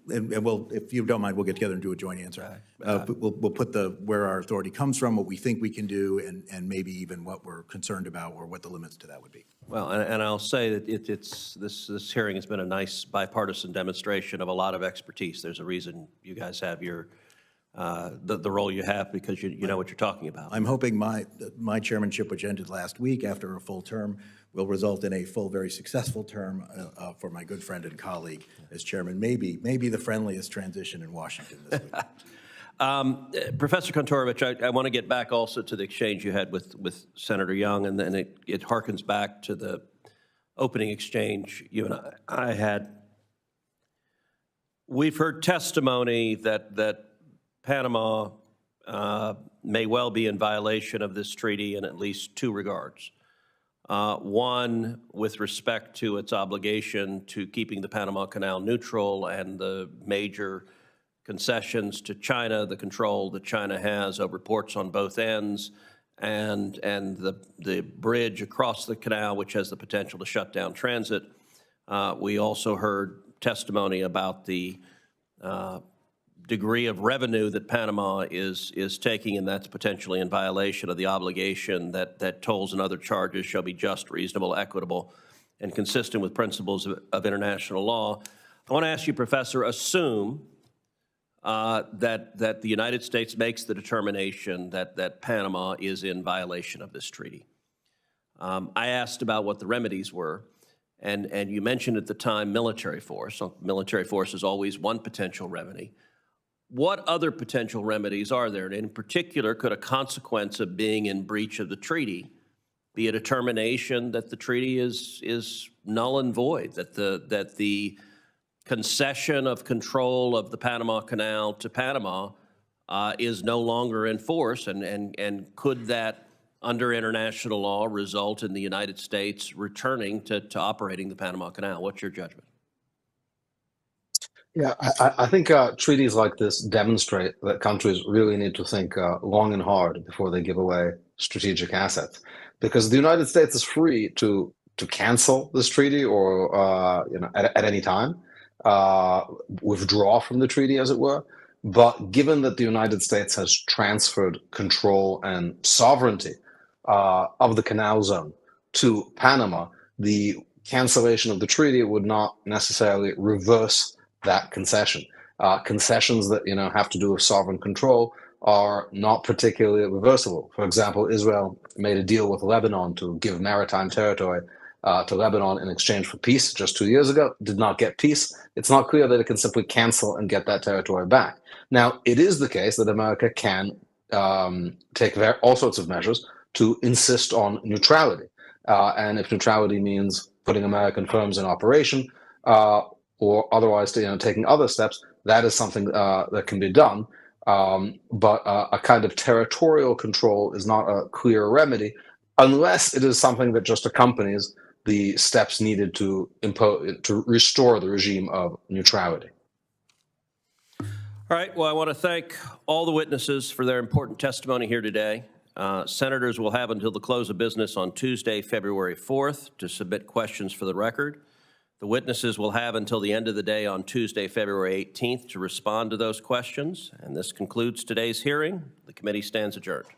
and we'll, if you don't mind, we'll get together and do a joint answer. We'll put where our authority comes from, what we think we can do, and maybe even what we're concerned about or what the limits to that would be. Well, and I'll say that this hearing has been a nice bipartisan demonstration of a lot of expertise. There's a reason you guys have your the role you have, because you know what you're talking about. I'm hoping my chairmanship, which ended last week after a full term, will result in a full, very successful term for my good friend and colleague as chairman. Maybe the friendliest transition in Washington this week. Professor Kontorovich, I want to get back also to the exchange you had with Senator Young, and then it harkens back to the opening exchange you and I had. We've heard testimony that Panama may well be in violation of this treaty in at least two regards. One, with respect to its obligation to keeping the Panama Canal neutral and the major concessions to China, the control that China has over ports on both ends, and the bridge across the canal, which has the potential to shut down transit. We also heard testimony about the degree of revenue that Panama is taking, and that's potentially in violation of the obligation that tolls and other charges shall be just, reasonable, equitable, and consistent with principles of international law. I want to ask you, Professor, assume that the United States makes the determination that Panama is in violation of this treaty. I asked about what the remedies were, and you mentioned at the time military force. So military force is always one potential remedy. What other potential remedies are there? And in particular, could a consequence of being in breach of the treaty be a determination that the treaty is null and void, that the concession of control of the Panama Canal to Panama is no longer in force, and could that, under international law, result in the United States returning to operating the Panama Canal? What's your judgment? Yeah, I think treaties like this demonstrate that countries really need to think long and hard before they give away strategic assets, because the United States is free to cancel this treaty or at any time withdraw from the treaty, as it were. But given that the United States has transferred control and sovereignty of the canal zone to Panama, the cancellation of the treaty would not necessarily reverse that concession. Concessions that have to do with sovereign control are not particularly reversible. For example, Israel made a deal with Lebanon to give maritime territory to Lebanon in exchange for peace just 2 years ago, did not get peace. It's not clear that it can simply cancel and get that territory back. Now, it is the case that America can take all sorts of measures to insist on neutrality. And if neutrality means putting American firms in operation, or otherwise taking other steps, that is something that can be done. But a kind of territorial control is not a clear remedy unless it is something that just accompanies the steps needed to restore the regime of neutrality. All right, well, I want to thank all the witnesses for their important testimony here today. Senators will have until the close of business on Tuesday, February 4th to submit questions for the record. The witnesses will have until the end of the day on Tuesday, February 18th to respond to those questions. And this concludes today's hearing. The committee stands adjourned.